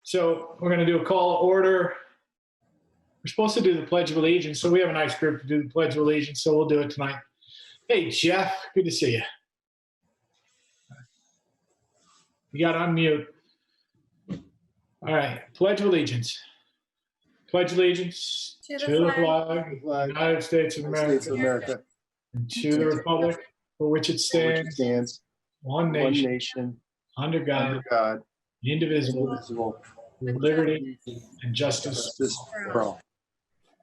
So we're going to do a call to order. We're supposed to do the Pledge of Allegiance, so we have a nice group to do the Pledge of Allegiance, so we'll do it tonight. Hey, Jeff, good to see you. You got to unmute. All right, Pledge of Allegiance. Pledge allegiance To the to the flag flag of the United States of America, and to the republic for which it stands, one nation, under God, indivisible, with liberty and justice for all.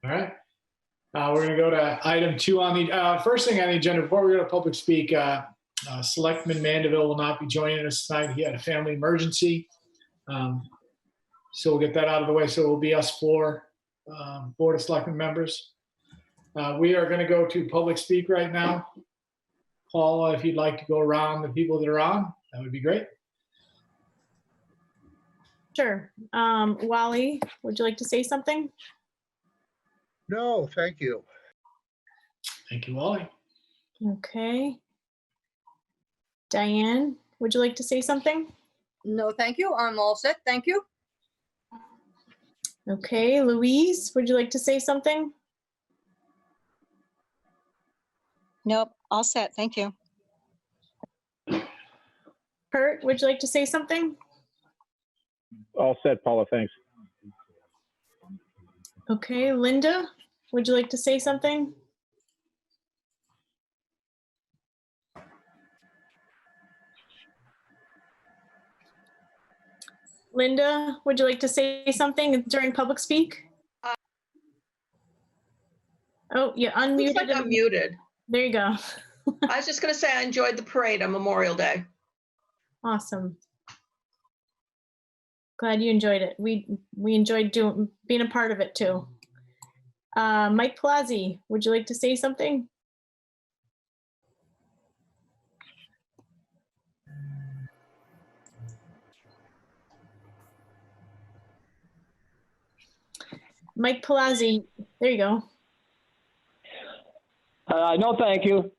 All right. We're going to go to item 2 on the first thing on the agenda. Before we go to public speak, Selectman Mandeville will not be joining us tonight. He had a family emergency. So we'll get that out of the way. So it will be us 4 Board of Selectmen members. We are going to go to public speak right now. Paula, if you'd like to go around the people that are on, that would be great. Sure. Wally, would you like to say something? No, thank you. Thank you, Wally. Okay. Diane, would you like to say something? No, thank you. I'm all set. Thank you. Okay. Louise, would you like to say something? Nope, all set, thank you. Kurt, would you like to say something? All set, Paula, thanks. Okay. Linda, would you like to say something? Linda, would you like to say something during public speak? Oh, you Looks unmuted. like I'm muted. There you go. I was just going to say I enjoyed the parade on Memorial Day. Awesome. Glad you enjoyed it. We enjoyed being a part of it too. Mike Palazzi, would you like to say something? Mike Palazzi, there you go. No, thank you.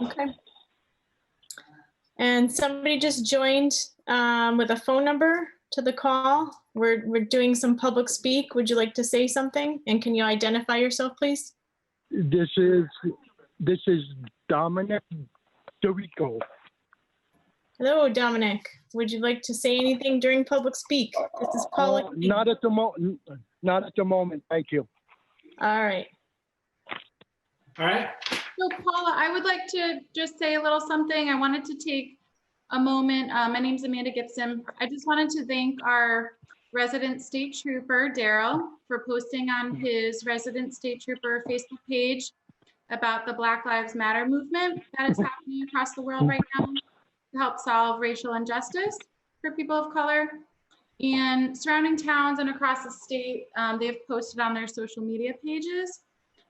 Okay. And somebody just joined with a phone number to the call. We're doing some public speak. Would you like to say something? And can you identify yourself, please? This is Dominic DeRico. Hello, Dominic. Would you like to say anything during public speak? This is public. Not at the moment. Not at the moment. Thank you. All right. All right. So Paula, I would like to just say a little something. I wanted to take a moment. My name's Amanda Gibson. I just wanted to thank our resident state trooper, Daryl, for posting on his resident state trooper Facebook page about the Black Lives Matter movement that is happening across the world right now to help solve racial injustice for people of color. And surrounding towns and across the state, they've posted on their social media pages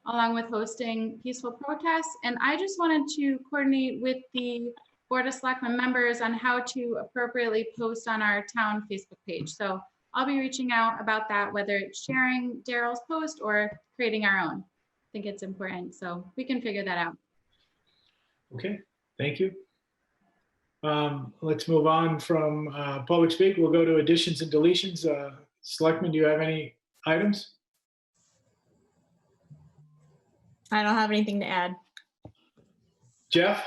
along with hosting peaceful protests. And I just wanted to coordinate with the Board of Selectmen members on how to appropriately post on our town Facebook page. So I'll be reaching out about that, whether it's sharing Daryl's post or creating our own. I think it's important, so we can figure that out. Okay, thank you. Let's move on from public speak. We'll go to additions and deletions. Selectman, do you have any items? I don't have anything to add. Jeff?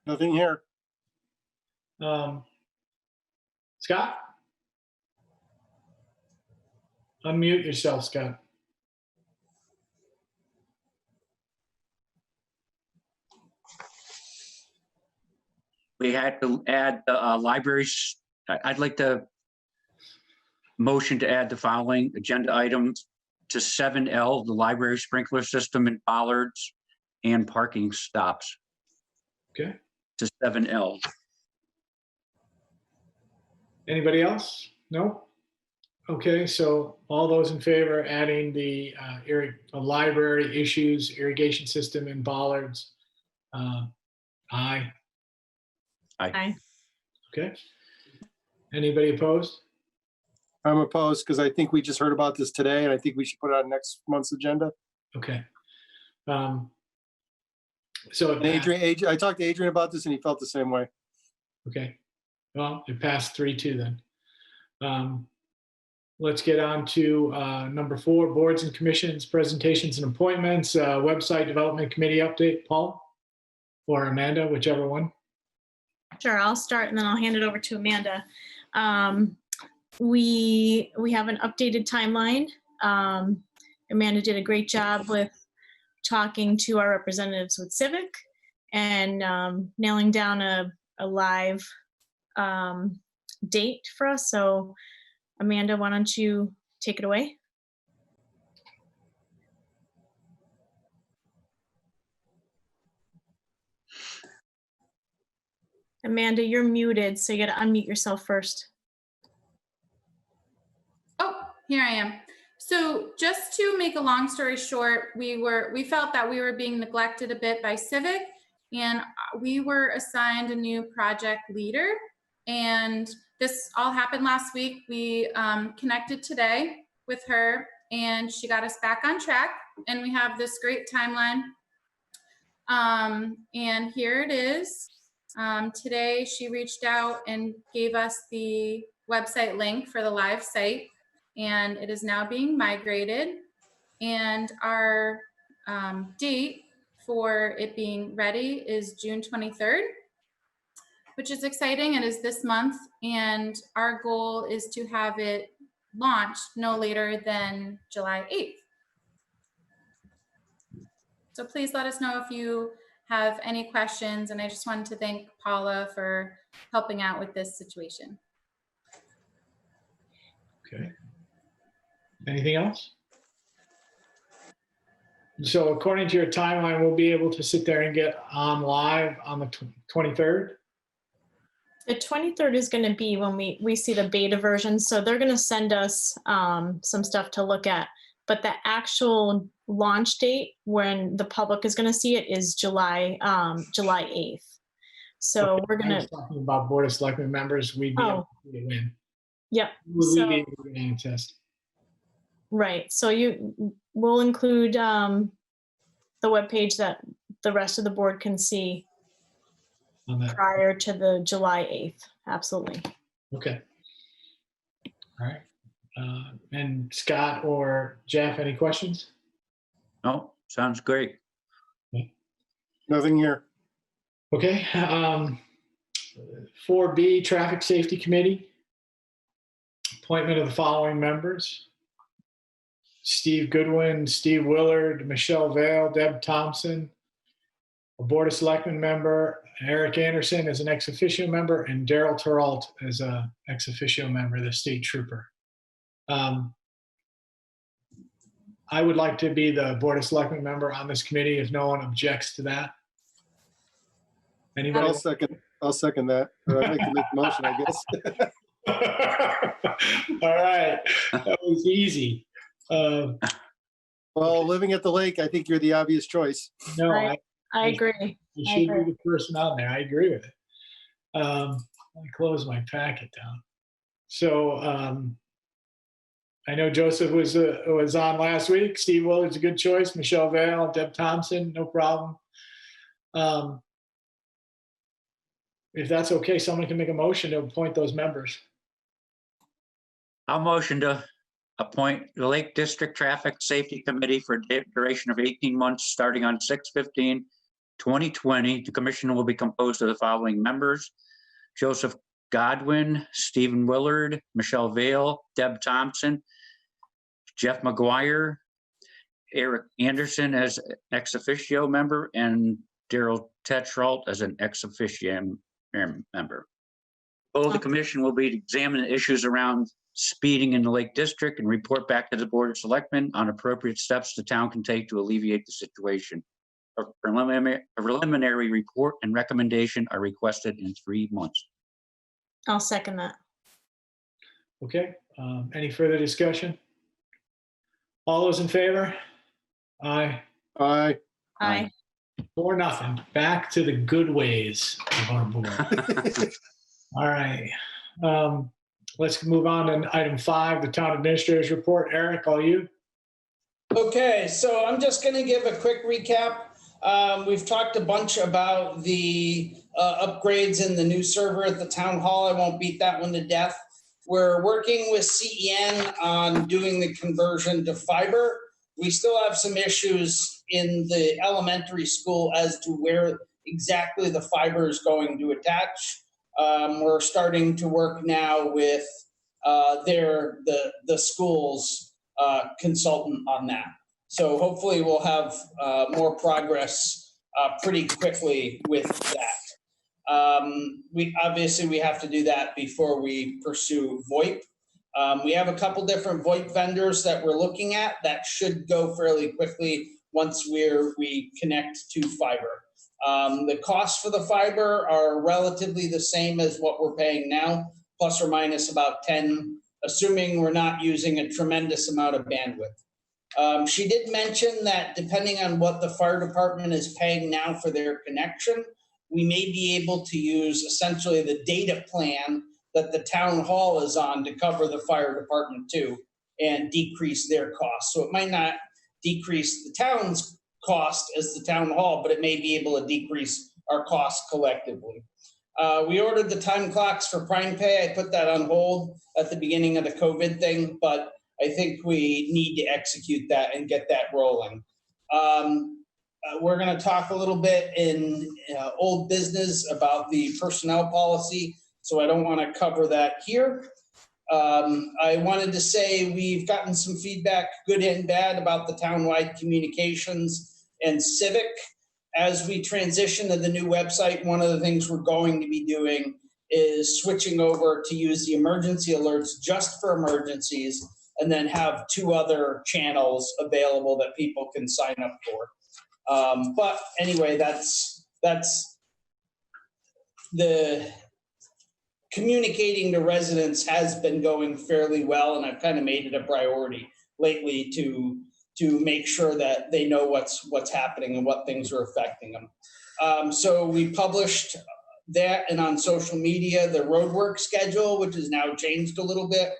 Nothing here. Scott? Unmute yourself, Scott. We had to add the libraries. I'd like to motion to add the following agenda items to 7L, the library sprinkler system in bollards and parking stops. Okay. To 7L. Anybody else? No? Okay, so all those in favor adding the library issues, irrigation system in bollards. Aye. Aye. Okay. Anybody opposed? I'm opposed because I think we just heard about this today and I think we should put it on next month's agenda. Okay. So Adrian, I talked to Adrian about this and he felt the same way. Okay. Well, it passed 3-2 then. Let's get on to number 4, boards and commissions, presentations and appointments, website development committee update. Paul or Amanda, whichever one. Sure, I'll start and then I'll hand it over to Amanda. We have an updated timeline. Amanda did a great job with talking to our representatives with Civic and nailing down a live date for us. So Amanda, why don't you take it away? Amanda, you're muted, so you got to unmute yourself first. Oh, here I am. So just to make a long story short, we felt that we were being neglected a bit by Civic, and we were assigned a new project leader. And this all happened last week. We connected today with her, and she got us back on track. And we have this great timeline. And here it is. Today, she reached out and gave us the website link for the live site, and it is now being migrated. And our date for it being ready is June 23rd, which is exciting. It is this month, and our goal is to have it launched no later than July 8th. So please let us know if you have any questions. And I just wanted to thank Paula for helping out with this situation. Okay. Anything else? So according to your timeline, we'll be able to sit there and get on live on the 23rd. The 23rd is going to be when we see the beta version. So they're going to send us some stuff to look at. But the actual launch date when the public is going to see it is July 8th. So Okay, we're going to talking about Board of Selectmen members. We'd be able to win. Yep. We'll be able to test. Right. So we'll include the webpage that the rest of the board can see prior to the July 8th. Absolutely. Okay. All right. And Scott or Jeff, any questions? No, sounds great. Nothing here. Okay. 4B, Traffic Safety Committee. Appointment of the following members: Steve Goodwin, Steve Willard, Michelle Vale, Deb Thompson. A Board of Selectmen member, Eric Anderson as an ex officio member, and Daryl Teralt as an ex officio member, the state trooper. I would like to be the Board of Selectmen member on this committee if no one objects to that. Anybody? I'll second that. Or I'd like to make the motion, I guess. All right. That was easy. Well, living at the lake, I think you're the obvious choice. No, I agree. You should be the person on there. I agree with it. I close my packet down. So I know Joseph was on last week. Steve Willard's a good choice. Michelle Vale, Deb Thompson, no problem. If that's okay, someone can make a motion to appoint those members. I'll motion to appoint the Lake District Traffic Safety Committee for a duration of 18 months, starting on 6/15/2020. The commission will be composed of the following members: Joseph Godwin, Stephen Willard, Michelle Vale, Deb Thompson, Jeff McGuire, Eric Anderson as ex officio member, and Daryl Tetrault as an ex officio member. Both the commission will be examining issues around speeding in the Lake District and report back to the Board of Selectmen on appropriate steps the town can take to alleviate the situation. A preliminary report and recommendation are requested in 3 months. I'll second that. Okay. Any further discussion? All those in favor? Aye. Aye. Aye. Or nothing. Back to the good ways of our board. All right. Let's move on to item 5, the town administrator's report. Eric, all you. Okay, so I'm just going to give a quick recap We've talked a bunch about the upgrades in the new server at the town hall. I won't beat that one to death. We're working with CEN on doing the conversion to fiber. We still have some issues in the elementary school as to where exactly the fiber is going to attach. We're starting to work now with the school's consultant on that. So hopefully we'll have more progress pretty quickly with that. We have to do that before we pursue VoIP. We have a couple different VoIP vendors that we're looking at that should go fairly quickly once we connect to fiber. The costs for the fiber are relatively the same as what we're paying now, plus or minus about 10, assuming we're not using a tremendous amount of bandwidth. She did mention that depending on what the fire department is paying now for their connection, we may be able to use essentially the data plan that the town hall is on to cover the fire department too and decrease their costs. So it might not decrease the town's cost as the town hall, but it may be able to decrease our costs collectively. We ordered the time clocks for Prime Pay. I put that on hold at the beginning of the COVID thing, but I think we need to execute that and get that rolling. We're going to talk a little bit in old business about the personnel policy, so I don't want to cover that here. I wanted to say we've gotten some feedback, good and bad, about the townwide communications and civic. As we transition to the new website, one of the things we're going to be doing is switching over to use the emergency alerts just for emergencies, and then have 2 other channels available that people can sign up for. But anyway, that's the communicating to residents has been going fairly well, and I've kind of made it a priority lately to make sure that they know what's happening and what things are affecting them. So we published that, and on social media, the roadwork schedule, which has now changed a little bit.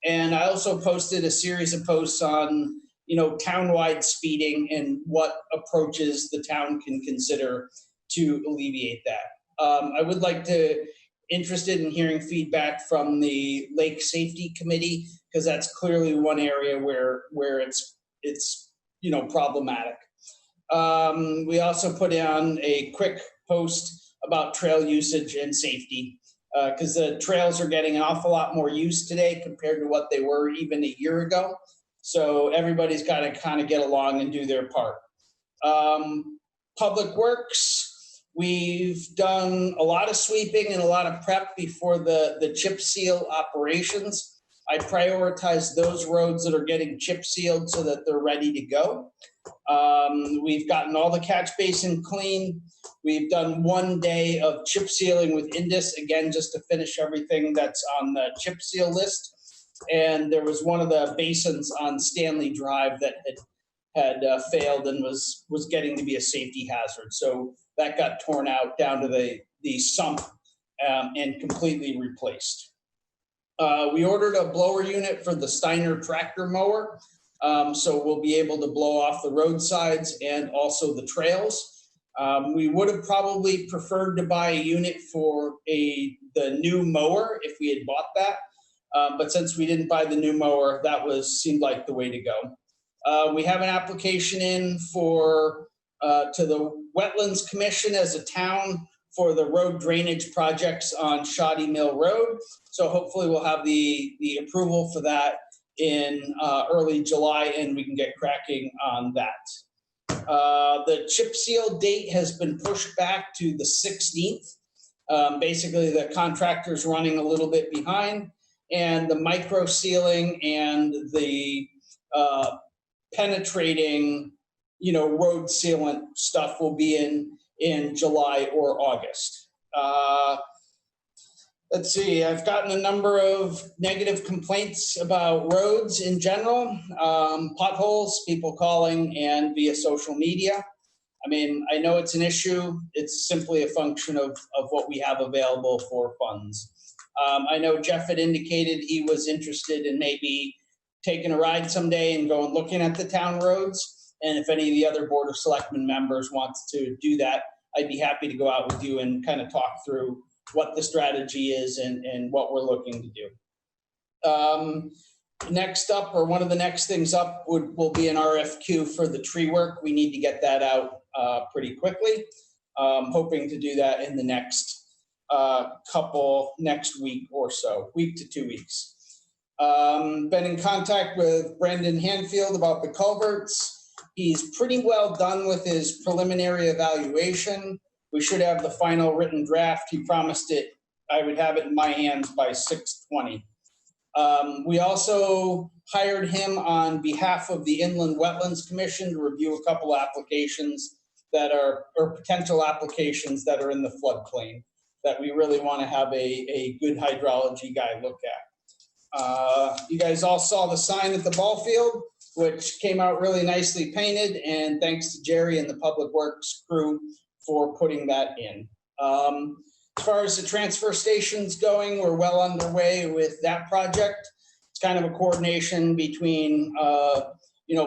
And I also posted a series of posts on, townwide speeding and what approaches the town can consider to alleviate that. I would interested in hearing feedback from the Lake Safety Committee, because that's clearly one area where it's problematic. We also put on a quick post about trail usage and safety, because the trails are getting an awful lot more use today compared to what they were even a year ago. So everybody's got to kind of get along and do their part. Public Works, we've done a lot of sweeping and a lot of prep before the chip seal operations. I prioritize those roads that are getting chip sealed so that they're ready to go. We've gotten all the catch basin clean. We've done 1 day of chip sealing with Indus, again, just to finish everything that's on the chip seal list. And there was one of the basins on Stanley Drive that had failed and was getting to be a safety hazard. So that got torn out down to the sump and completely replaced. We ordered a blower unit for the Steiner tractor mower. So we'll be able to blow off the roadsides and also the trails. We would have probably preferred to buy a unit for the new mower if we had bought that. But since we didn't buy the new mower, that seemed like the way to go. We have an application in to the Wetlands Commission as a town for the road drainage projects on Shoddy Mill Road. So hopefully we'll have the approval for that in early July, and we can get cracking on that. The chip seal date has been pushed back to the 16th. Basically, the contractor's running a little bit behind, and the micro sealing and the penetrating, road sealant stuff will be in July or August. Let's see, I've gotten a number of negative complaints about roads in general, potholes, people calling, and via social media. I mean, I know it's an issue. It's simply a function of what we have available for funds. I know Jeff had indicated he was interested in maybe taking a ride someday and going looking at the town roads. And if any of the other Board of Selectmen members wants to do that, I'd be happy to go out with you and kind of talk through what the strategy is and what we're looking to do. Next up, or one of the next things up will be an RFQ for the tree work. We need to get that out pretty quickly. Hoping to do that in the next next week or so, week to 2 weeks. Been in contact with Brendan Hanfield about the culverts. He's pretty well done with his preliminary evaluation. We should have the final written draft. He promised I would have it in my hands by 6/20. We also hired him on behalf of the Inland Wetlands Commission to review a couple applications or potential applications that are in the floodplain that we really want to have a good hydrology guy look at. You guys all saw the sign at the ball field, which came out really nicely painted, and thanks to Jerry and the Public Works crew for putting that in. As far as the transfer station's going, we're well underway with that project. It's kind of a coordination between,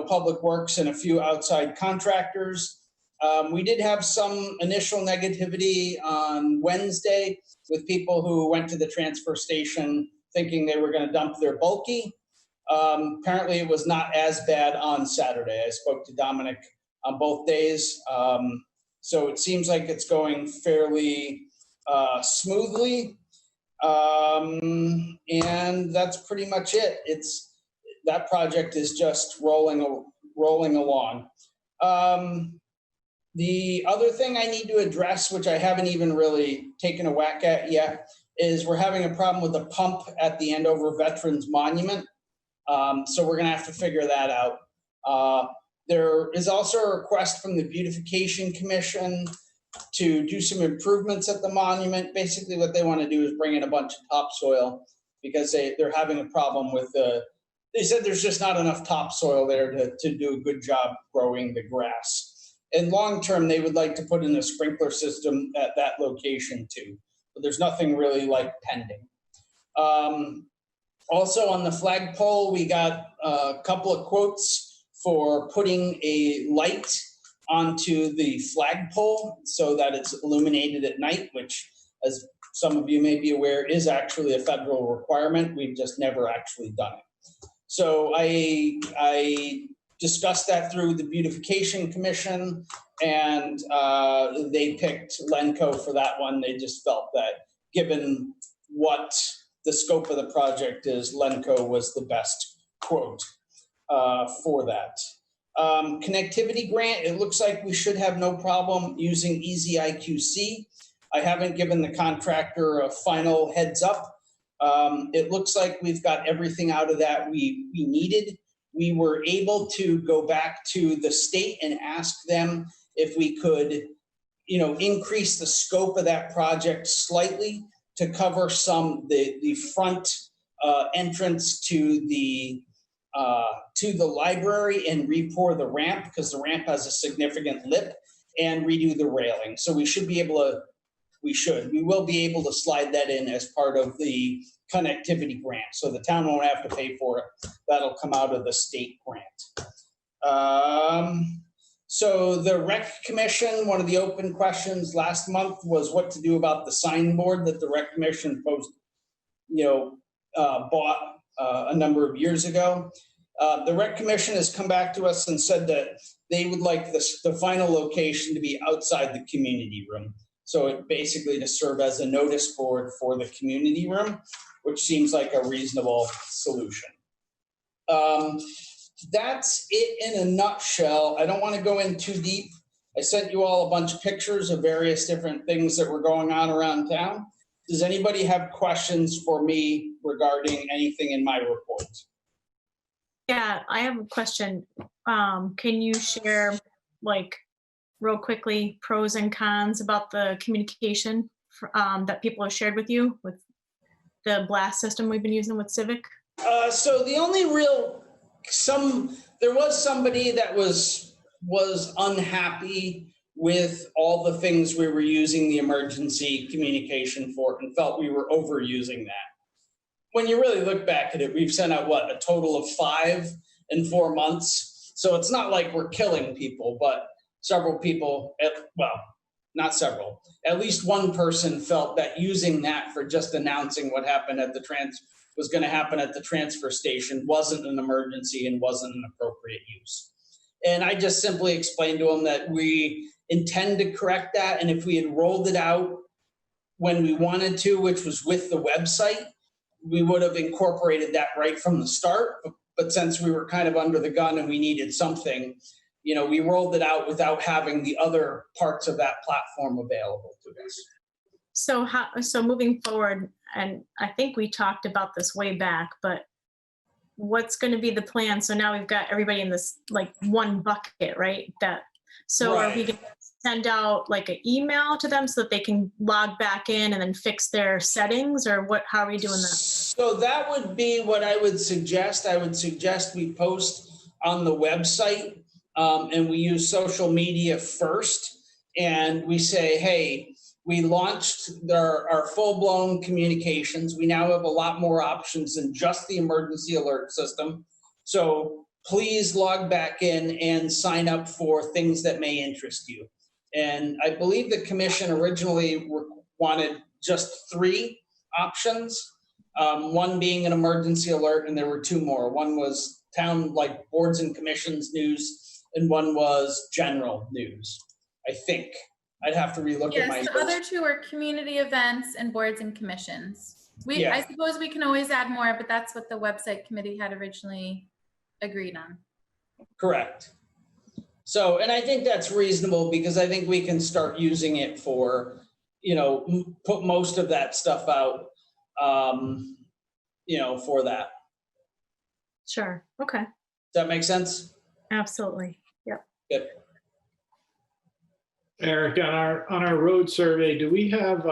Public Works and a few outside contractors. We did have some initial negativity on Wednesday with people who went to the transfer station thinking they were going to dump their bulky. Apparently it was not as bad on Saturday. I spoke to Dominic on both days. So it seems like it's going fairly smoothly. And that's pretty much it. That project is just rolling along. The other thing I need to address, which I haven't even really taken a whack at yet, is we're having a problem with the pump at the Andover Veterans Monument. So we're gonna have to figure that out. There is also a request from the Beautification Commission to do some improvements at the monument. Basically what they want to do is bring in a bunch of topsoil because they're having a problem with they said there's just not enough topsoil there to do a good job growing the grass. And long term, they would like to put in a sprinkler system at that location too. But there's nothing really like pending. Also on the flagpole, we got a couple of quotes for putting a light onto the flagpole so that it's illuminated at night, which, as some of you may be aware, is actually a federal requirement. We've just never actually done it. So I discussed that through the Beautification Commission, and they picked Lenco for that one. They just felt that given what the scope of the project is, Lenco was the best quote for that. Connectivity grant, it looks like we should have no problem using EasyIQC. I haven't given the contractor a final heads up. It looks like we've got everything out of that we needed. We were able to go back to the state and ask them if we could, increase the scope of that project slightly to cover the front entrance to the library and re-pour the ramp, because the ramp has a significant lip, and redo the railing. So we will be able to slide that in as part of the connectivity grant. So the town won't have to pay for it. That'll come out of the state grant. So the Rec Commission, one of the open questions last month was what to do about the signboard that the Rec Commission bought a number of years ago. The Rec Commission has come back to us and said that they would like the final location to be outside the community room. So it basically to serve as a notice board for the community room, which seems like a reasonable solution. That's it in a nutshell. I don't want to go in too deep. I sent you all a bunch of pictures of various different things that were going on around town. Does anybody have questions for me regarding anything in my report? Yeah, I have a question. Can you share, real quickly, pros and cons about the communication that people have shared with you with the blast system we've been using with Civic? So the only there was somebody that was unhappy with all the things we were using the emergency communication for and felt we were overusing that. When you really look back at it, we've sent out a total of 5 in 4 months. So it's not like we're killing people, but several people, well, not several, at least one person felt that using that for just announcing what happened at the was going to happen at the transfer station wasn't an emergency and wasn't an appropriate use. And I just simply explained to him that we intend to correct that. And if we had rolled it out when we wanted to, which was with the website, we would have incorporated that right from the start. But since we were kind of under the gun and we needed something, we rolled it out without having the other parts of that platform available to us. So moving forward, and I think we talked about this way back, but what's going to be the plan? So now we've got everybody in this like one bucket, right? Are we going to send out like an email to them so that they can log back in and then fix their settings, or what? How are we doing that? So that would be what I would suggest. I would suggest we post on the website, and we use social media first, and we say, hey, we launched our full-blown communications. We now have a lot more options than just the emergency alert system. So please log back in and sign up for things that may interest you. And I believe the commission originally wanted just 3 options, one being an emergency alert, and there were 2 more. One was town, like boards and commissions news, and one was general news, I think. I'd have to relook at my. Yes, the other 2 are community events and boards and commissions. I suppose we can always add more, but that's what the website committee had originally agreed on. Correct. So, and I think that's reasonable because I think we can start using it for, put most of that stuff out, for that. Sure. Okay. Does that make sense? Absolutely. Yep. Good. Eric, on our road survey, do we have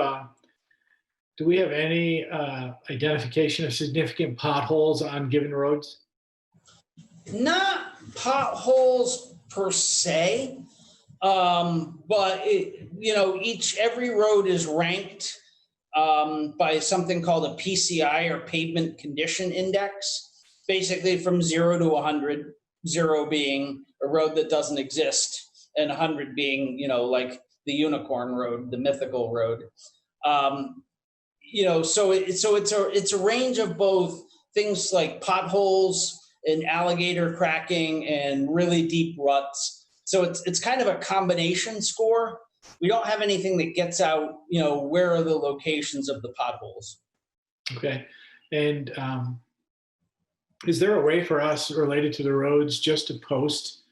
any identification of significant potholes on given roads? Not potholes per se, but every road is ranked by something called a PCI, or pavement condition index, basically from 0 to 100, 0 being a road that doesn't exist, and 100 being, like the unicorn road, the mythical road. So it's a range of both things like potholes and alligator cracking and really deep ruts. So it's kind of a combination score. We don't have anything that gets out, where are the locations of the potholes. Okay. And is there a way for us related to the roads just to post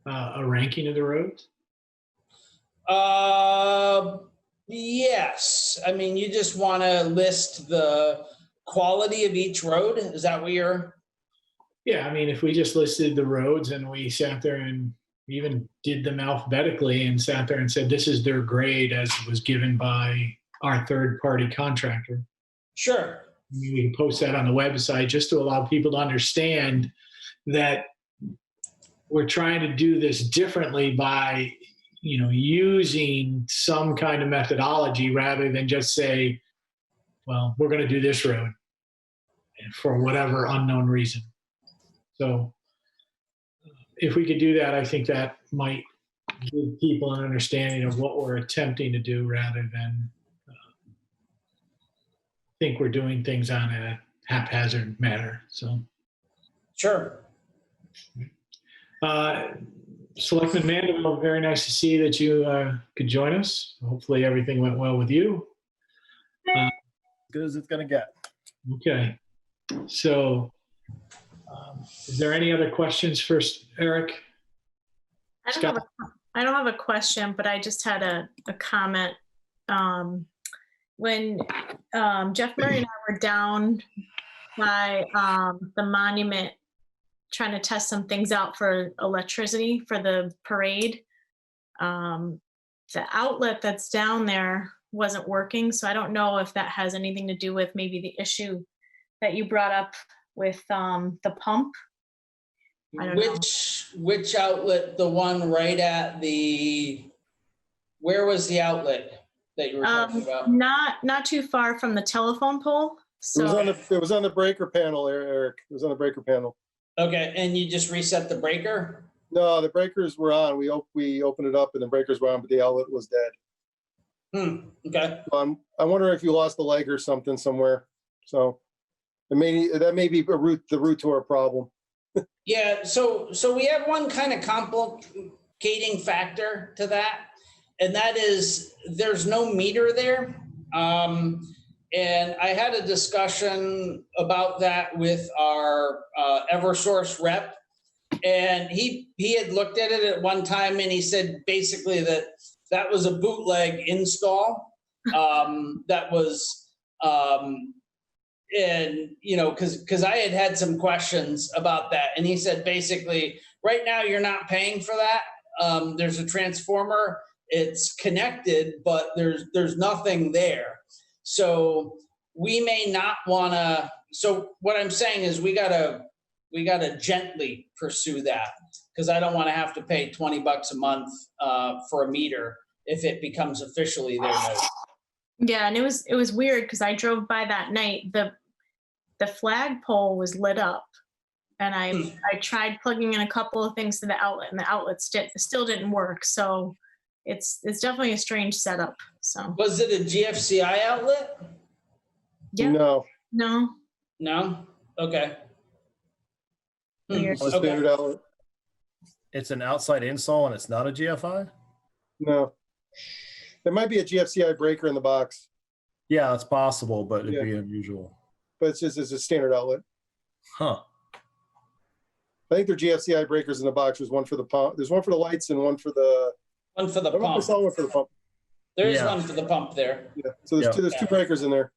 a ranking of the roads? Yes. I mean, you just want to list the quality of each road. Is that what you're? Yeah. I mean, if we just listed the roads and we sat there and even did them alphabetically and sat there and said, this is their grade as was given by our third-party contractor. Sure. I mean, we can post that on the website just to allow people to understand that we're trying to do this differently by, using some kind of methodology rather than just say, well, we're going to do this road for whatever unknown reason. So if we could do that, I think that might give people an understanding of what we're attempting to do rather than think we're doing things on a haphazard manner. So, sure. Selectman Mandeville, very nice to see that you could join us. Hopefully everything went well with you. Good as it's going to get. Okay. So is there any other questions for Eric? I don't have a question, but I just had a comment. When Jeff Murray and I were down by the monument trying to test some things out for electricity for the parade, the outlet that's down there wasn't working. So I don't know if that has anything to do with maybe the issue that you brought up with the pump. I don't know. Which outlet? The one right at where was the outlet that you were talking about? Not too far from the telephone pole. So It was on the breaker panel, Eric. It was on the breaker panel. Okay, and you just reset the breaker? No, the breakers were on. We opened it up and the breakers were on, but the outlet was dead. Okay. I wonder if you lost a leg or something somewhere. So that may be the root to our problem. Yeah, so we have one kind of complicating factor to that, and that is there's no meter there. And I had a discussion about that with our Eversource rep, and he had looked at it at one time, and he said basically that was a bootleg install. That was, and because I had some questions about that, and he said basically right now you're not paying for that. There's a transformer, it's connected, but there's nothing there. So we may not want to. So what I'm saying is we gotta gently pursue that, because I don't want to have to pay $20 a month for a meter if it becomes officially their node. Yeah, and it was weird because I drove by that night. The flagpole was lit up, and I tried plugging in a couple of things to the outlet, and the outlet still didn't work. So it's definitely a strange setup. So was it a GFCI outlet? Yeah. No. No. Okay. Weird. A standard outlet. It's an outside install and it's not a GFI? No. There might be a GFCI breaker in the box. Yeah, it's possible, but it'd be unusual. But it's a standard outlet. Huh. I think there are GFCI breakers in the box. There's one for the pump. There's one for the lights and one for the pump. I saw one for the pump. There is one for the pump there. Yeah. So there's two breakers in there.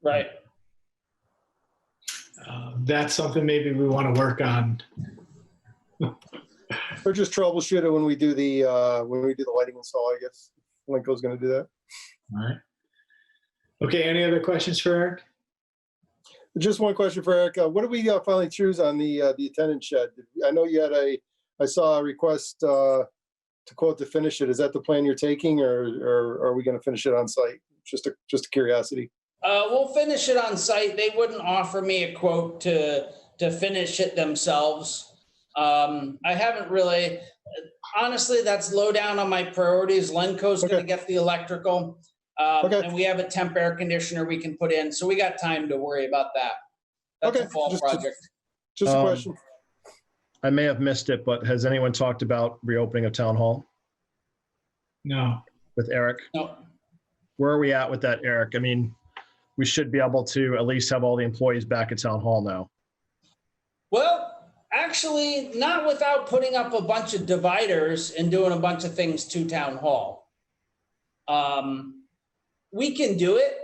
Right. That's something maybe we want to work on. Or just troubleshoot it when we do the lighting install, I guess. Linko's going to do that. All right. Okay. Any other questions for Eric? Just one question for Eric. What did we finally choose on the attendance shed? I know you had I saw a request to quote to finish it. Is that the plan you're taking, or are we going to finish it on site? Just a curiosity. We'll finish it on site. They wouldn't offer me a quote to finish it themselves. I haven't really, honestly, that's low down on my priorities. Lenco's going to get the electrical. And we have a temp air conditioner we can put in. So we got time to worry about that. That's a fall project. Just a question. I may have missed it, but has anyone talked about reopening of town hall? No. With Eric? No. Where are we at with that, Eric? I mean, we should be able to at least have all the employees back at town hall now. Well, actually, not without putting up a bunch of dividers and doing a bunch of things to town hall. We can do it,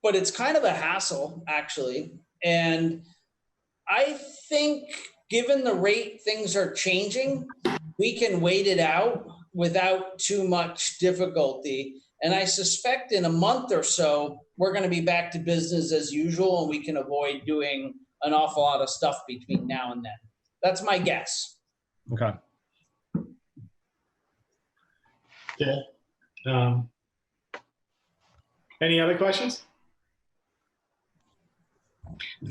but it's kind of a hassle, actually. And I think given the rate things are changing, we can wait it out without too much difficulty. And I suspect in a month or so, we're going to be back to business as usual, and we can avoid doing an awful lot of stuff between now and then. That's my guess. Okay. Yeah. Any other questions?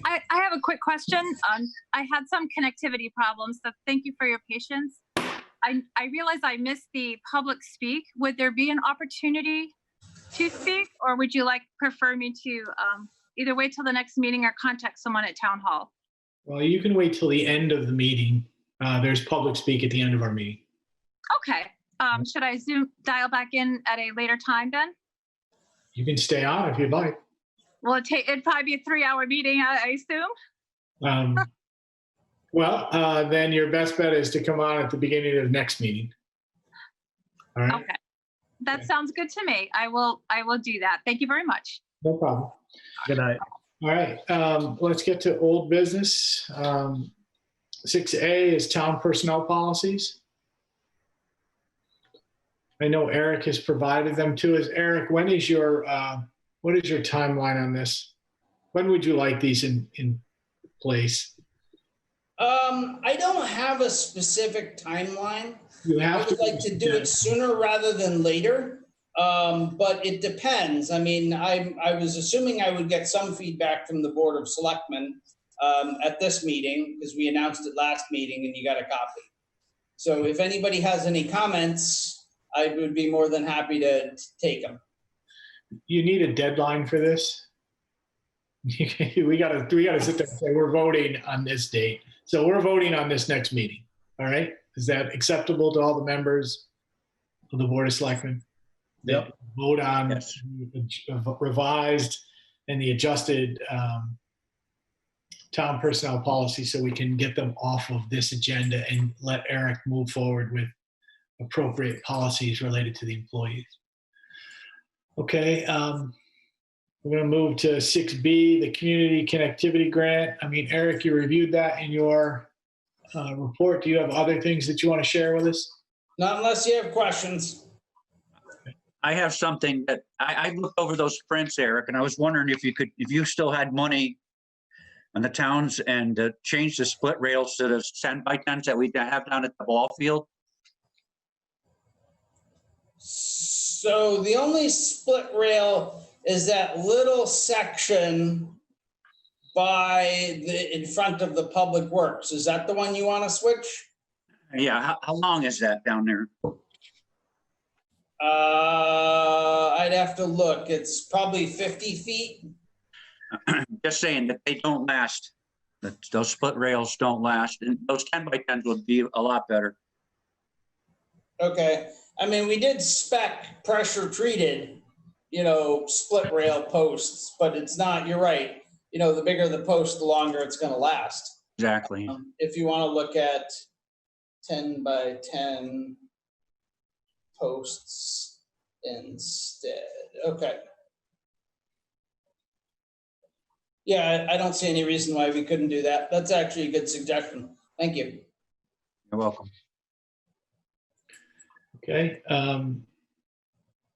I have a quick question. I had some connectivity problems, so thank you for your patience. I realize I missed the public speak. Would there be an opportunity to speak, or would you prefer me to either wait till the next meeting or contact someone at town hall? Well, you can wait till the end of the meeting. There's public speak at the end of our meeting. Okay. Should I dial back in at a later time then? You can stay on if you'd like. Well, it'd probably be a 3-hour meeting, I assume. Then your best bet is to come on at the beginning of the next meeting. All right. Okay. That sounds good to me. I will do that. Thank you very much. No problem. Good night. All right. Let's get to old business. 6A is town personnel policies. I know Eric has provided them to us. Eric, what is your timeline on this? When would you like these in place? I don't have a specific timeline. I would like to do it sooner rather than later, but it depends. I mean, I was assuming I would get some feedback from the Board of Selectmen at this meeting, because we announced it last meeting and you got a copy. So if anybody has any comments, I would be more than happy to take them. You need a deadline for this. We gotta sit there and say, we're voting on this date. So we're voting on this next meeting. All right? Is that acceptable to all the members of the Board of Selectmen? Yep. Vote on Yes. the revised and the adjusted town personnel policy so we can get them off of this agenda and let Eric move forward with appropriate policies related to the employees. Okay, we're going to move to 6B, the community connectivity grant. I mean, Eric, you reviewed that in your report. Do you have other things that you want to share with us? Not unless you have questions. I have something that I looked over those prints, Eric, and I was wondering if you still had money on the towns and change the split rails to the 10 by 10s that we have down at the ball field. So the only split rail is that little section in front of the Public Works. Is that the one you want to switch? Yeah, how long is that down there? I'd have to look. It's probably 50 feet. Just saying that they don't last. That those split rails don't last, and those 10 by 10s would be a lot better. Okay. I mean, we did spec pressure treated, split rail posts, but it's not, you're right. The bigger the post, the longer it's going to last. Exactly. If you want to look at 10 by 10 posts instead. Okay. Yeah, I don't see any reason why we couldn't do that. That's actually a good suggestion. Thank you. You're welcome. Okay.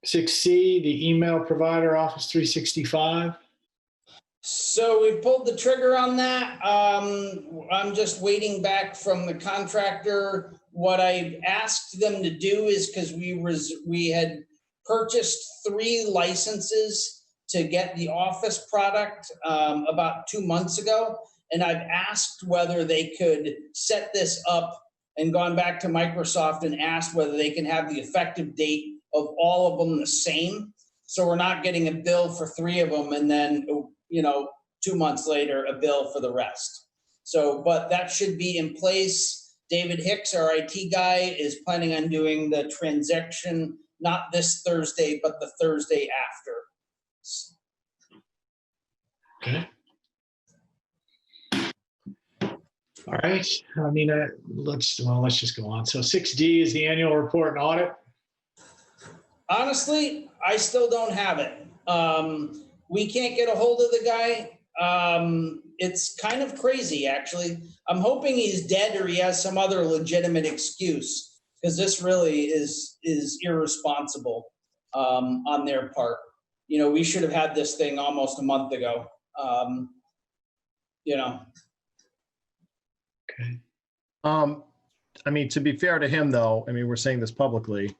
6C, the email provider, Office 365. So we pulled the trigger on that. I'm just waiting back from the contractor. What I asked them to do is because we had purchased 3 licenses to get the Office product about 2 months ago. And I've asked whether they could set this up and gone back to Microsoft and asked whether they can have the effective date of all of them the same. So we're not getting a bill for 3 of them and then, 2 months later, a bill for the rest. So, but that should be in place. David Hicks, our IT guy, is planning on doing the transaction, not this Thursday, but the Thursday after. Okay. All right. I mean, let's just go on. So 6D is the annual report and audit. Honestly, I still don't have it. We can't get a hold of the guy. It's kind of crazy, actually. I'm hoping he's dead or he has some other legitimate excuse, because this really is irresponsible on their part. We should have had this thing almost a month ago. Okay. I mean, to be fair to him, though, I mean, we're saying this publicly.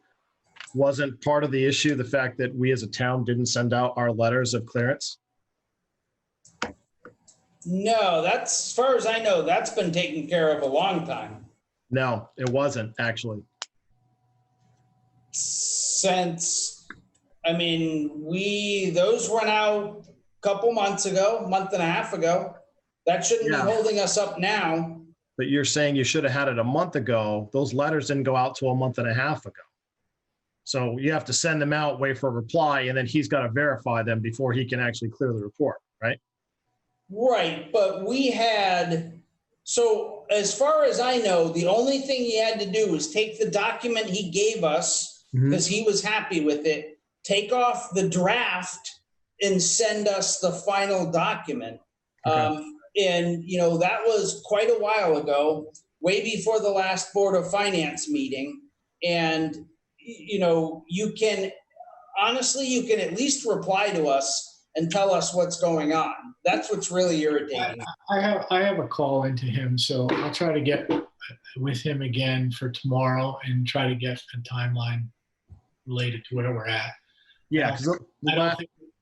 Wasn't part of the issue the fact that we as a town didn't send out our letters of clearance? No, that's, as far as I know, that's been taken care of a long time. No, it wasn't, actually. Since, those went out a couple months ago, month and a half ago. That shouldn't be holding us up now. But you're saying you should have had it a month ago. Those letters didn't go out till a month and a half ago. So you have to send them out, wait for a reply, and then he's got to verify them before he can actually clear the report, right? Right, but so as far as I know, the only thing he had to do was take the document he gave us, because he was happy with it, take off the draft and send us the final document. Okay. And, that was quite a while ago, way before the last Board of Finance meeting. And, you can at least reply to us and tell us what's going on. That's what's really irritating. I have a call into him, so I'll try to get with him again for tomorrow and try to get a timeline related to where we're at. Yeah, I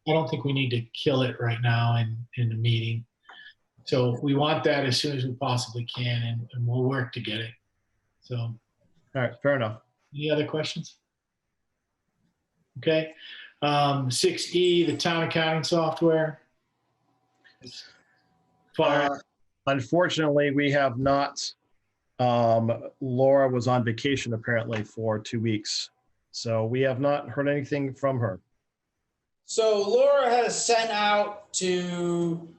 don't think we need to kill it right now in the meeting. So we want that as soon as we possibly can, and we'll work to get it. So All right, fair enough. Any other questions? Okay. 6E, the town accounting software. Fire. Unfortunately, we have not. Laura was on vacation apparently for 2 weeks. So we have not heard anything from her. So Laura has sent out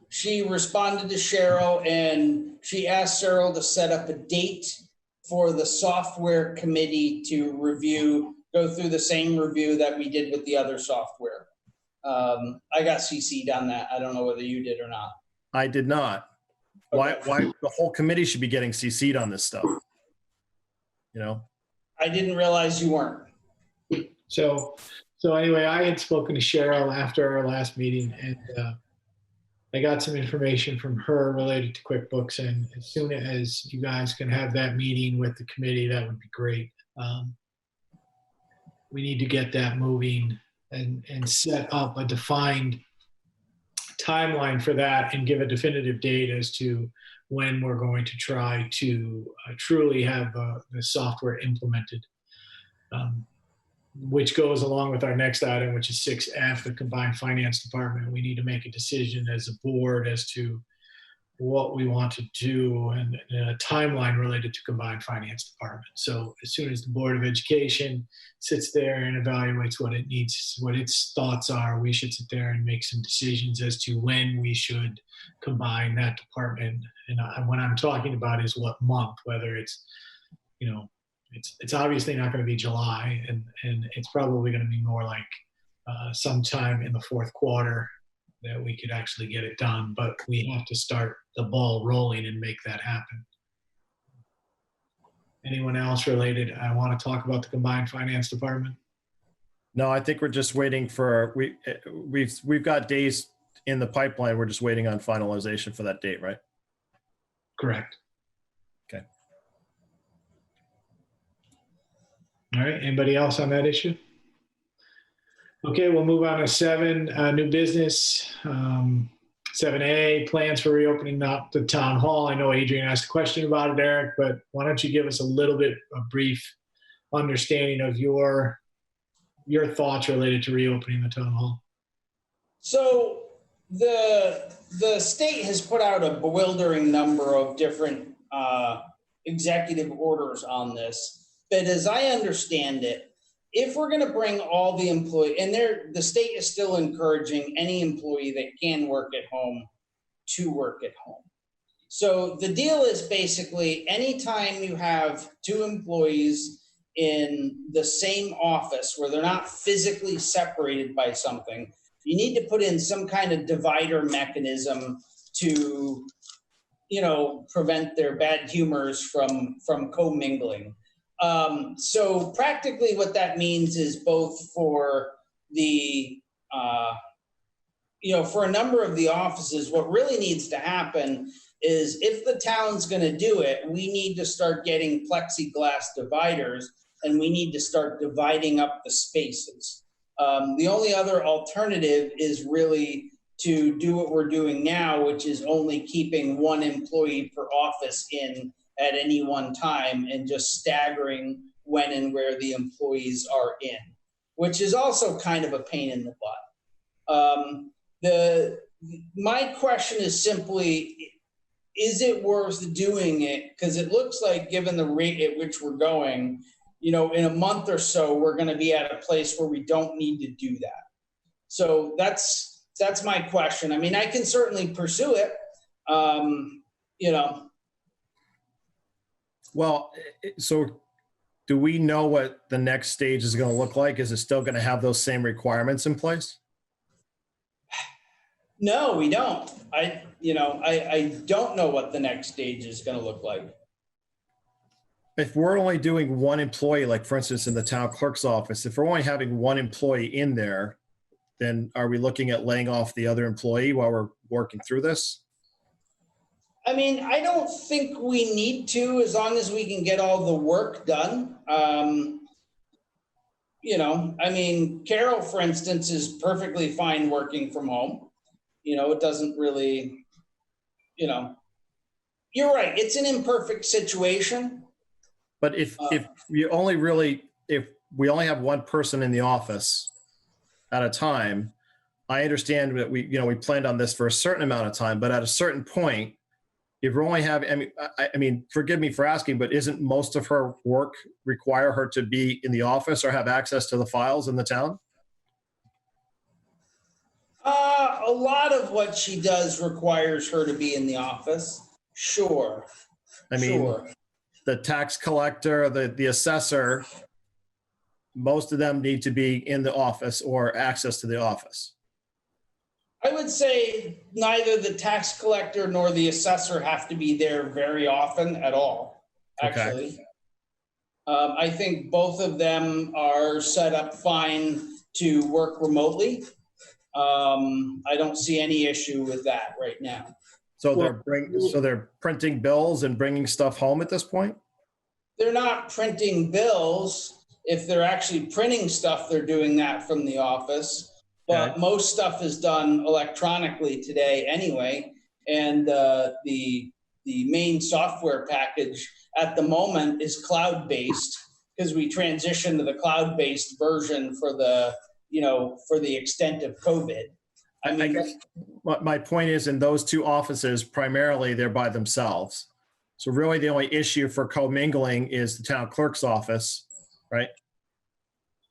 she responded to Cheryl and she asked Cheryl to set up a date for the software committee to go through the same review that we did with the other software. I got CC'd on that. I don't know whether you did or not. I did not. Okay. Why the whole committee should be getting CC'd on this stuff? You know? I didn't realize you weren't. So anyway, I had spoken to Cheryl after our last meeting, and I got some information from her related to QuickBooks. And as soon as you guys can have that meeting with the committee, that would be great. We need to get that moving and set up a defined timeline for that and give a definitive date as to when we're going to try to truly have the software implemented, which goes along with our next item, which is 6F, the combined finance department. We need to make a decision as a board as to what we want to do and a timeline related to combined finance department. So as soon as the Board of Education sits there and evaluates what it needs, what its thoughts are, we should sit there and make some decisions as to when we should combine that department. And what I'm talking about is what month, whether it's, you know, it's obviously not going to be July, and it's probably going to be more like sometime in the fourth quarter that we could actually get it done, but we have to start the ball rolling and make that happen. Anyone else related? I want to talk about the combined finance department. No, I think we're just waiting for, we've got days in the pipeline. We're just waiting on finalization for that date, right? Correct. Okay. All right, anybody else on that issue? Okay, we'll move on to 7, new business. 7A, plans for reopening the town hall. I know Adrian asked a question about it, Eric, but why don't you give us a little bit of brief understanding of your thoughts related to reopening the town hall? So the state has put out a bewildering number of different executive orders on this, but as I understand it, if we're going to bring all the employees, and the state is still encouraging any employee that can work at home to work at home. So the deal is basically anytime you have 2 employees in the same office where they're not physically separated by something, you need to put in some kind of divider mechanism to, you know, prevent their bad humors from commingling. So practically what that means is both for the, for a number of the offices, what really needs to happen is if the town's going to do it, we need to start getting plexiglass dividers and we need to start dividing up the spaces. The only other alternative is really to do what we're doing now, which is only keeping 1 employee per office in at any one time and just staggering when and where the employees are in, which is also kind of a pain in the butt. My question is simply, is it worth doing it? Because it looks like given the rate at which we're going, in a month or so, we're going to be at a place where we don't need to do that. So that's my question. I mean, I can certainly pursue it, Well, so do we know what the next stage is going to look like? Is it still going to have those same requirements in place? No, we don't. I don't know what the next stage is going to look like. If we're only doing 1 employee, like for instance, in the town clerk's office, if we're only having 1 employee in there, then are we looking at laying off the other employee while we're working through this? I mean, I don't think we need to, as long as we can get all the work done. Carol, for instance, is perfectly fine working from home. It doesn't really, you're right. It's an imperfect situation, But if we only have one person in the office at a time, I understand that we planned on this for a certain amount of time, but at a certain point, if we're only having, I mean, forgive me for asking, but isn't most of her work require her to be in the office or have access to the files in the town? A lot of what she does requires her to be in the office. Sure. I mean, Sure. the tax collector, the assessor, most of them need to be in the office or access to the office. I would say neither the tax collector nor the assessor have to be there very often at all, actually. Okay. I think both of them are set up fine to work remotely. I don't see any issue with that right now. So they're printing bills and bringing stuff home at this point? They're not printing bills. If they're actually printing stuff, they're doing that from the office. But most stuff is done electronically today anyway. And the main software package at the moment is cloud-based because we transitioned to the cloud-based version for the extent of COVID. I guess my point is, in those two offices, primarily they're by themselves. So really the only issue for commingling is the town clerk's office, right?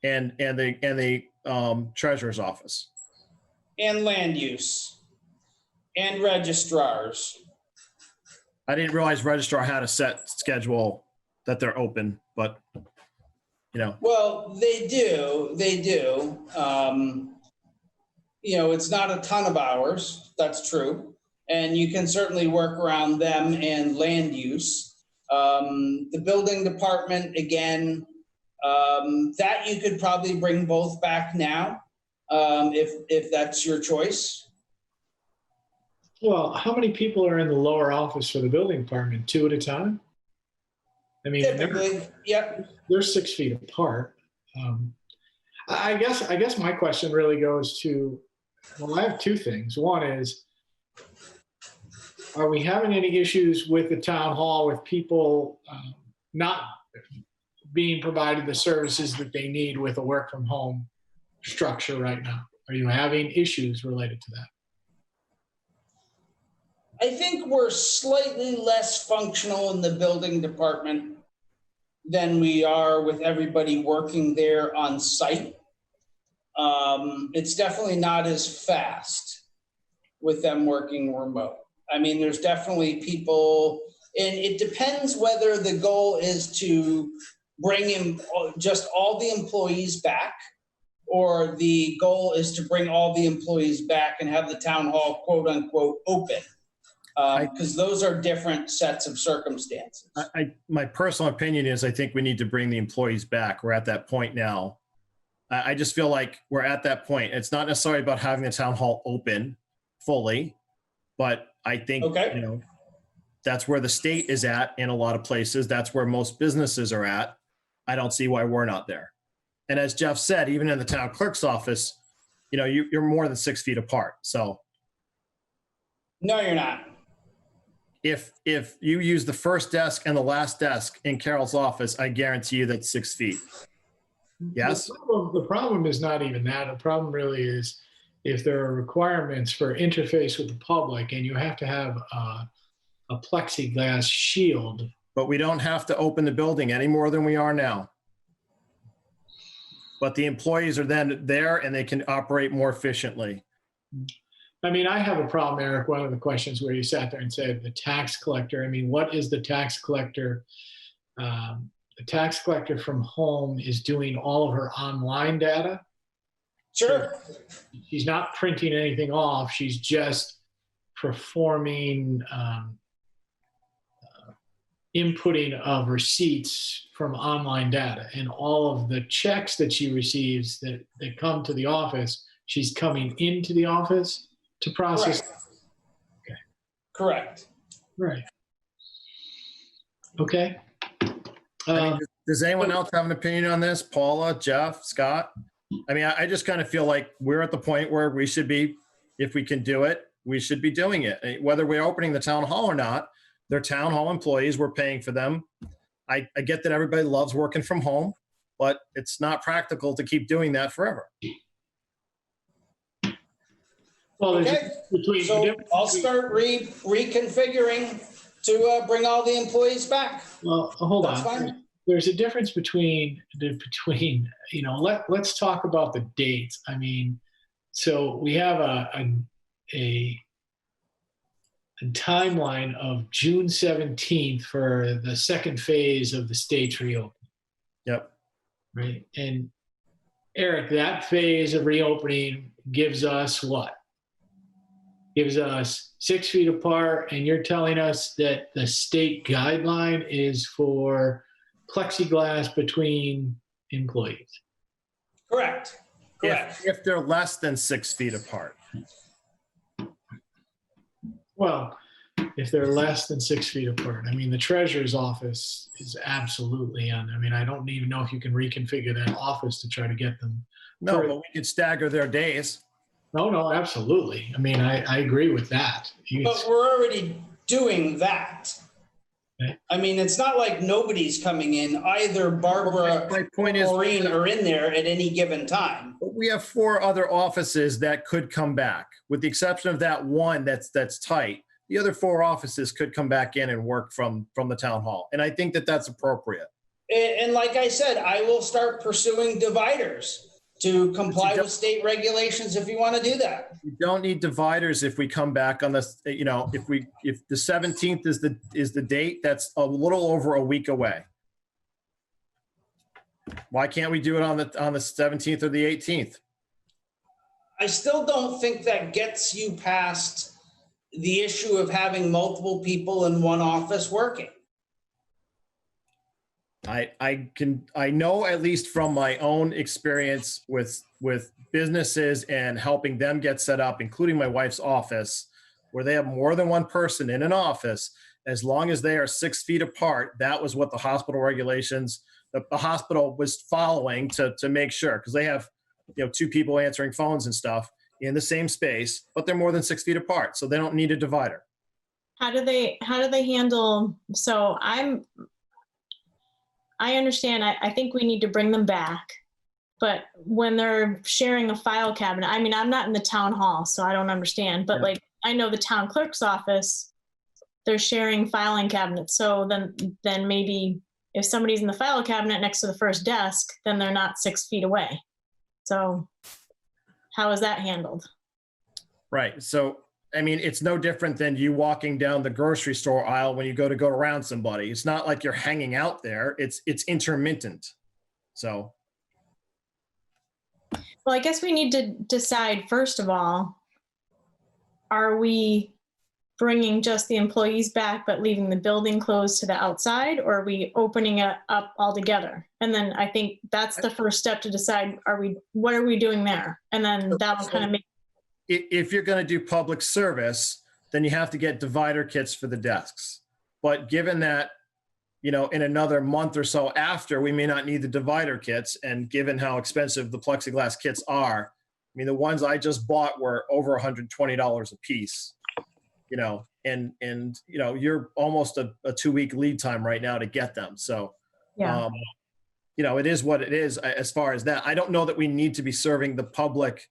And the treasurer's office. And land use. And registrars. I didn't realize registrar had a set schedule that they're open, but Well, they do. It's not a ton of hours. That's true. And you can certainly work around them and land use. The building department, again, that you could probably bring both back now, if that's your choice. Well, how many people are in the lower office for the building department? 2 at a time? I mean, Typically, yep. They're 6 feet apart. I guess my question really goes to, well, I have 2 things. One is, are we having any issues with the town hall with people not being provided the services that they need with a work from home structure right now? Are you having issues related to that? I think we're slightly less functional in the building department than we are with everybody working there on site. It's definitely not as fast with them working remote. I mean, there's definitely people, and it depends whether the goal is to bring in just all the employees back, or the goal is to bring all the employees back and have the town hall quote unquote open. Because those are different sets of circumstances. My personal opinion is I think we need to bring the employees back. We're at that point now. I just feel like we're at that point. It's not necessarily about having the town hall open fully, but I think, that's where the state is at in a lot of places. That's where most businesses are at. I don't see why we're not there. And as Jeff said, even in the town clerk's office, you're more than 6 feet apart. So. No, you're not. If you use the first desk and the last desk in Carol's office, I guarantee you that's 6 feet. Yes? The problem is not even that. The problem really is if there are requirements for interface with the public and you have to have a plexiglass shield. But we don't have to open the building any more than we are now. But the employees are then there and they can operate more efficiently. I mean, I have a problem, Eric. One of the questions where you sat there and said the tax collector. I mean, what is the tax collector? The tax collector from home is doing all of her online data. Sure. She's not printing anything off. She's just performing inputting of receipts from online data, and all of the checks that she receives that come to the office, she's coming into the office to process. Correct. Okay. Correct. Right. Okay. Does anyone else have an opinion on this? Paula, Jeff, Scott? I mean, I just kind of feel like we're at the point where we should be, if we can do it, we should be doing it. Whether we're opening the town hall or not, they're town hall employees, we're paying for them. I get that everybody loves working from home, but it's not practical to keep doing that forever. Well, there's Okay, between. so I'll start reconfiguring to bring all the employees back. Well, hold That's on. fine. There's a difference between let's talk about the dates. I mean, so we have a timeline of June 17th for the second phase of the state's reopening. Yep. Right. And Eric, that phase of reopening gives us what? Gives us 6 feet apart, and you're telling us that the state guideline is for plexiglass between employees. Correct. Correct. If they're less than 6 feet apart. Well, if they're less than 6 feet apart, I mean, the treasurer's office is absolutely on. I mean, I don't even know if you can reconfigure that office to try to get them. No, but we could stagger their days. No, absolutely. I mean, I agree with that. But we're already doing that. Okay. I mean, it's not like nobody's coming in. Either Barbara My point is, or Maureen are in there at any given time. we have 4 other offices that could come back, with the exception of that one that's tight. The other 4 offices could come back in and work from the town hall. And I think that that's appropriate. And like I said, I will start pursuing dividers to comply with state regulations if you want to do that. You don't need dividers if we come back on this, if the 17th is the date, that's a little over a week away. Why can't we do it on the 17th or the 18th? I still don't think that gets you past the issue of having multiple people in one office working. I know, at least from my own experience with businesses and helping them get set up, including my wife's office, where they have more than one person in an office, as long as they are 6 feet apart. That was what the hospital regulations, the hospital was following to make sure, because they have 2 people answering phones and stuff in the same space, but they're more than 6 feet apart, so they don't need a divider. How do they handle, so I understand, I think we need to bring them back, but when they're sharing a file cabinet, I mean, I'm not in the town hall, so I don't understand, but like, I know the town clerk's office, they're sharing filing cabinets. So then maybe if somebody's in the file cabinet next to the first desk, then they're not 6 feet away. So how is that handled? Right. So, I mean, it's no different than you walking down the grocery store aisle when you go around somebody. It's not like you're hanging out there. It's intermittent. So. Well, I guess we need to decide, first of all, are we bringing just the employees back but leaving the building closed to the outside, or are we opening it up altogether? And then I think that's the first step to decide, what are we doing there? And then that will kind of make. If you're going to do public service, then you have to get divider kits for the desks. But given that, in another month or so after, we may not need the divider kits, and given how expensive the plexiglass kits are, I mean, the ones I just bought were over $120 a piece, and you're almost a 2-week lead time right now to get them. So, yeah. It is what it is as far as that. I don't know that we need to be serving the public,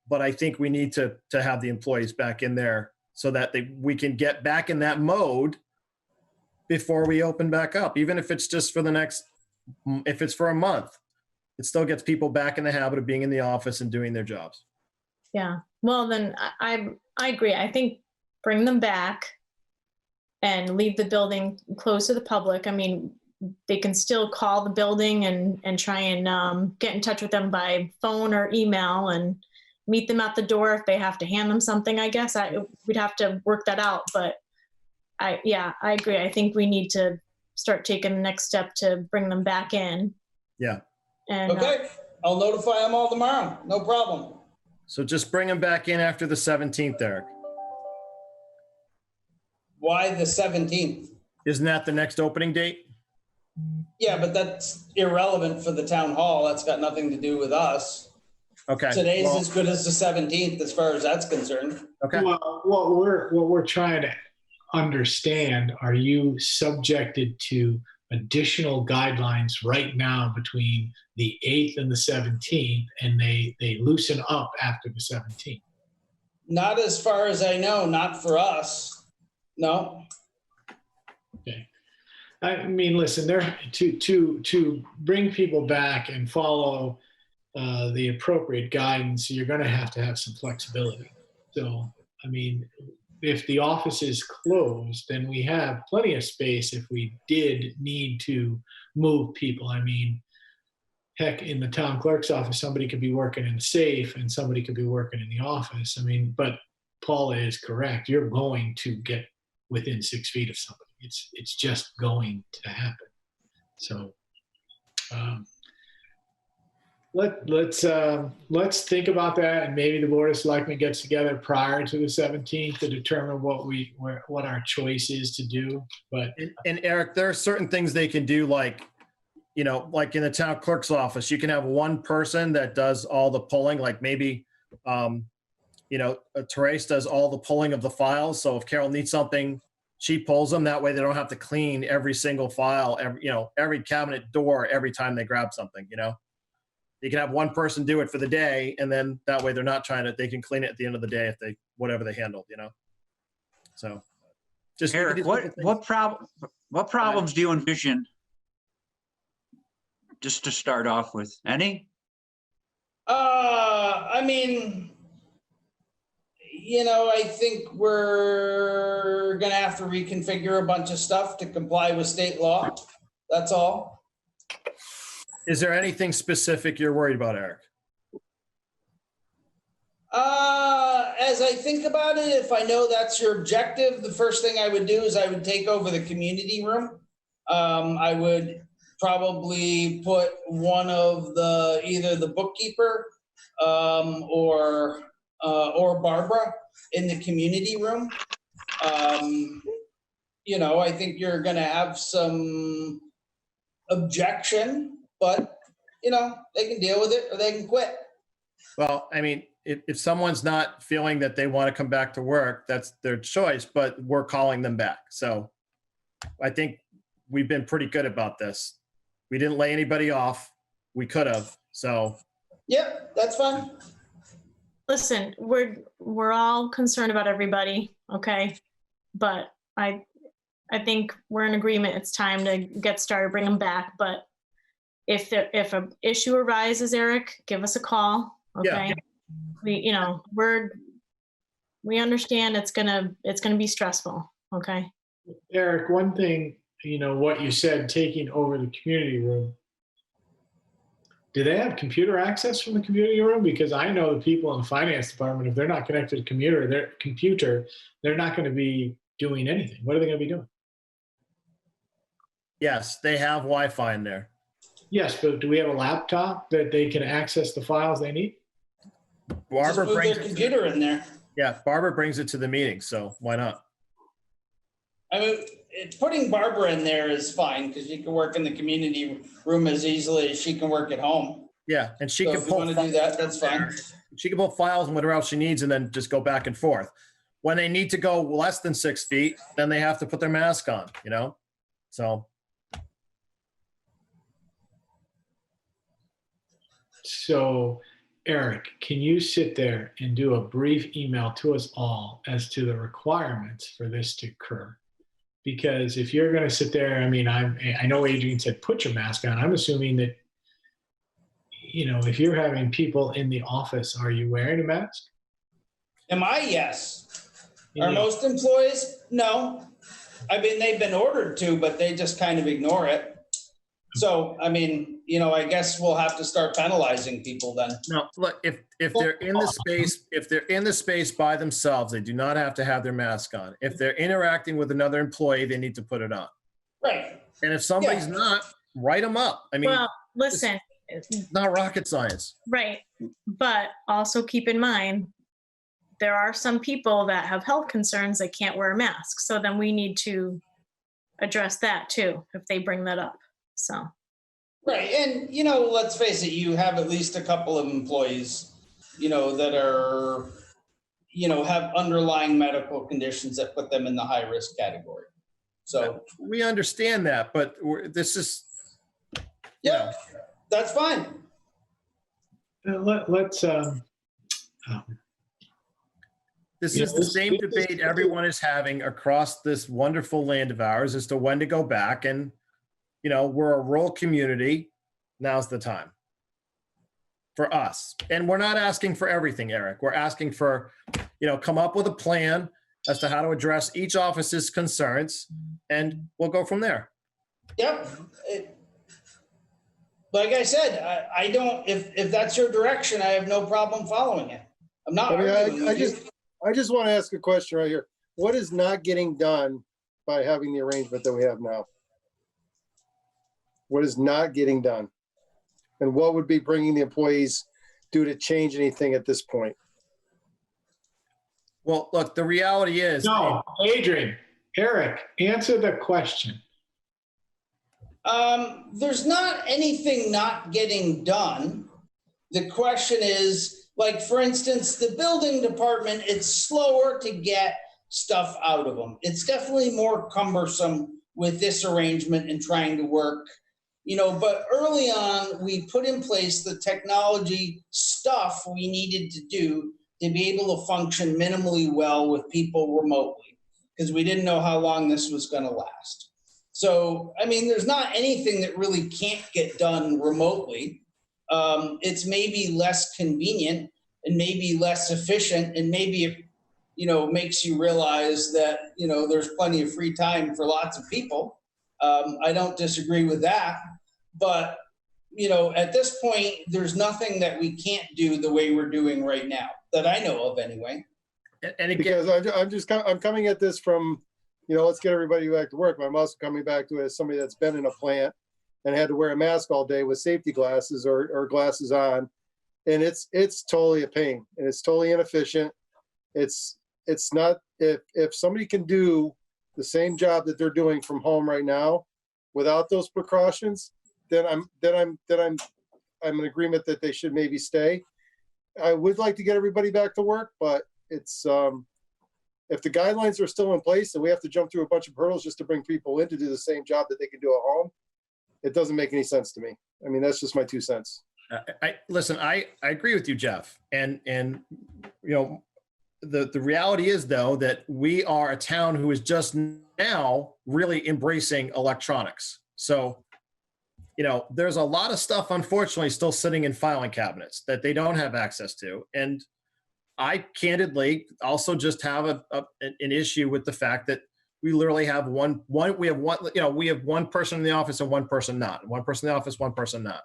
but I think we need to have the employees back in there so that we can get back in that mode before we open back up. Even if it's just if it's for a month, it still gets people back in the habit of being in the office and doing their jobs. Yeah. Well, then I agree. I think bring them back and leave the building closed to the public. I mean, they can still call the building and try and get in touch with them by phone or email and meet them at the door if they have to hand them something. I guess we'd have to work that out, but I agree. I think we need to start taking the next step to bring them back in. Yeah. And okay, I'll notify them all tomorrow. No problem. So just bring them back in after the 17th, Eric. Why the 17th? Isn't that the next opening date? Yeah, but that's irrelevant for the town hall. That's got nothing to do with us. Okay. Today's as good as the 17th as far as that's concerned. Okay. Well, what we're trying to understand, are you subjected to additional guidelines right now between the 8th and the 17th, and they loosen up after the 17th? Not as far as I know, not for us. No. Okay. I mean, listen, there to bring people back and follow the appropriate guidance, you're going to have some flexibility. So, I mean, if the office is closed, then we have plenty of space if we did need to move people. I mean, heck, in the town clerk's office, somebody could be working in the safe and somebody could be working in the office. I mean, but Paula is correct. You're going to get within 6 feet of somebody. It's just going to happen. So let's think about that, and maybe the Board of Selectmen gets together prior to the 17th to determine what our choice is to do. But And Eric, there are certain things they can do, like, you know, like in the town clerk's office, you can have one person that does all the pulling, like maybe, you know, Therese does all the pulling of the files. So if Carol needs something, she pulls them. That way they don't have to clean every single file, every cabinet door every time they grab something, you know. You can have one person do it for the day, and then that way they're not they can clean it at the end of the day if whatever they handled, you know. So just Eric, what problems do you envision? Just to start off with, any? I mean, I think we're gonna have to reconfigure a bunch of stuff to comply with state law. That's all. Is there anything specific you're worried about, Eric? As I think about it, if I know that's your objective, the first thing I would do is I would take over the community room. I would probably put one of either the bookkeeper or Barbara in the community room. I think you're going to have some objection, but they can deal with it or they can quit. Well, I mean, if someone's not feeling that they want to come back to work, that's their choice, but we're calling them back. So I think we've been pretty good about this. We didn't lay anybody off. We could have. So yep, that's fine. Listen, we're all concerned about everybody, okay? But I think we're in agreement. It's time to get started, bring them back. But if an issue arises, Eric, give us a call, okay? Yeah. We understand it's gonna be stressful, okay? Eric, one thing, what you said, taking over the community room. Do they have computer access from the community room? Because I know the people in the finance department, if they're not connected to their computer, they're not going to be doing anything. What are they going to be doing? yes, they have Wi-Fi in there. Yes, but do we have a laptop that they can access the files they need? Barbara Just move brings their computer in there. Yeah, Barbara brings it to the meeting, so why not? I mean, putting Barbara in there is fine because she can work in the community room as easily as she can work at home. Yeah, and she So can if you want to do that, that's fine. She can put files and whatever else she needs and then just go back and forth. When they need to go less than 6 feet, then they have to put their mask on, So So, Eric, can you sit there and do a brief email to us all as to the requirements for this to occur? Because if you're going to sit there, I mean, I know Adrian said put your mask on. I'm assuming that, if you're having people in the office, are you wearing a mask? Am I? Yes. Are most employees? No. I mean, they've been ordered to, but they just kind of ignore it. So, I mean, I guess we'll have to start penalizing people then. no, look, if they're in the space by themselves, they do not have to have their mask on. If they're interacting with another employee, they need to put it on. Right. And if somebody's not, write them up. I mean, Well, listen, it's not rocket science. right, but also keep in mind, there are some people that have health concerns that can't wear a mask. So then we need to address that too, if they bring that up, so. Right. And, let's face it, you have at least a couple of employees, that are, have underlying medical conditions that put them in the high risk category. So we understand that, but this is, yeah, that's fine. This is the same debate everyone is having across this wonderful land of ours as to when to go back. And, we're a rural community. Now's the time for us. And we're not asking for everything, Eric. We're asking for, come up with a plan as to how to address each office's concerns, and we'll go from there. Yep. Like I said, I don't, if that's your direction, I have no problem following it. I'm not arguing with you. I just want to ask a question right here. What is not getting done by having the arrangement that we have now? What is not getting done? And what would be bringing the employees due to change anything at this point? Well, look, the reality is. No, Adrian, Eric, answer the question. There's not anything not getting done. The question is, like, for instance, the building department, it's slower to get stuff out of them. It's definitely more cumbersome with this arrangement and trying to work, but early on, we put in place the technology stuff we needed to do to be able to function minimally well with people remotely, because we didn't know how long this was going to last. So, there's not anything that really can't get done remotely. It's maybe less convenient and maybe less efficient, and maybe it, makes you realize that, there's plenty of free time for lots of people. I don't disagree with that, but, at this point, there's nothing that we can't do the way we're doing right now that I know of anyway. And again, because I'm coming at this from, let's get everybody back to work. But I'm also coming back to it as somebody that's been in a plant and had to wear a mask all day with safety glasses or glasses on. And it's totally a pain, and it's totally inefficient. It's not, if somebody can do the same job that they're doing from home right now without those precautions, then I'm in agreement that they should maybe stay. I would like to get everybody back to work, but it's, if the guidelines are still in place and we have to jump through a bunch of hurdles just to bring people in to do the same job that they can do at home, it doesn't make any sense to me. That's just my 2 cents. Listen, I agree with you, Jeff. And the reality is, though, that we are a town who is just now really embracing electronics. So, there's a lot of stuff, unfortunately, still sitting in filing cabinets that they don't have access to. And I candidly also just have an issue with the fact that we literally have we have one person in the office and one person not. One person in the office, one person not.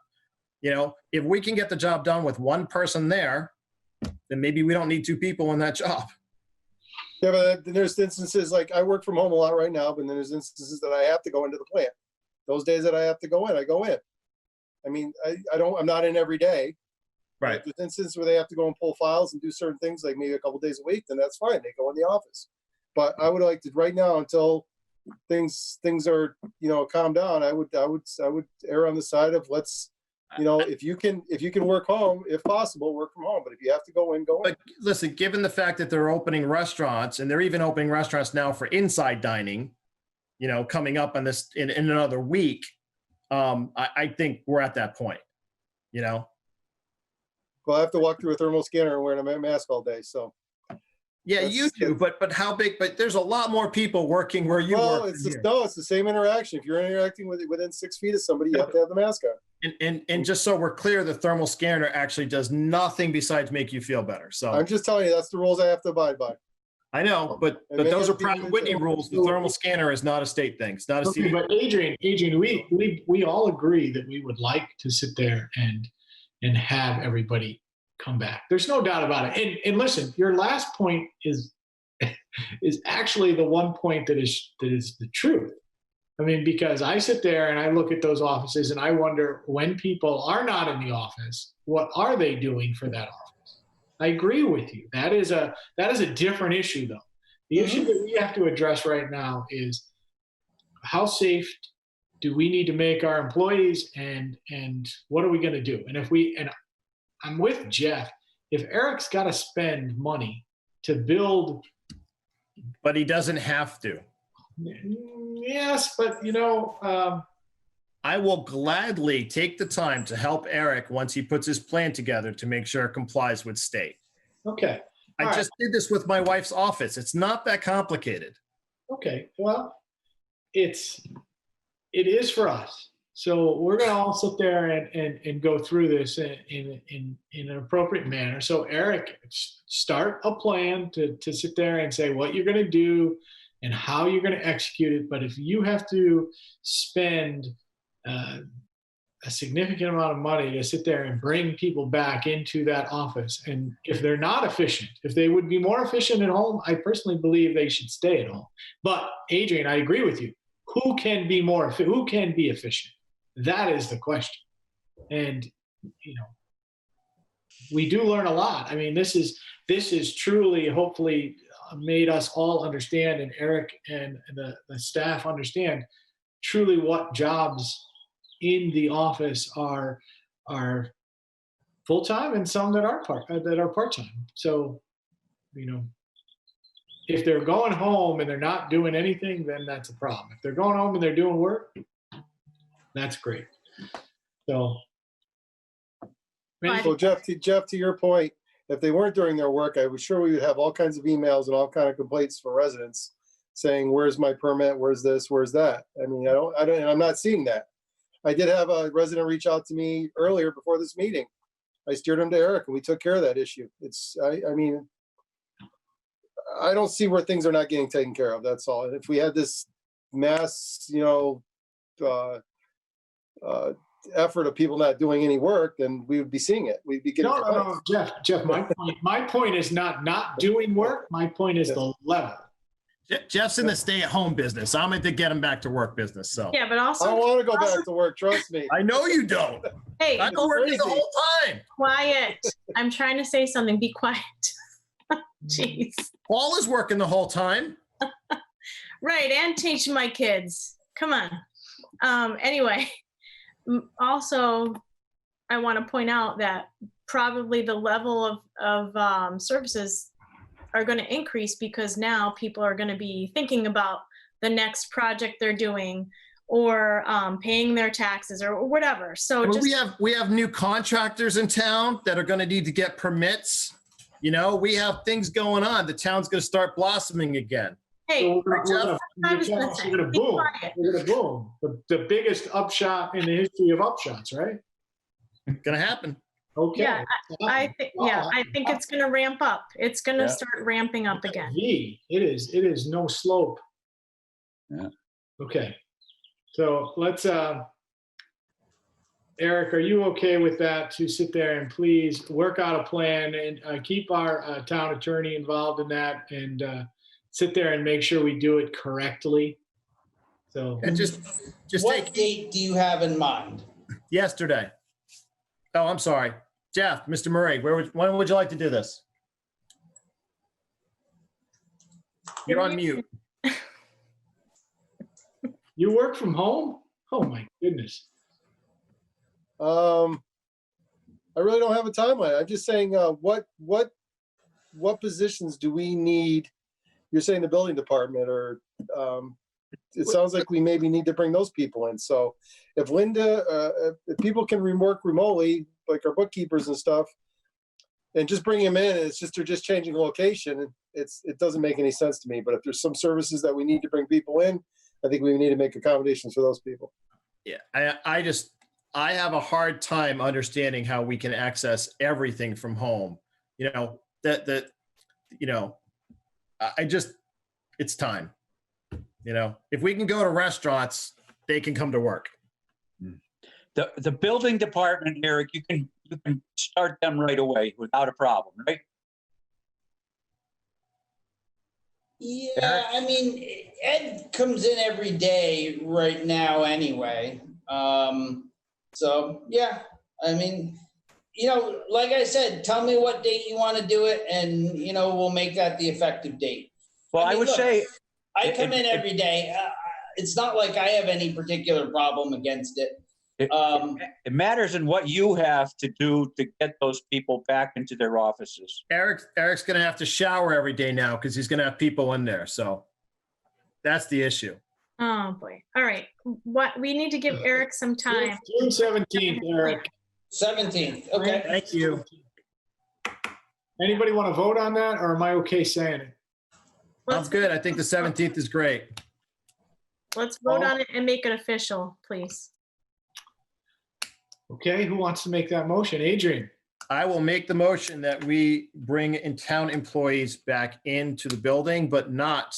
If we can get the job done with one person there, then maybe we don't need 2 people in that job. Yeah, but there's instances, like I work from home a lot right now, but then there's instances that I have to go into the plant. Those days that I have to go in, I go in. I'm not in every day. Right. If there's instances where they have to go and pull files and do certain things, like maybe a couple days a week, then that's fine. They go in the office. But I would like to right now, until things are calmed down, I would err on the side of let's, if you can work home, if possible, work from home. But if you have to go in, go in. But listen, given the fact that they're opening restaurants, and they're even opening restaurants now for inside dining, coming up on this in another week, I think we're at that point. Well, I have to walk through a thermal scanner and wear a mask all day. So. Yeah, you do, but how big? But there's a lot more people working where you work. It's the same interaction. If you're interacting within 6 feet of somebody, you have to have the mask on. And just so we're clear, the thermal scanner actually does nothing besides make you feel better. So I'm just telling you, that's the rules I have to abide by. I know, but those are Pratt & Whitney rules. The thermal scanner is not a state thing. It's not a state. But Adrian, we all agree that we would like to sit there and have everybody come back. There's no doubt about it. And listen, your last point is actually the one point that is the truth. Because I sit there and I look at those offices and I wonder, when people are not in the office, what are they doing for that office? I agree with you. That is a different issue, though. The issue that we have to address right now is how safe do we need to make our employees, and what are we going to do? And I'm with Jeff. If Eric's got to spend money to build. But he doesn't have to. Yes, but I will gladly take the time to help Eric once he puts his plan together to make sure it complies with state. okay. I All right. just did this with my wife's office. It's not that complicated. Okay, well, it is for us. So we're gonna all sit there and go through this in an appropriate manner. So Eric, start a plan to sit there and say what you're gonna do and how you're gonna execute it. But if you have to spend a significant amount of money to sit there and bring people back into that office, and if they're not efficient, if they would be more efficient at home, I personally believe they should stay at home. But Adrian, I agree with you. Who can be efficient? That is the question. And we do learn a lot. I mean, this is truly, hopefully, made us all understand, and Eric and the staff understand truly what jobs in the office are full-time and some that are part-time. So, if they're going home and they're not doing anything, then that's a problem. If they're going home and they're doing work, that's great. So, So Jeff, to your point, if they weren't doing their work, I was sure we would have all kinds of emails and all kinds of complaints from residents saying, "Where's my permit? Where's this? Where's that?" I mean, I don't, and I'm not seeing that. I did have a resident reach out to me earlier before this meeting. I steered him to Eric, and we took care of that issue. I mean, I don't see where things are not getting taken care of. That's all. And if we had this mass, effort of people not doing any work, then we would be seeing it. We'd be getting. No, Jeff. My point is not doing work. My point is the level. Jeff's in the stay-at-home business. I'm in the get him back to work business. So Yeah, but also I don't want to go back to work. Trust me. I know you don't. Hey, I've been working the whole time. quiet. I'm trying to say something. Be quiet. Jeez. Paul is working the whole time. Right, and teaching my kids. Come on. Anyway, also, I want to point out that probably the level of services are going to increase because now people are going to be thinking about the next project they're doing or paying their taxes or whatever. So we have new contractors in town that are going to need to get permits. We have things going on. The town's going to start blossoming again. Hey, So we're gonna boom. We're gonna boom. The biggest upshot in the history of upshots, right? Gonna happen. Okay. Yeah, I think it's going to ramp up. It's going to start ramping up again. It is no slope. Yeah. Okay. So let's, Eric, are you okay with that to sit there and please work out a plan and keep our town attorney involved in that and sit there and make sure we do it correctly? So And just What date do you have in mind? yesterday. Oh, I'm sorry. Jeff, Mr. Murray, when would you like to do this? You're on mute. you work from home? Oh my goodness. I really don't have a timeline. I'm just saying, what positions do we need? You're saying the building department, or it sounds like we maybe need to bring those people in. So if Linda, if people can work remotely, like our bookkeepers and stuff, and just bring them in, and they're just changing location. It doesn't make any sense to me. But if there's some services that we need to bring people in, I think we need to make accommodations for those people. Yeah, I have a hard time understanding how we can access everything from home. It's time. If we can go to restaurants, they can come to work. The building department, Eric, you can start them right away without a problem, right? Yeah, I mean, Ed comes in every day right now anyway. So yeah, I mean, like I said, tell me what date you want to do it, and we'll make that the effective date. Well, I would say I come in every day. It's not like I have any particular problem against it. It matters in what you have to do to get those people back into their offices. Eric's gonna have to shower every day now because he's gonna have people in there. So that's the issue. Oh, boy. All right. What, we need to give Eric some time. June 17th, Eric. 17th, okay. Thank you. Anybody want to vote on that, or am I okay saying it? Sounds good. I think the 17th is great. Let's vote on it and make it official, please. Okay, who wants to make that motion? Adrian? I will make the motion that we bring in-town employees back into the building, but not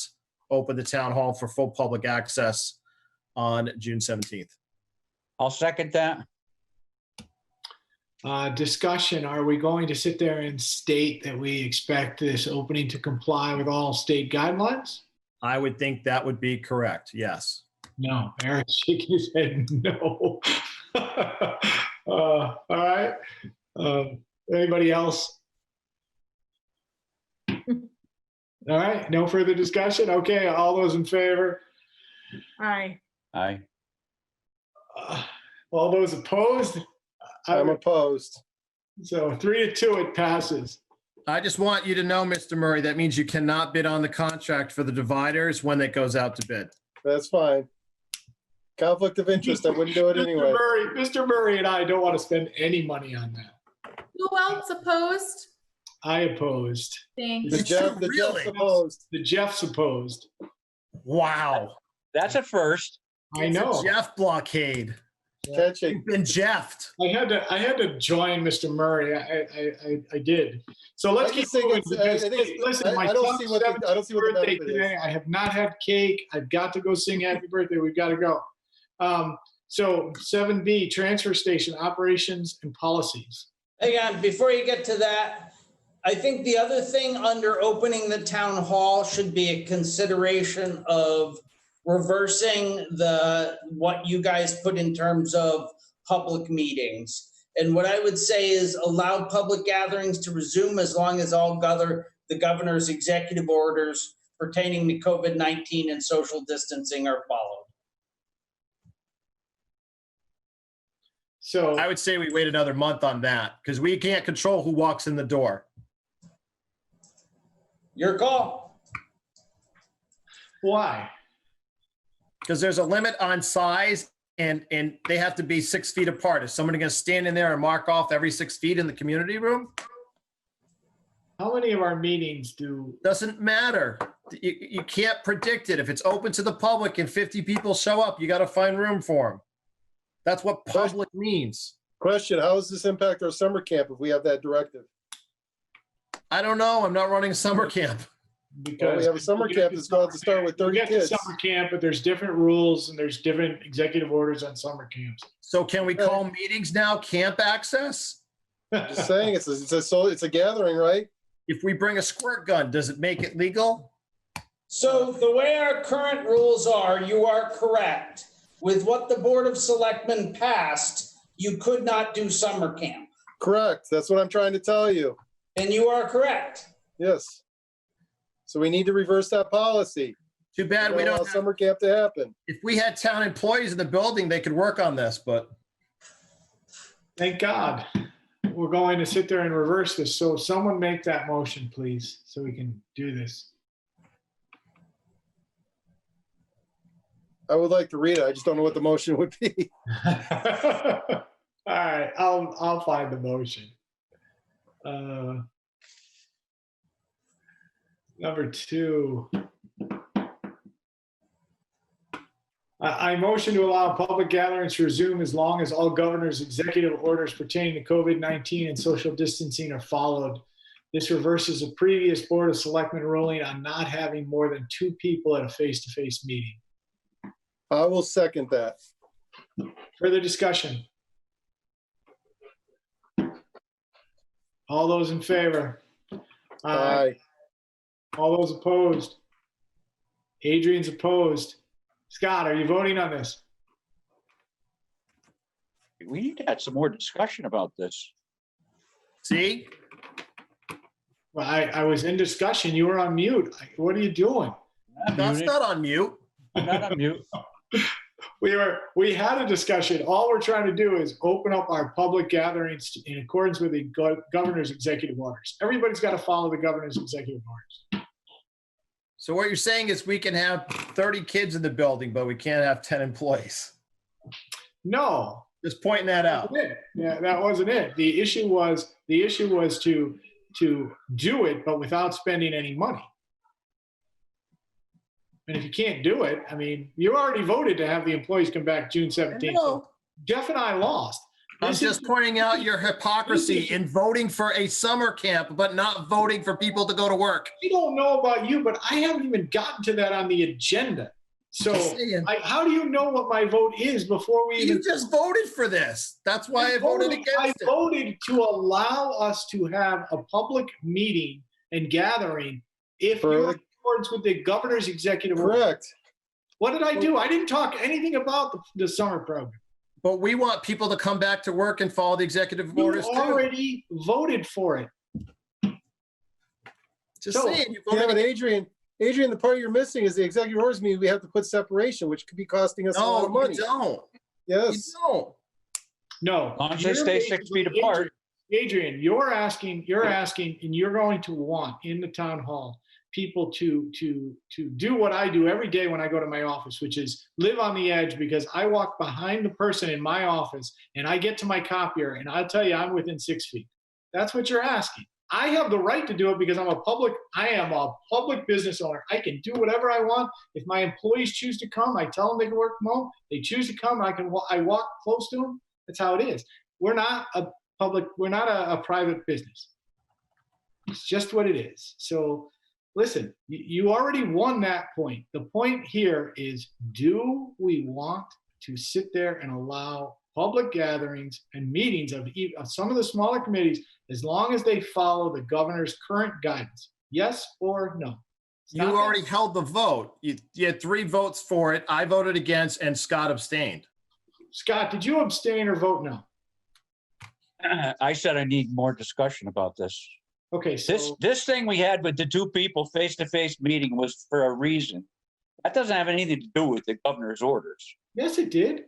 open the town hall for full public access on June 17th. I'll second that. Discussion, are we going to sit there and state that we expect this opening to comply with all state guidelines? I would think that would be correct, yes. No, Eric's shaking his head no. All right. Anybody else? All right, no further discussion? Okay, all those in favor? Aye. Aye. All those opposed? I'm opposed. So 3-2, it passes. I just want you to know, Mr. Murray, that means you cannot bid on the contract for the dividers when it goes out to bid. That's fine. Conflict of interest, I wouldn't do it anyway. Mr. Murray and I don't want to spend any money on that. Who else opposed? I opposed. Thanks. The Jeff's opposed. The Jeff's opposed. Wow. That's a first. I It's know. a Jeff blockade. Catching. You've been Jeffed. I had to join Mr. Murray. I did. So let's I keep just think going. it's- I think it's- Listen, my I don't son's see what the 17th birthday benefit is. today. I have not had cake. I've got to go sing happy birthday. We've got to go. So 7B, transfer station operations and policies. Hang on, before you get to that, I think the other thing under opening the town hall should be a consideration of reversing what you guys put in terms of public meetings. And what I would say is allow public gatherings to resume as long as all the governor's executive orders pertaining to COVID-19 and social distancing are followed. So I would say we wait another month on that because we can't control who walks in the door. Your call. Why? Because there's a limit on size and they have to be 6 feet apart. Is somebody going to stand in there and mark off every 6 feet in the community room? How many of our meetings do? Doesn't matter. You can't predict it. If it's open to the public and 50 people show up, you got to find room for them. That's what public means. Question, how does this impact our summer camp if we have that directive? I don't know. I'm not running summer camp. Well, we have a summer camp that's going to start with 30 We get to kids. summer camp, but there's different rules and there's different executive orders on summer camps. So can we call meetings now camp access? Just saying, it's a gathering, right? If we bring a squirt gun, does it make it legal? So the way our current rules are, you are correct. With what the Board of Selectmen passed, you could not do summer camp. Correct. That's what I'm trying to tell you. And you are correct. Yes. So we need to reverse that policy. Too bad we don't allow have, summer camp to happen. if we had town employees in the building, they could work on this, but Thank God. We're going to sit there and reverse this. So someone make that motion, please, so we can do this. I would like to read it. I just don't know what the motion would be. All right, I'll find the motion. Number 2. I motion to allow public gatherings to resume as long as all governor's executive orders pertaining to COVID-19 and social distancing are followed. This reverses a previous Board of Selectmen ruling on not having more than 2 people at a face-to-face meeting. I will second that. Further discussion? All those in favor? Aye. All those opposed? Adrian's opposed. Scott, are you voting on this? We need to have some more discussion about this. see? Well, I was in discussion. You were on mute. What are you doing? That's not on mute. I'm not on mute. We had a discussion. All we're trying to do is open up our public gatherings in accordance with the governor's executive orders. Everybody's got to follow the governor's executive orders. So what you're saying is we can have 30 kids in the building, but we can't have 10 employees. No. Just pointing that out. Yeah, that wasn't it. The issue was to do it, but without spending any money. And if you can't do it, I mean, you already voted to have the employees come back June 17th. So Jeff and I lost. I'm just pointing out your hypocrisy in voting for a summer camp, but not voting for people to go to work. I don't know about you, but I haven't even gotten to that on the agenda. So how do you know what my vote is before we even... You just voted for this. That's why I voted against it. I voted to allow us to have a public meeting and gathering if you're in accordance with the governor's executive order. Correct. What did I do? I didn't talk anything about the summer program. But we want people to come back to work and follow the executive orders too. You already voted for it. Just saying. You yeah, but Adrian, the part you're missing is the executive orders means we have to put separation, which could be costing us a lot of money. No, you don't. Yes. You don't. No. As long as they stay 6 feet apart. Adrian, you're asking, and you're going to want in the town hall people to do what I do every day when I go to my office, which is live on the edge, because I walk behind the person in my office and I get to my copier and I'll tell you I'm within 6 feet. That's what you're asking. I have the right to do it because I am a public business owner. I can do whatever I want. If my employees choose to come, I tell them they can work from home. They choose to come, I walk close to them. That's how it is. We're not a private business. It's just what it is. So listen, you already won that point. The point here is, do we want to sit there and allow public gatherings and meetings of some of the smaller committees as long as they follow the governor's current guidance? Yes or no? You already held the vote. You had 3 votes for it. I voted against and Scott abstained. Scott, did you abstain or vote no? I said I need more discussion about this. Okay, so this thing we had with the 2 people face-to-face meeting was for a reason. That doesn't have anything to do with the governor's orders. Yes, it did.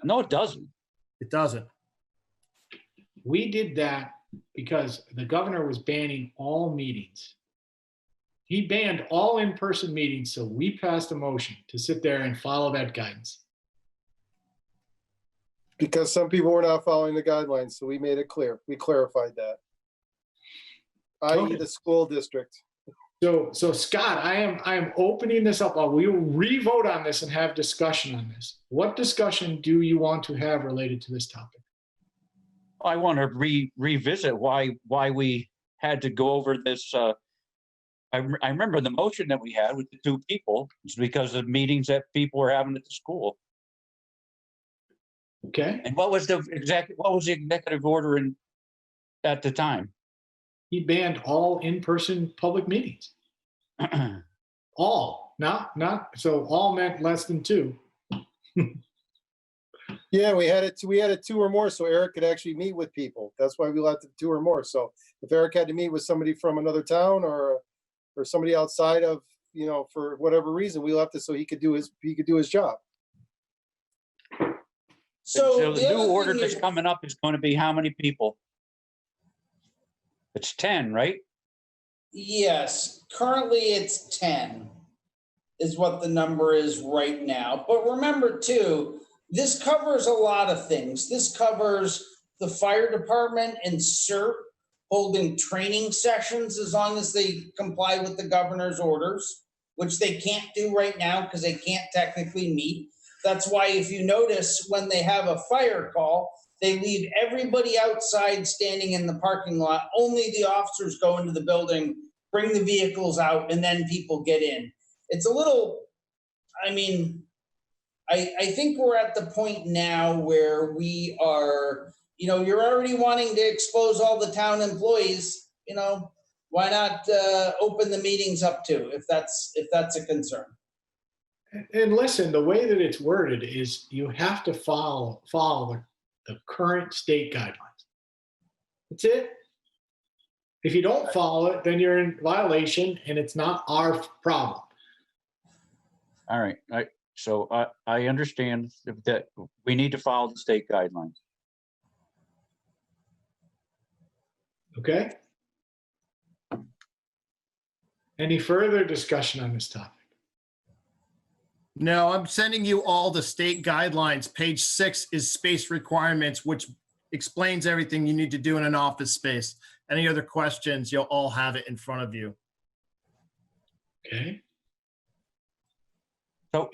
No, it doesn't. It doesn't. We did that because the governor was banning all meetings. He banned all in-person meetings, so we passed a motion to sit there and follow that guidance. Because some people were not following the guidelines, so we made it clear. We clarified that. I.e. the school district. So Scott, I am opening this up. We will re-vote on this and have discussion on this. What discussion do you want to have related to this topic? I want to revisit why we had to go over this. I remember the motion that we had with the 2 people. It's because of meetings that people were having at the school. Okay. And what was the executive order at the time? He banned all in-person public meetings. All, not, so all meant less than 2. Yeah, we had 2 or more, so Eric could actually meet with people. That's why we left it 2 or more. So if Eric had to meet with somebody from another town or somebody outside of, for whatever reason, we left it so he could do his job. So the new order that's coming up is going to be how many people? It's 10, right? Yes, currently it's 10 is what the number is right now. But remember too, this covers a lot of things. This covers the fire department and CERT holding training sessions as long as they comply with the governor's orders, which they can't do right now because they can't technically meet. That's why if you notice when they have a fire call, they leave everybody outside standing in the parking lot. Only the officers go into the building, bring the vehicles out, and then people get in. It's a little, I think we're at the point now where we are, you're already wanting to expose all the town employees, why not open the meetings up too, if that's a concern. And listen, the way that it's worded is you have to follow the current state guidelines. That's it. If you don't follow it, then you're in violation and it's not our problem. All right. So I understand that we need to follow the state guidelines. Okay? Any further discussion on this topic? No, I'm sending you all the state guidelines. Page 6 is space requirements, which explains everything you need to do in an office space. Any other questions, you'll all have it in front of Okay. So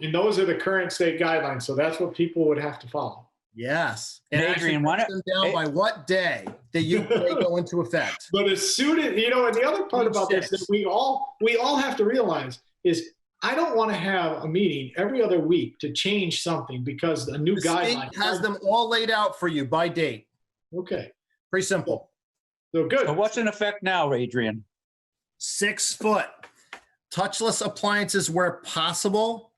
And those are the current state guidelines, so that's what people would have to follow. Yes. And And actually Adrian, breaks them down by what day they go into effect. But as soon as, and the other part about this that we all have to realize is I don't want to have a meeting every other week to change something because a new The state guideline has them all laid out for you by date. Okay. Pretty simple. So good. So what's in effect now, Adrian? 6 foot. Touchless appliances where possible.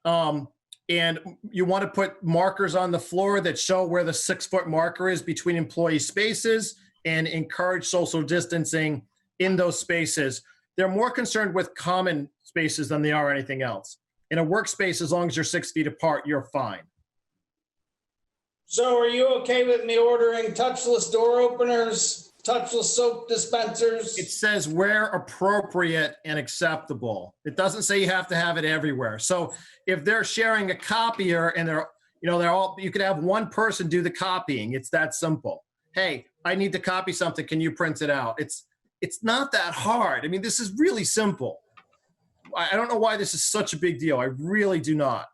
And you want to put markers on the floor that show where the 6 foot marker is between employee spaces and encourage social distancing in those spaces. They're more concerned with common spaces than they are anything else. In a workspace, as long as you're 6 feet apart, you're fine. So are you okay with me ordering touchless door openers, touchless soap dispensers? It says where appropriate and acceptable. It doesn't say you have to have it everywhere. So if they're sharing a copier and you could have one person do the copying. It's that simple. Hey, I need to copy something. Can you print it out? It's not that hard. I mean, this is really simple. I don't know why this is such a big deal. I really do not.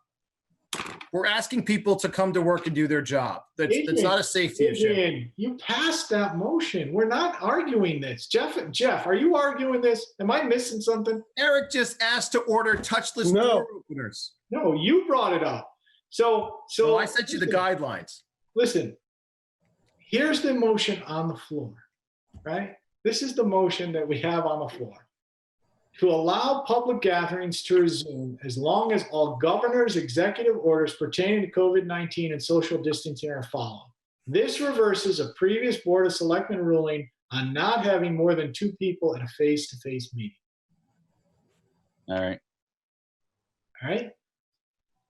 We're asking people to come to work and do their job. That's not a safety issue. You passed that motion. We're not arguing this. Jeff, are you arguing this? Am I missing something? Eric just asked to order touchless door openers. No, you brought it up. So I sent you the guidelines. Listen, here's the motion on the floor, right? This is the motion that we have on the floor. To allow public gatherings to resume as long as all governor's executive orders pertaining to COVID-19 and social distancing are followed. This reverses a previous Board of Selectmen ruling on not having more than 2 people in a face-to-face meeting. All right. All right?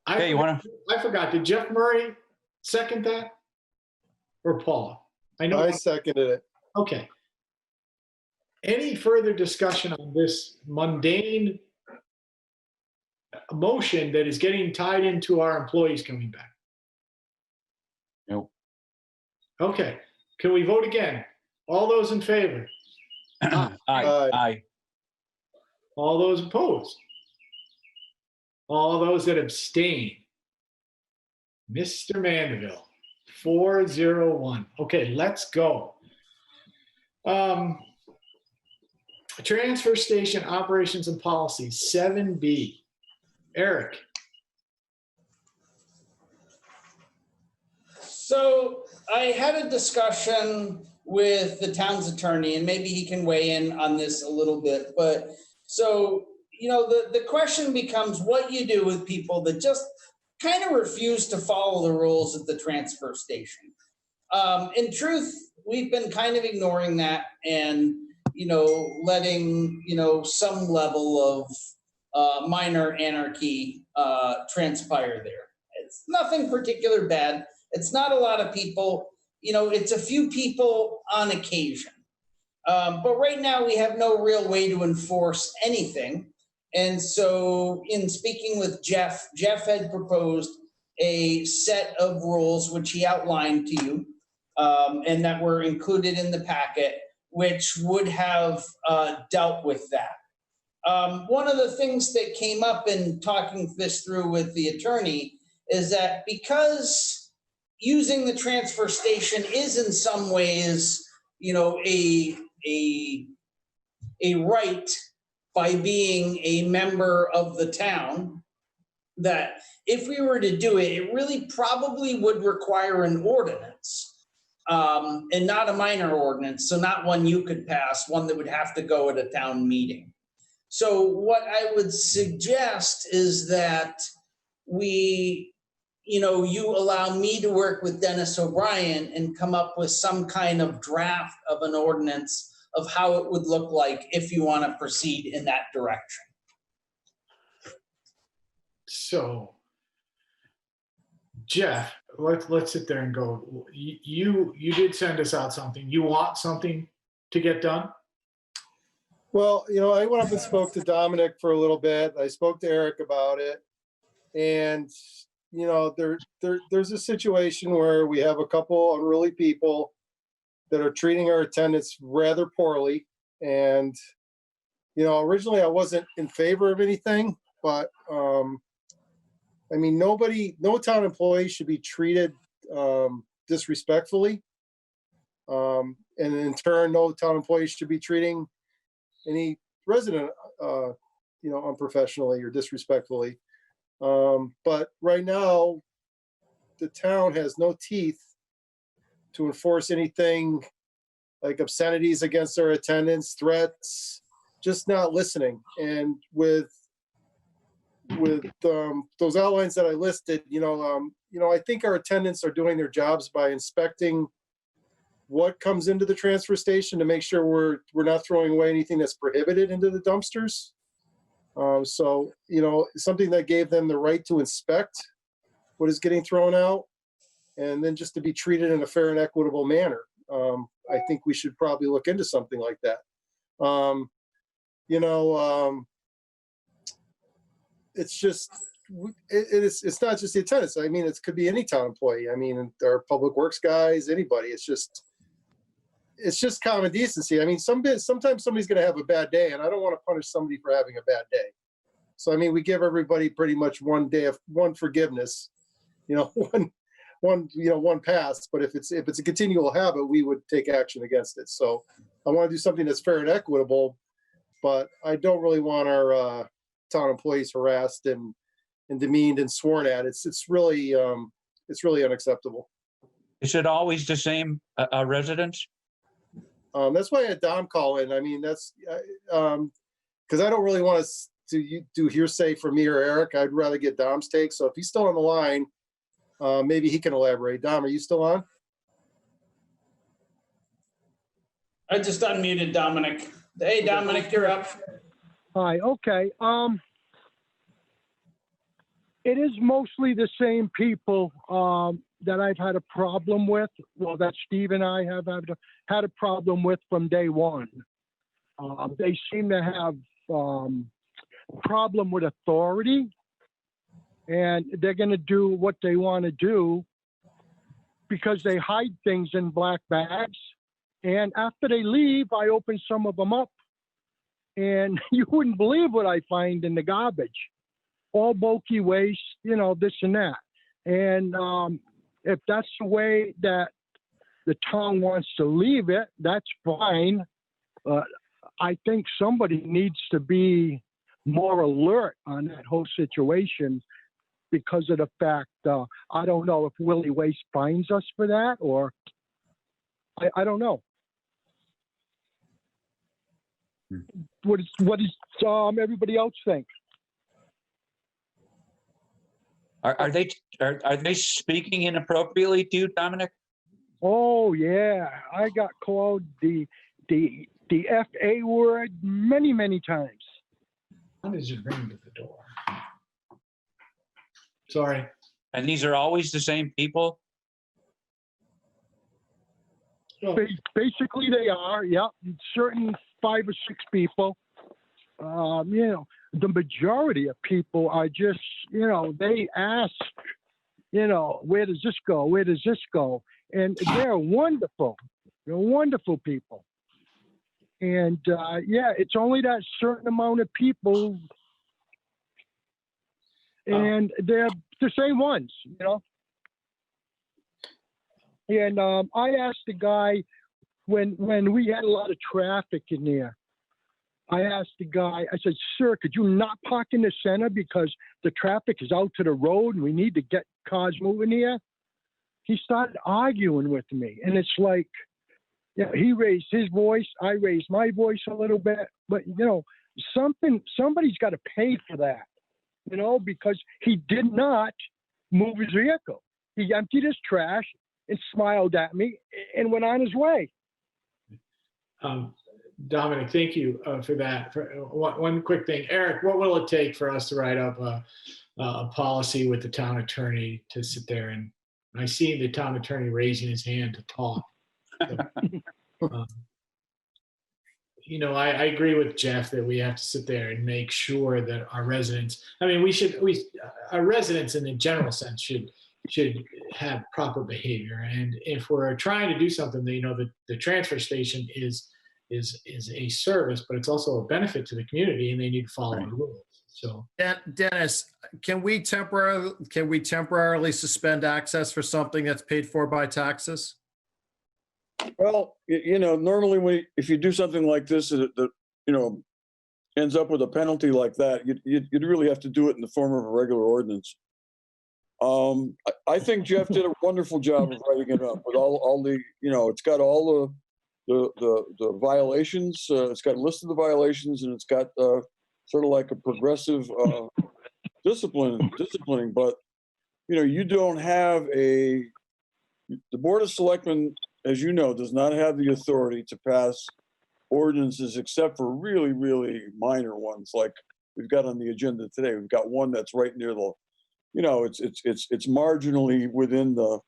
Hey, I forgot. Did Jeff Murray second that? Or Paul? I seconded it. Okay. Any further discussion on this mundane motion that is getting tied into our employees coming back? Nope. Okay. Can we vote again? All those in favor? Aye. All those opposed? All those that abstain? Mr. Mandeville, 401. Okay, let's go. Transfer station operations and policies, 7B. Eric. So I had a discussion with the town's attorney, and maybe he can weigh in on this a little bit. But so, the question becomes what you do with people that just kind of refuse to follow the rules at the transfer station. In truth, we've been kind of ignoring that and letting, some level of minor anarchy transpire there. It's nothing particular bad. It's not a lot of people, it's a few people on occasion. But right now we have no real way to enforce anything. And so in speaking with Jeff had proposed a set of rules, which he outlined to you, and that were included in the packet, which would have dealt with that. One of the things that came up in talking this through with the attorney is that because using the transfer station is in some ways, a right by being a member of the town, that if we were to do it, it really probably would require an ordinance. And not a minor ordinance, so not one you could pass, one that would have to go at a town meeting. So what I would suggest is that you allow me to work with Dennis O'Brien and come up with some kind of draft of an ordinance of how it would look like if you want to proceed in that direction. So, Jeff, let's sit there and go. You did send us out something. You want something to get done? Well, I went up and spoke to Dominic for a little bit. I spoke to Eric about it. And, there's a situation where we have a couple unruly people that are treating our attendants rather poorly. And, originally I wasn't in favor of anything, but, no town employee should be treated disrespectfully. And in turn, no town employee should be treating any resident, unprofessionally or disrespectfully. But right now, the town has no teeth to enforce anything like obscenities against our attendants, threats, just not listening. And with those outlines that I listed, I think our attendants are doing their jobs by inspecting what comes into the transfer station to make sure we're not throwing away anything that's prohibited into the dumpsters. So, something that gave them the right to inspect what is getting thrown out, and then just to be treated in a fair and equitable manner. I think we should probably look into something like that. It's just, it's not just the attendants. It could be any town employee. Our public works guys, anybody. It's just common decency. Sometimes somebody's going to have a bad day, and I don't want to punish somebody for having a bad day. So, we give everybody pretty much one day of one forgiveness, one pass. But if it's a continual habit, we would take action against it. So I want to do something that's fair and equitable, but I don't really want our town employees harassed and demeaned and sworn at. It's really unacceptable. Is it always the same residents? That's why I had Dom call in. That's because I don't really want to do hearsay for me or Eric. I'd rather get Dom's take. So if he's still on the line, maybe he can elaborate. Dom, are you still on? I just unmuted Dominic. Hey, Dominic, you're up. Hi, okay. It is mostly the same people that I've had a problem with. Well, that Steve and I have had a problem with from day one. They seem to have a problem with authority, and they're going to do what they want to do because they hide things in black bags. And after they leave, I open some of them up, and you wouldn't believe what I find in the garbage. All bulky waste, this and that. And if that's the way that the town wants to leave it, that's fine. But I think somebody needs to be more alert on that whole situation because of the fact, I don't know if Willie Waste fines us for that, or I don't know. What does everybody else think? Are they speaking inappropriately to you, Dominic? Oh yeah, I got called the FA word many times. How did you ring to the door? Sorry. And these are always the same people? Basically, they are. Yep, certain 5 or 6 people. The majority of people are just, they ask, where does this go? Where does this go? And they're wonderful. They're wonderful people. And it's only that certain amount of people, and they're the same ones, And I asked the guy when we had a lot of traffic in there. I asked the guy, I said, sir, could you not park in the center because the traffic is out to the road and we need to get cars moving here? He started arguing with me. And it's like, he raised his voice. I raised my voice a little bit. But, somebody's got to pay for that, because he did not move his vehicle. He emptied his trash and smiled at me and went on his way. Dominic, thank you for that. For one quick thing, Eric, what will it take for us to write up a policy with the town attorney to sit there, and I see the town attorney raising his hand to talk. So, um, I agree with Jeff that we have to sit there and make sure that our residents, I mean, our residents in the general sense should have proper behavior. And if we're trying to do something, the transfer station is a service, but it's also a benefit to the community, and they need to follow the rules. So, Dennis, can we temporarily suspend access for something that's paid for by taxes? Well, normally if you do something like this, that ends up with a penalty like that, you'd really have to do it in the form of a regular ordinance. I think Jeff did a wonderful job of writing it up with all the, it's got all the violations. It's got a list of the violations, and it's got sort of like a progressive disciplining. But you don't have the Board of Selectmen, as you know, does not have the authority to pass ordinances except for really, really minor ones like we've got on the agenda today. We've got one that's right near the, it's marginally within the,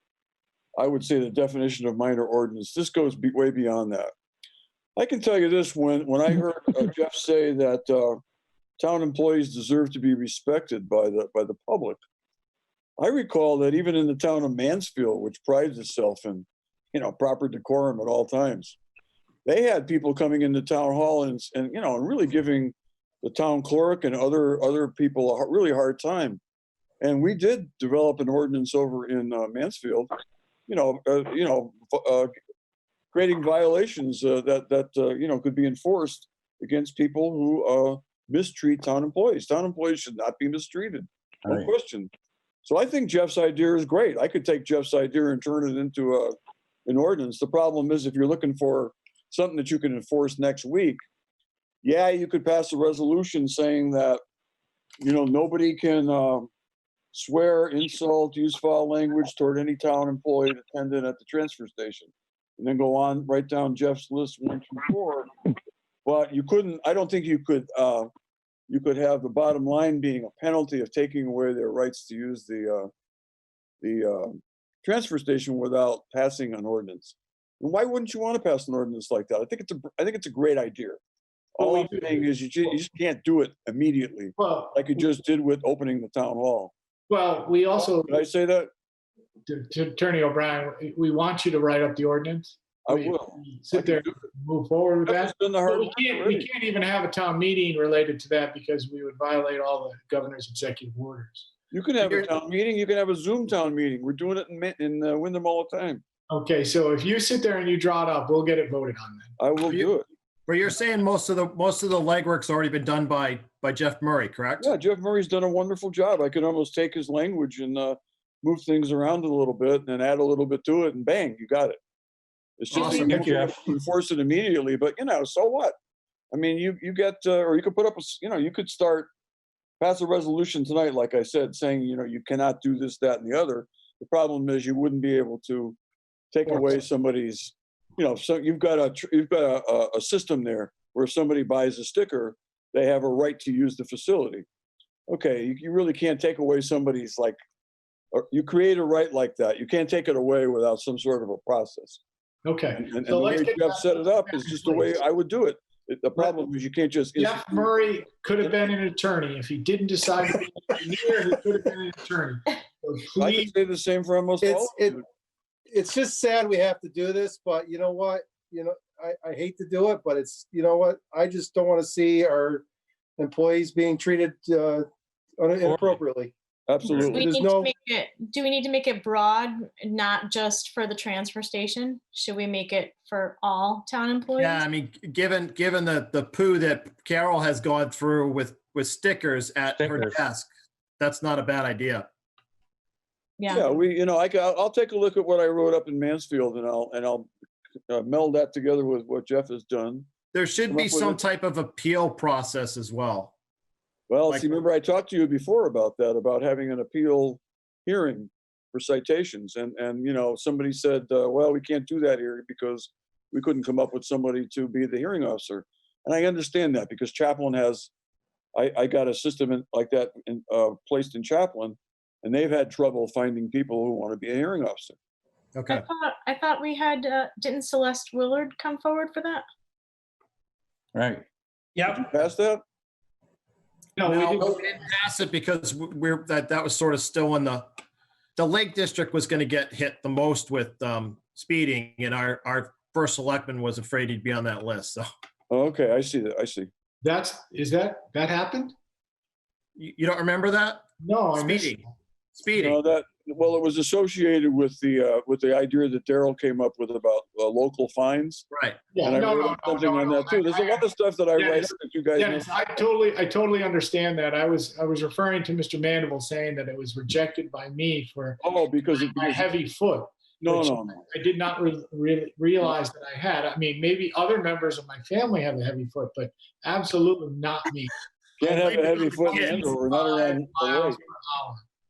I would say, the definition of minor ordinance. This goes way beyond that. I can tell you this, when I heard Jeff say that town employees deserve to be respected by the public, I recall that even in the town of Mansfield, which prides itself in proper decorum at all times, they had people coming into town hall and really giving the town clerk and other people a really hard time. And we did develop an ordinance over in Mansfield, creating violations that could be enforced against people who mistreat town employees. Town employees should not be mistreated, no question. So I think Jeff's idea is great. I could take Jeff's idea and turn it into an ordinance. The problem is, if you're looking for something that you can enforce next week, you could pass a resolution saying that, nobody can swear, insult, use foul language toward any town employee attendant at the transfer station, and then go on right down Jeff's list 1 through 4. But you couldn't. I don't think you could. You could have the bottom line being a penalty of taking away their rights to use the transfer station without passing an ordinance. And why wouldn't you want to pass an ordinance like that? I think it's a great idea. All I'm saying is you just can't do it immediately, like you just did with opening the town hall. Well, we also. Did I say that? To Attorney O'Brien, we want you to write up the ordinance. I will. Sit there and move forward with that. Done the hard But we can't even have a town meeting related to that because we would violate all the governor's executive orders. You can have a town meeting. You can have a Zoom town meeting. We're doing it in Wyndham all the time. Okay, so if you sit there and you draw it up, we'll get it voted on then. I will do it. But you're saying most of the legwork's already been done by Jeff Murray, correct? Yeah, Jeff Murray's done a wonderful job. I could almost take his language and move things around a little bit and add a little bit to it, and bang, you got it. It's just Awesome. you can't enforce it immediately, but so what? I mean, you get, or you could put up you could pass a resolution tonight, like I said, saying you cannot do this, that, and the other. The problem is you wouldn't be able to take away somebody's. So you've got a system there where if somebody buys a sticker, they have a right to use the facility. Okay, you really can't take away somebody's you create a right like that. You can't take it away without some sort of a process. Okay. And the way Jeff set it up is just the way I would do it. The problem is you can't just. Jeff Murray could have been an attorney. If he didn't decide to be an engineer, he could have been an attorney. So I can say the same for almost all. It's just sad we have to do this, but you know what? I hate to do it, but it's, what? I just don't want to see our employees being treated inappropriately. Absolutely. Do we need to make it broad, not just for the transfer station? Should we make it for all town employees? Yeah, I mean, given the poo that Carol has gone through with stickers at her desk, that's not a bad idea. Yeah. I'll take a look at what I wrote up in Mansfield, and I'll meld that together with what Jeff has done. There should be some type of appeal process as well. Well, remember I talked to you before about that, about having an appeal hearing for citations, and somebody said, well, we can't do that here because we couldn't come up with somebody to be the hearing officer. And I understand that because Chaplin has I got a system like that placed in Chaplin, and they've had trouble finding people who want to be a hearing officer. Okay. I thought we had, didn't Celeste Willard come forward for that? Right. Yep. Pass that? No, we No, didn't. we didn't pass it because that was sort of still in the Lake District was going to get hit the most with speeding, and our first selectman was afraid he'd be on that list. So Oh, okay, I see that. I see. That happened? you don't remember that? No, I missed. Speeding. No, well, it was associated with the idea that Daryl came up with about local fines. Right. Yeah, And I wrote something on that too. There's a lot of stuff that I write up that you guys Dennis, know. I totally understand that. I was referring to Mr. Mandeville saying that it was rejected by me for because my heavy foot. No. I did not really realize that I had. I mean, maybe other members of my family have a heavy foot, but absolutely not me. Can't have a heavy foot in Andover, not around the lake.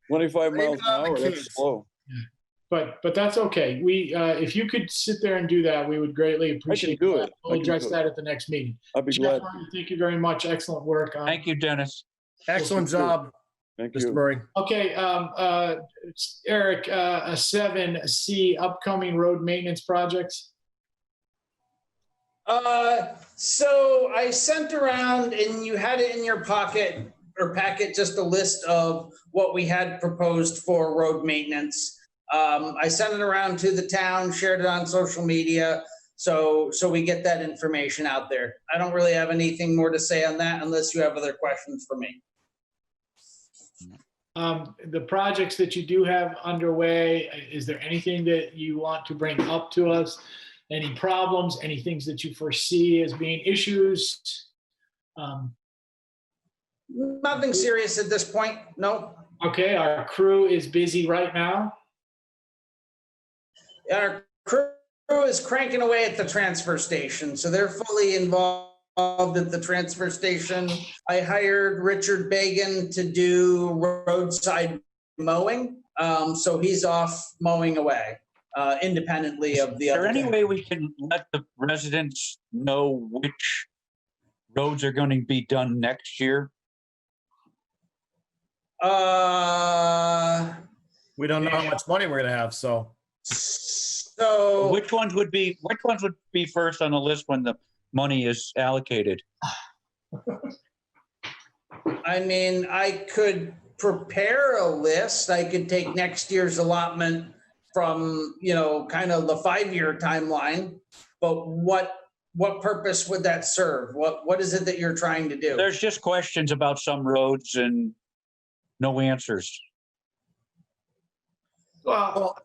25 miles an hour, that's slow. But that's okay. We if you could sit there and do that, we would greatly appreciate do that. it. We'll address that at the next meeting. I'd be Jeff, glad. thank you very much. Excellent work. Thank you, Dennis. Excellent job, Thank Mr. you. Murray. Okay, Eric, 7C, upcoming road maintenance projects. So I sent around, and you had it in your pocket or packet, just a list of what we had proposed for road maintenance. I sent it around to the town, shared it on social media, so we get that information out there. I don't really have anything more to say on that unless you have other questions for me. The projects that you do have underway, is there anything that you want to bring up to us? Any problems, any things that you foresee as being issues? Nothing serious at this point, no. Okay, our crew is busy right now. Our crew is cranking away at the transfer station, so they're fully involved at the transfer station. I hired Richard Bagan to do roadside mowing, so he's off mowing away independently of the other. Is there any way we can let the residents know which roads are going to be done next year? We don't know how much money we're going to have, so. So which ones would be first on the list when the money is allocated? I mean, I could prepare a list. I could take next year's allotment from, kind of the 5-year timeline, but what purpose would that serve? What is it that you're trying to do? There's just questions about some roads and no answers. Well,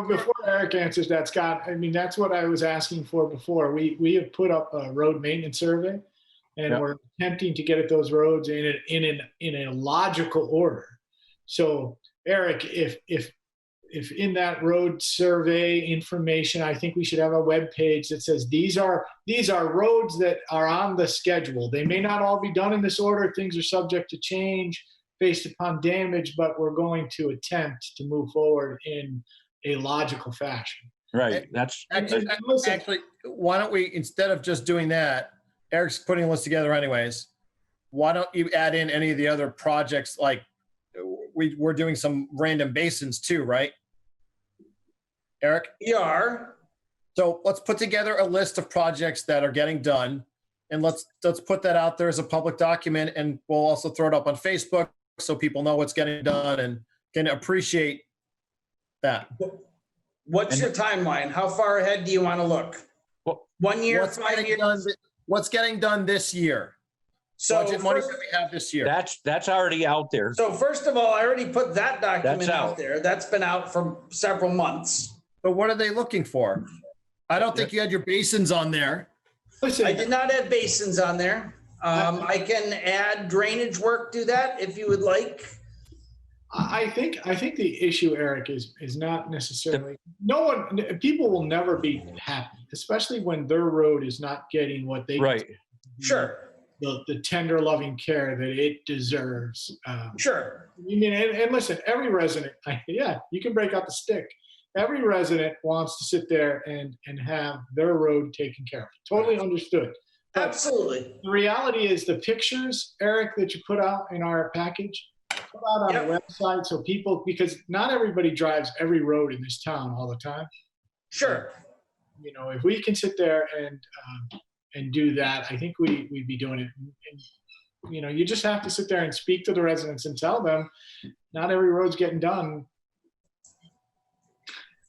before Eric answers that, Scott, I mean, that's what I was asking for before. We have put up a road maintenance survey, and we're attempting to get at those roads in a logical order. So, Eric, if in that road survey information, I think we should have a web page that says these are roads that are on the schedule. They may not all be done in this order. Things are subject to change based upon damage, but we're going to attempt to move forward in a logical fashion. Right. Actually, why don't we, instead of just doing that, Eric's putting a list together anyways. Why don't you add in any of the other projects? Like we're doing some random basins too, right? Eric? We are. So let's put together a list of projects that are getting done, and let's put that out there as a public document, and we'll also throw it up on Facebook so people know what's getting done and can appreciate that. What's your timeline? How far ahead do you want to look? 1 year, 5 years? What's getting done this year? So budget money that we have this year. That's already out there. So first of all, I already put that document That's out out. there. That's been out for several months. But what are they looking for? I don't think you had your basins on there. Listen, I did not add basins on there. I can add drainage work to that if you would like. I think the issue, Eric, is not necessarily people will never be happy, especially when their road is not getting what they Right. Sure. The tender loving care that it deserves. Sure. I mean, and listen, every resident, you can break out the stick. Every resident wants to sit there and have their road taken care of. Totally understood. Absolutely. The reality is the pictures, Eric, that you put out in our package, put out on the website so people, because not everybody drives every road in this town all the time. Sure. You know, if we can sit there and do that, I think we'd be doing it. And, you know, you just have to sit there and speak to the residents and tell them not every road's getting done.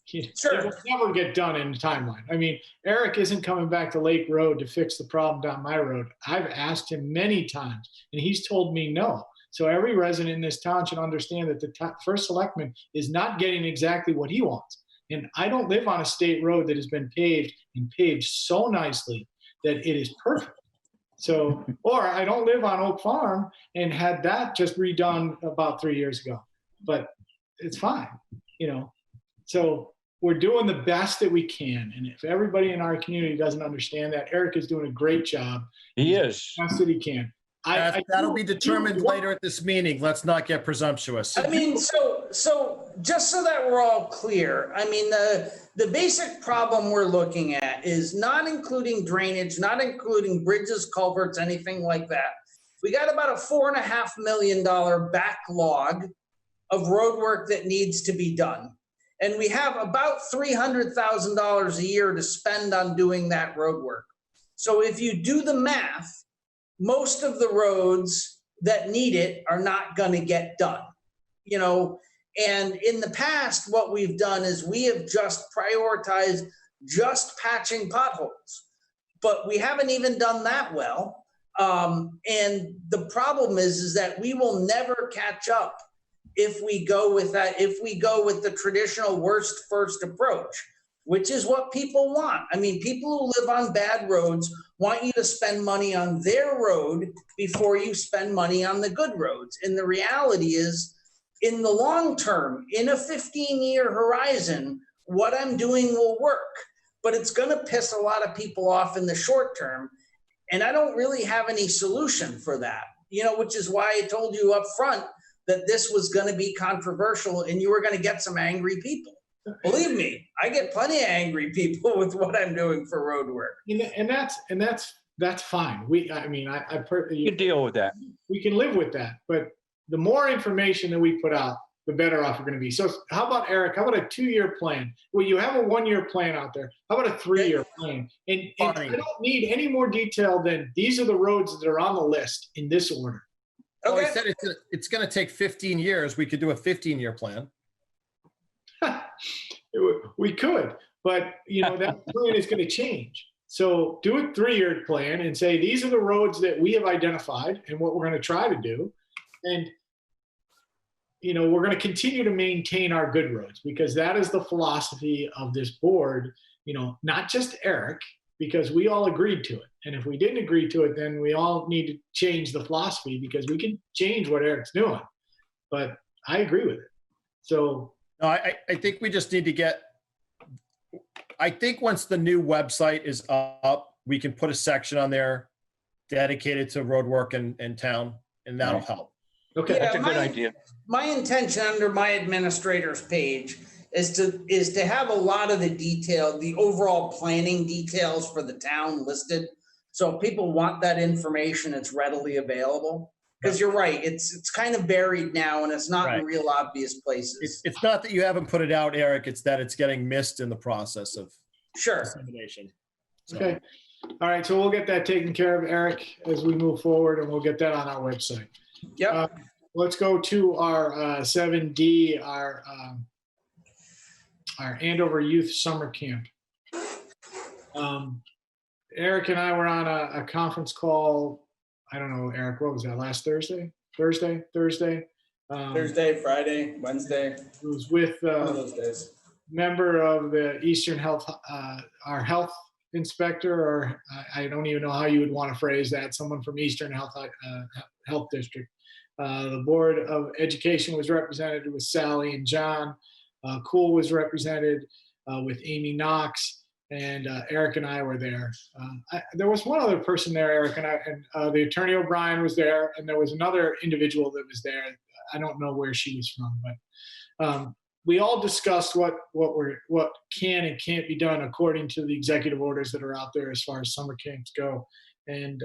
Sure. It will never get done in the timeline. I mean, Eric isn't coming back to Lake Road to fix the problem down my road. I've asked him many times, and he's told me no. So every resident in this town should understand that the first selectman is not getting exactly what he wants. And I don't live on a state road that has been paved and paved so nicely that it is perfect. So, or I don't live on Oak Farm and had that just redone about 3 years ago. But it's fine, you know. So we're doing the best that we can. And if everybody in our community doesn't understand that, Eric is doing a great job. He is. The best that he can. That'll be determined later at this meeting. Let's not get presumptuous. I mean, so just so that we're all clear, I mean, the basic problem we're looking at is not including drainage, not including bridges, culverts, anything like that. We got about a $4.5 million backlog of road work that needs to be done. And we have about $300,000 a year to spend on doing that road work. So if you do the math, most of the roads that need it are not going to get done, you know. And in the past, what we've done is we have just prioritized just patching potholes, but we haven't even done that well. And the problem is that we will never catch up if we go with that, if we go with the traditional worst first approach, which is what people want. I mean, people who live on bad roads want you to spend money on their road before you spend money on the good roads. And the reality is, in the long term, in a 15-year horizon, what I'm doing will work, but it's going to piss a lot of people off in the short term. And I don't really have any solution for that, you know, which is why I told you up front that this was going to be controversial and you were going to get some angry people. Believe me, I get plenty of angry people with what I'm doing for road work. And that's fine. You can deal with that. We can live with that. But the more information that we put out, the better off we're going to be. So how about, Eric, how about a 2-year plan? Well, you have a 1-year plan out there. How about a 3-year plan? And I don't need any more detail than these are the roads that are on the list in this order. Oh, he said it's going to take 15 years. We could do a 15-year plan. We could, but you know, that plan is going to change. So do a 3-year plan and say, these are the roads that we have identified and what we're going to try to do. And, you know, we're going to continue to maintain our good roads because that is the philosophy of this board, you know, not just Eric, because we all agreed to it. And if we didn't agree to it, then we all need to change the philosophy because we can change what Eric's doing. But I agree with it. So no, I think we just need to get, I think once the new website is up, we can put a section on there dedicated to road work in town, and that'll help. Okay, that's a good idea. My intention under my administrator's page is to have a lot of the detail, the overall planning details for the town listed. So if people want that information, it's readily available. Because you're right, it's kind of buried now and it's not in real obvious places. It's not that you haven't put it out, Eric, it's that it's getting missed in the process of dissemination. So. Okay. All right, so we'll get that taken care of, Eric, as we move forward, and we'll get that on our website. Yep. Let's go to our 7D, our Andover Youth Summer Camp. Eric and I were on a conference call. I don't know, Eric, what was that, last Thursday? Thursday? Thursday, Friday, Wednesday. It was with one of those days. Member of the Eastern Health, our health inspector, or I don't even know how you would want to phrase that, someone from Eastern Health District. The Board of Education was represented with Sally and John. Cool was represented with Amy Knox. And Eric and I were there. There was one other person there, Eric and the attorney O'Brien was there, and there was another individual that was there. I don't know where she was from, but we all discussed what can and can't be done according to the executive orders that are out there as far as summer camps go. And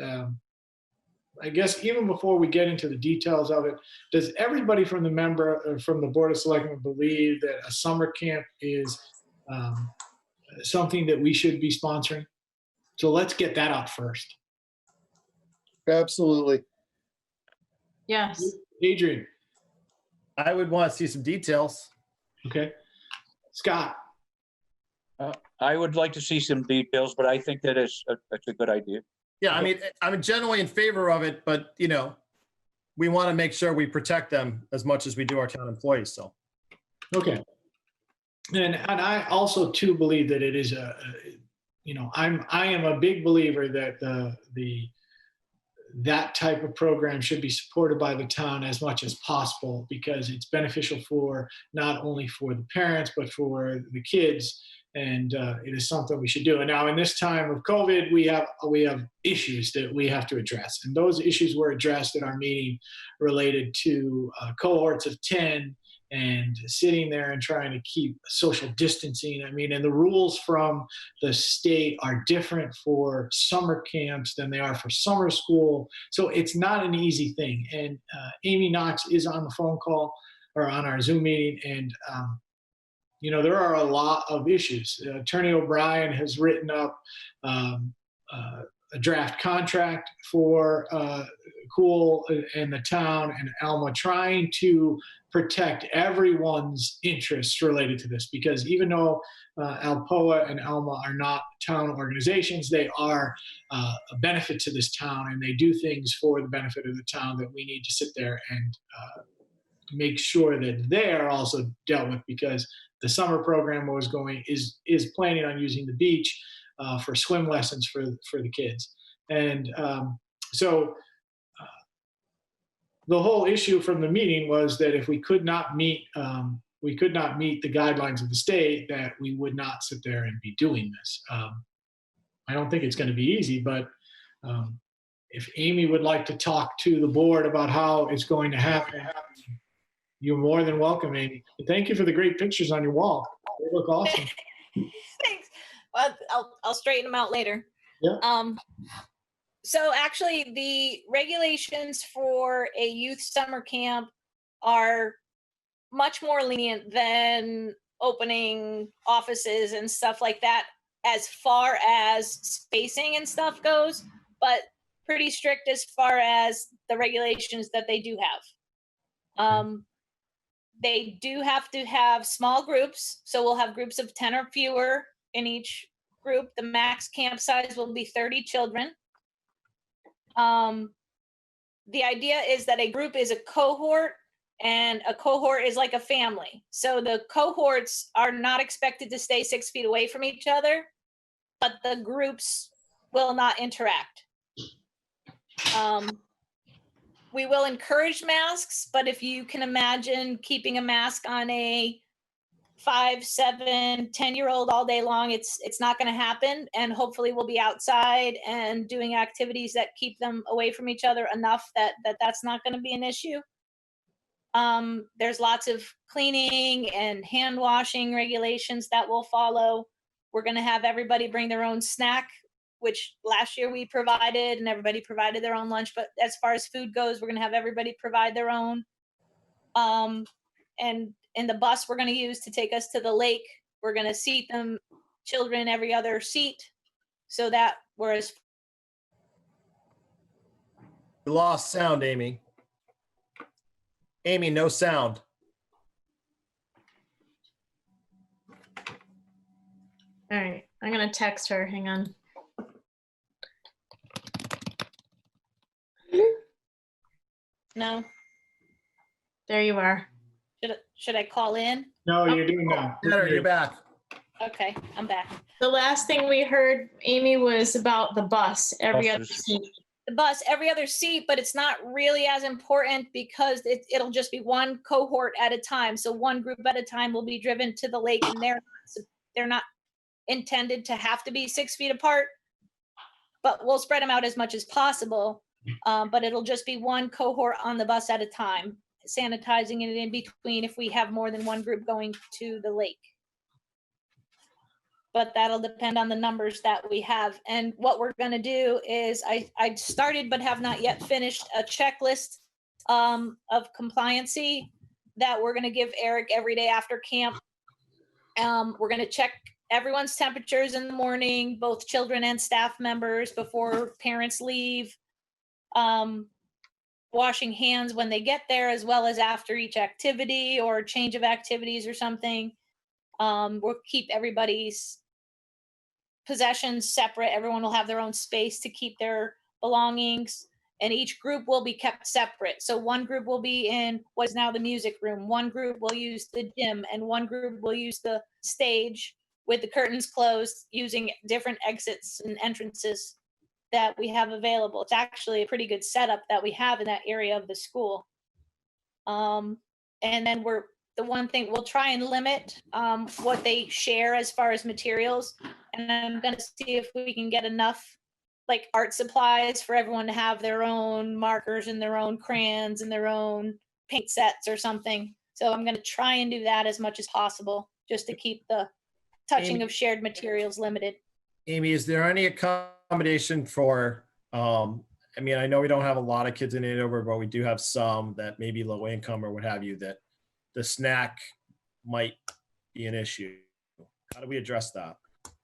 I guess even before we get into the details of it, does everybody from the Board of Selectmen believe that a summer camp is something that we should be sponsoring? So let's get that out first. Absolutely. Yes. Adrian. I would want to see some details. Okay. Scott. I would like to see some details, but I think that that's a good idea. Yeah, I mean, I'm generally in favor of it, but you know, we want to make sure we protect them as much as we do our town employees. So, okay. And I also too believe that it is I am a big believer that that type of program should be supported by the town as much as possible, because it's beneficial for not only for the parents but for the kids, and it is something we should do. And now in this time of COVID, we have issues that we have to address, and those issues were addressed at our meeting related to cohorts of 10 and sitting there and trying to keep social distancing. I mean, and the rules from the state are different for summer camps than they are for summer school. So it's not an easy thing. And Amy Knox is on the phone call or on our Zoom meeting. And, there are a lot of issues. Attorney O'Brien has written up a draft contract for Cool and the town and Alma, trying to protect everyone's interests related to this, because even though Alpoa and Alma are not town organizations, they are a benefit to this town, and they do things for the benefit of the town that we need to sit there and make sure that they're also dealt with, because the summer program is planning on using the beach for swim lessons for the kids. And so the whole issue from the meeting was that if we could not meet the guidelines of the state, that we would not sit there and be doing this. I don't think it's going to be easy, but if Amy would like to talk to the board about how it's going to happen, you're more than welcome, Amy. But thank you for the great pictures on your wall. They look awesome. Thanks. Well, I'll straighten them out later. Yeah. So actually, the regulations for a youth summer camp are much more lenient than opening offices and stuff like that as far as spacing and stuff goes, but pretty strict as far as the regulations that they do have. They do have to have small groups, so we'll have groups of 10 or fewer in each group. The max camp size will be 30 children. The idea is that a group is a cohort, and a cohort is like a family. So the cohorts are not expected to stay 6 feet away from each other, but the groups will not interact. We will encourage masks, but if you can imagine keeping a mask on a 5, 7, 10-year-old all day long, it's not going to happen. And hopefully we'll be outside and doing activities that keep them away from each other enough that that's not going to be an issue. There's lots of cleaning and hand washing regulations that will follow. We're going to have everybody bring their own snack, which last year we provided, and everybody provided their own lunch. But as far as food goes, we're going to have everybody provide their own. And in the bus we're going to use to take us to the lake, we're going to seat them, children every other seat, so that whereas. We lost sound, Amy. Amy, no sound. All right, I'm going to text her. Hang on. No. There you are. Should I call in? No, you're doing now. You're back. Okay, I'm back. The last thing we heard, Amy, was about the bus, every other seat. The bus, every other seat, but it's not really as important because it'll just be one cohort at a time. So one group at a time will be driven to the lake, and they're not intended to have to be 6 feet apart, but we'll spread them out as much as possible. But it'll just be one cohort on the bus at a time, sanitizing it in between if we have more than one group going to the lake. but that'll depend on the numbers that we have. And what we're going to do is I started but have not yet finished a checklist of compliancy that we're going to give Eric every day after camp. We're going to check everyone's temperatures in the morning, both children and staff members, before parents leave. Washing hands when they get there, as well as after each activity or change of activities or something. We'll keep everybody's possessions separate. Everyone will have their own space to keep their belongings, and each group will be kept separate. So one group will be in what is now the music room, one group will use the gym, and one group will use the stage with the curtains closed, using different exits and entrances that we have available. It's actually a pretty good setup that we have in that area of the school. And then the one thing, we'll try and limit what they share as far as materials. And I'm going to see if we can get enough like art supplies for everyone to have their own markers and their own crayons and their own paint sets or something. So I'm going to try and do that as much as possible, just to keep the touching of shared materials limited. Amy, is there any accommodation for, I mean, I know we don't have a lot of kids in Andover, but we do have some that may be low income or what have you, that the snack might be an issue. How do we address that?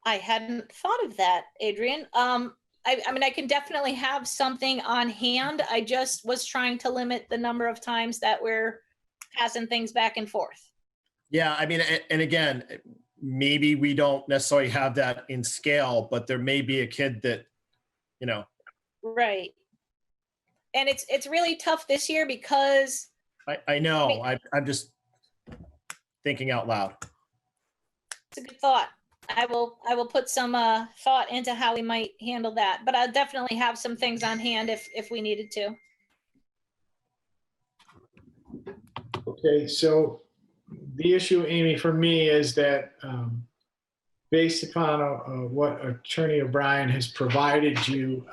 I hadn't thought of that, Adrian. I mean, I can definitely have something on hand. I just was trying to limit the number of times that we're passing things back and forth. Yeah, I mean, and again, maybe we don't necessarily have that in scale, but there may be a kid that, you know. Right. And it's really tough this year because. I know, I'm just thinking out loud. It's a good thought. I will put some thought into how we might handle that, but I'll definitely have some things on hand if we needed to. Okay, so the issue, Amy, for me is that based upon what Attorney O'Brien has provided you,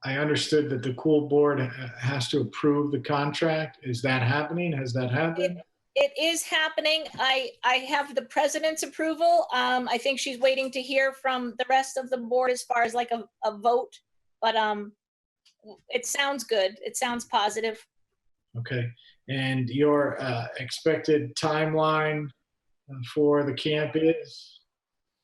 I understood that the school board has to approve the contract. Is that happening? Has that happened? It is happening. I have the president's approval. I think she's waiting to hear from the rest of the board as far as like a vote, but it sounds good. It sounds positive. Okay. And your expected timeline for the camp is?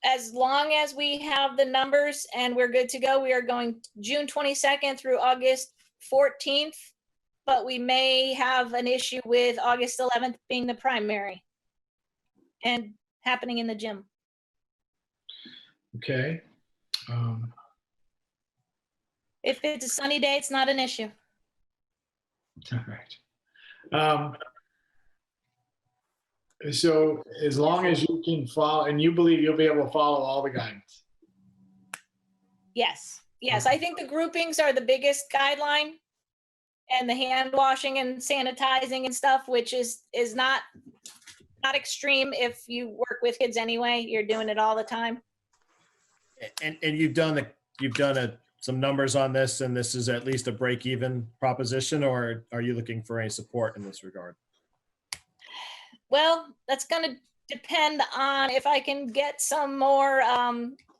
As long as we have the numbers and we're good to go, we are going June 22nd through August 14th. But we may have an issue with August 11th being the primary and happening in the gym. Okay. If it's a sunny day, it's not an issue. All right. So as long as you can follow, and you believe you'll be able to follow all the guidance. Yes. Yes. I think the groupings are the biggest guideline. And the hand washing and sanitizing and stuff, which is not extreme if you work with kids anyway. You're doing it all the time. And you've done some numbers on this, and this is at least a break-even proposition, or are you looking for any support in this regard? Well, that's going to depend on if I can get some more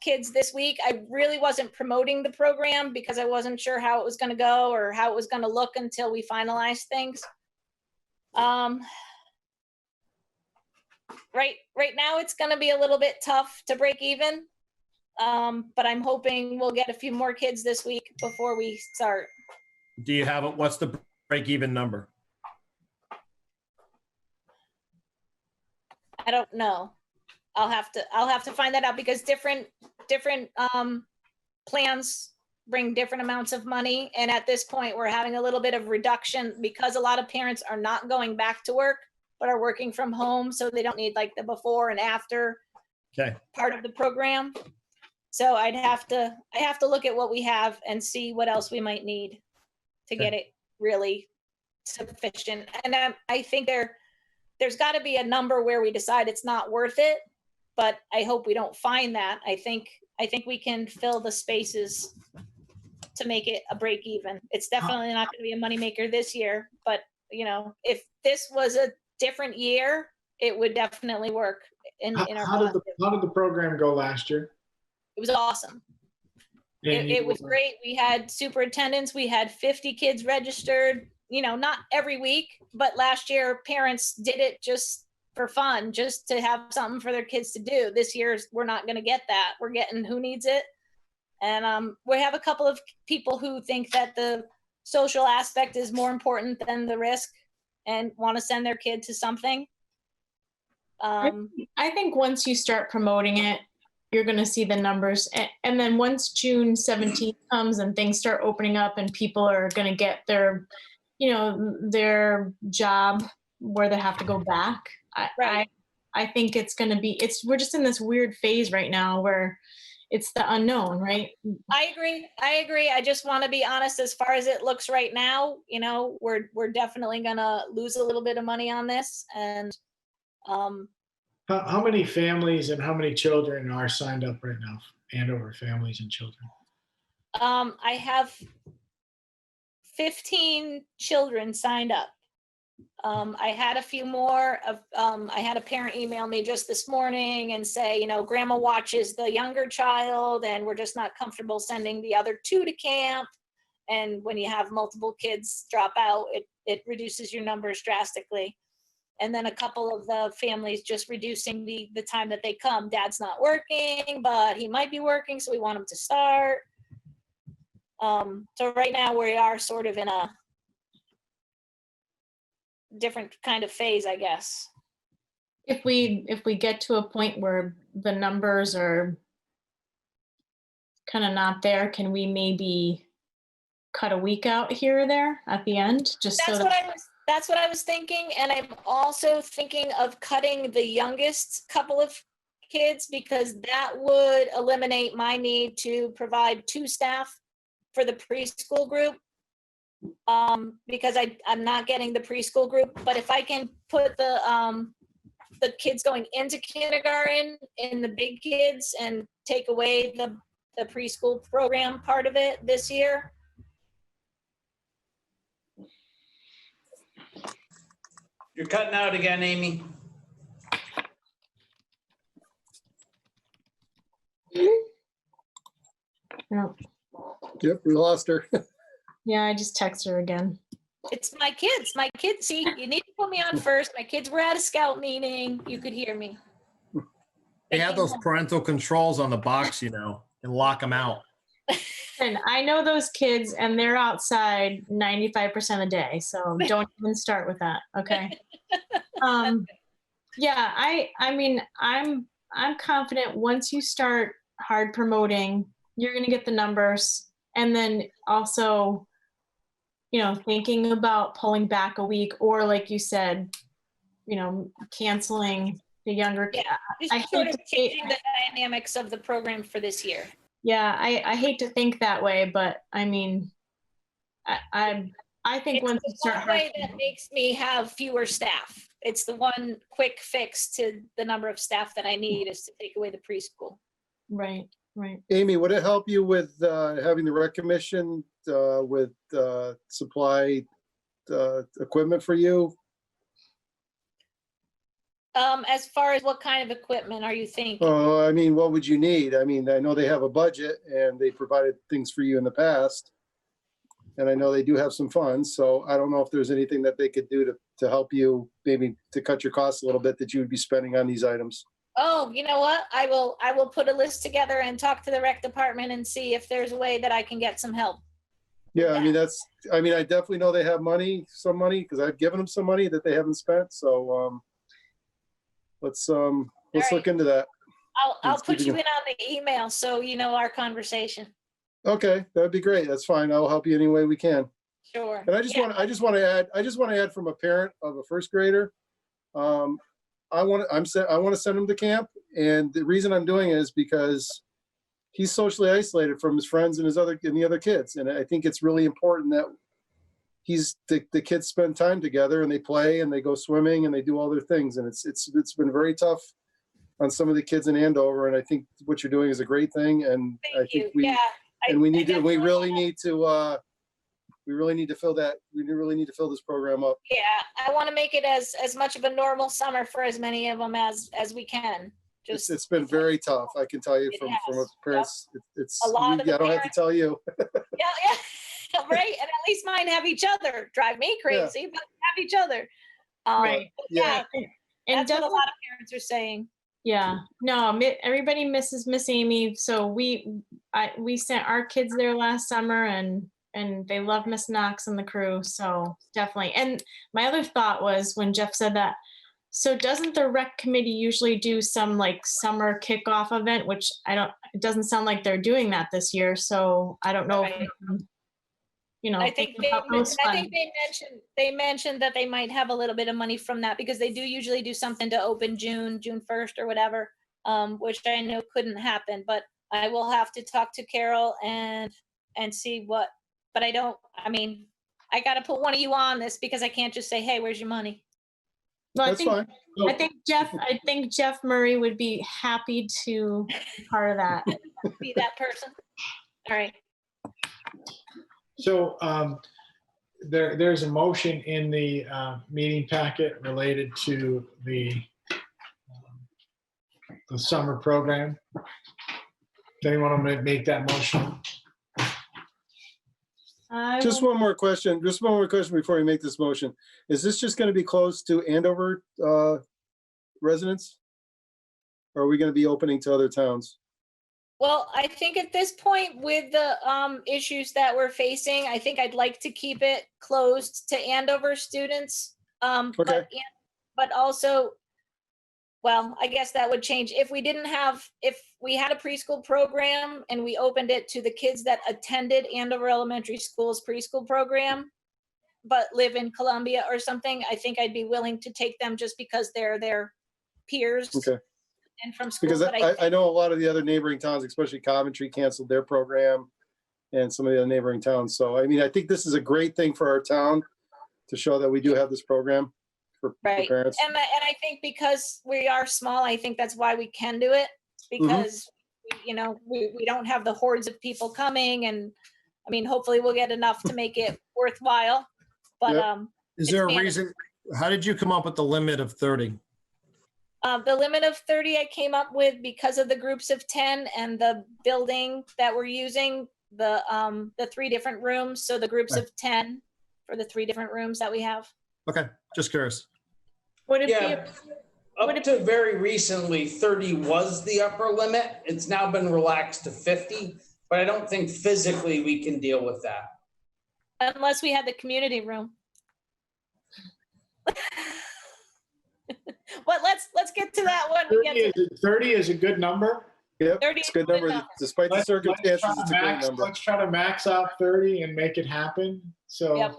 kids this week. I really wasn't promoting the program because I wasn't sure how it was going to go or how it was going to look until we finalized things. Right now it's going to be a little bit tough to break even, but I'm hoping we'll get a few more kids this week before we start. Do you have it? What's the break-even number? I don't know. I'll have to find that out because different plans bring different amounts of money. And at this point, we're having a little bit of reduction because a lot of parents are not going back to work, but are working from home. So they don't need like the before and after part of the program. So I have to look at what we have and see what else we might need to get it really sufficient. And I think there's got to be a number where we decide it's not worth it, but I hope we don't find that. I think we can fill the spaces to make it a break even. It's definitely not going to be a moneymaker this year, but you know, if this was a different year, it would definitely work. in our How did positive. the program go last year? It was awesome. And It was great. We had superintendents. We had 50 kids registered, you know, not every week, but last year parents did it just for fun, just to have something for their kids to do. This year, we're not going to get that. We're getting who needs it. And we have a couple of people who think that the social aspect is more important than the risk and want to send their kid to something. I think once you start promoting it, you're going to see the numbers. And then once June 17th comes and things start opening up and people are going to get their, you know, their job where they have to go back. I think it's going to be, we're just in this weird phase right now where it's the unknown, right? I agree. I just want to be honest, as far as it looks right now, you know, we're definitely going to lose a little bit of money on this. And how many families and how many children are signed up right now? Andover families and children. I have 15 children signed up. I had a few more of, I had a parent email me just this morning and say, you know, grandma watches the younger child and we're just not comfortable sending the other 2 to camp. And when you have multiple kids drop out, it reduces your numbers drastically. And then a couple of the families just reducing the time that they come. Dad's not working, but he might be working, so we want him to start. So right now we are sort of in a different kind of phase, I guess. If we get to a point where the numbers are kind of not there, can we maybe cut a week out here or there at the end? Just That's what I was thinking. And I'm also thinking of cutting the youngest couple of kids because that would eliminate my need to provide 2 staff for the preschool group. Because I'm not getting the preschool group, but if I can put the kids going into kindergarten in the big kids and take away the preschool program part of it this year. You're cutting out again, Amy. No. Yep, we lost her. Yeah, I just text her again. It's my kids. See, you need to put me on first. My kids were at a scout meeting. You could hear me. They have those parental controls on the box, you know, and lock them out. And I know those kids and they're outside 95% of the day. So don't even start with that. Okay. Yeah, I mean, I'm confident once you start hard promoting, you're going to get the numbers. And then also, you know, thinking about pulling back a week or like you said, you know, canceling the younger. Yeah, just sort of changing the dynamics of the program for this year. Yeah, I hate to think that way, but I mean, I think once you start one way that makes me have fewer staff. It's the one quick fix to the number of staff that I need is to take away the preschool. Right, right. Amy, would it help you with having the rec commission with supply equipment for you? As far as what kind of equipment are you thinking? I mean, what would you need? I mean, I know they have a budget and they provided things for you in the past. And I know they do have some funds, so I don't know if there's anything that they could do to help you, maybe to cut your costs a little bit that you would be spending on these items. Oh, you know what? I will put a list together and talk to the rec department and see if there's a way that I can get some help. Yeah, I mean, I definitely know they have some money, because I've given them some money that they haven't spent. So let's look into that. I'll put you in on the email so you know our conversation. Okay, that'd be great. That's fine. I'll help you any way we can. Sure. And I just want to add from a parent of a first grader. I want to send him to camp, and the reason I'm doing it is because he's socially isolated from his friends and the other kids, and I think it's really important that the kids spend time together and they play and they go swimming and they do all their things, and it's been very tough on some of the kids in Andover, and I think what you're doing is a great thing, and I think we really need to We really need to fill that. We really need to fill this program up. Yeah, I want to make it as much of a normal summer for as many of them as we can. Just It's been very tough. I can tell you It from has. parents. It's A lot of the I don't have to tell you. yeah, right. And at least mine have each other. Drive me crazy, but have each other. Right. Yeah, And that's what a lot of parents are saying. Yeah, no, everybody misses Miss Amy. So we sent our kids there last summer, and they love Miss Knox and the crew. So definitely. And my other thought was when Jeff said that. So doesn't the rec committee usually do some like summer kickoff event? Which it doesn't sound like they're doing that this year. So I don't know. Right. If, you know, I think they mentioned that they might have a little bit of money from that because they do usually do something to open June 1st or whatever, which I know couldn't happen. But I will have to talk to Carol and see what. But I got to put one of you on this because I can't just say, "Hey, where's your money?" Well, That's fine. I think Jeff Murray would be happy to be part of that. Be that person. All right. So there's a motion in the meeting packet related to the summer program. Does anyone want to make that motion? Just one more question. Just one more question before we make this motion. Is this just going to be closed to Andover residents? Or are we going to be opening to other towns? Well, I think at this point with the issues that we're facing, I think I'd like to keep it closed to Andover students. Okay. But also, well, I guess that would change if we had a preschool program and we opened it to the kids that attended Andover Elementary School's preschool program, but live in Columbia or something. I think I'd be willing to take them just because they're their peers. Okay. And from school. Because But I know a lot of the other neighboring towns, especially Coventry, canceled their program and some of the other neighboring towns. So, I mean, I think this is a great thing for our town to show that we do have this program for parents. And I think because we are small, I think that's why we can do it because, we don't have the hordes of people coming. And I mean, hopefully we'll get enough to make it worthwhile. But Is there a reason? How did you come up with the limit of 30? The limit of 30 I came up with because of the groups of 10 and the building that we're using, the 3 different rooms. So the groups of 10 for the 3 different rooms that we have. Okay, just curious. Would it Up to very recently, 30 was the upper limit. It's now been relaxed to 50, but I don't think physically we can deal with that. Unless we had the community room. Well, let's get to that one. 30 is a good number. Yep, it's a good number. Despite the circumstances, it's a great number. Let's try to max out 30 and make it happen. So,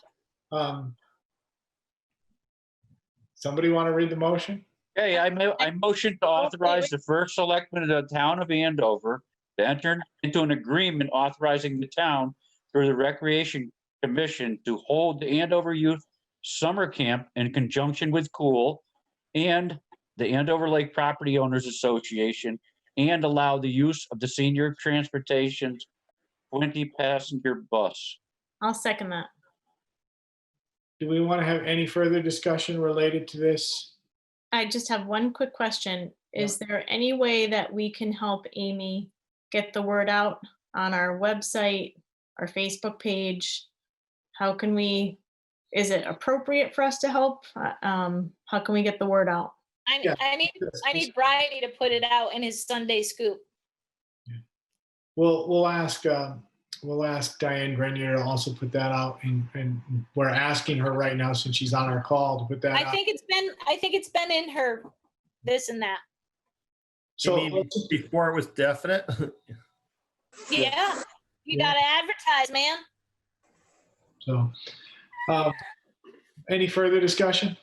somebody want to read the motion? Okay, I motion to authorize the first selectman of the town of Andover to enter into an agreement authorizing the town through the Recreation Commission to hold the Andover Youth Summer Camp in conjunction with Cool and the Andover Lake Property Owners Association and allow the use of the senior transportation's 20-passenger bus. I'll second that. Do we want to have any further discussion related to this? I just have one quick question. Is there any way that we can help Amy get the word out on our website, our Facebook page? How can we, is it appropriate for us to help? How can we get the word out? I need Bridie to put it out in his Sunday scoop. We'll ask Diane Grenier to also put that out, and we're asking her right now since she's on our call to put that out. I think it's been in her this and that. So you mean before it was definite? Yeah, you gotta advertise, man. So, any further discussion?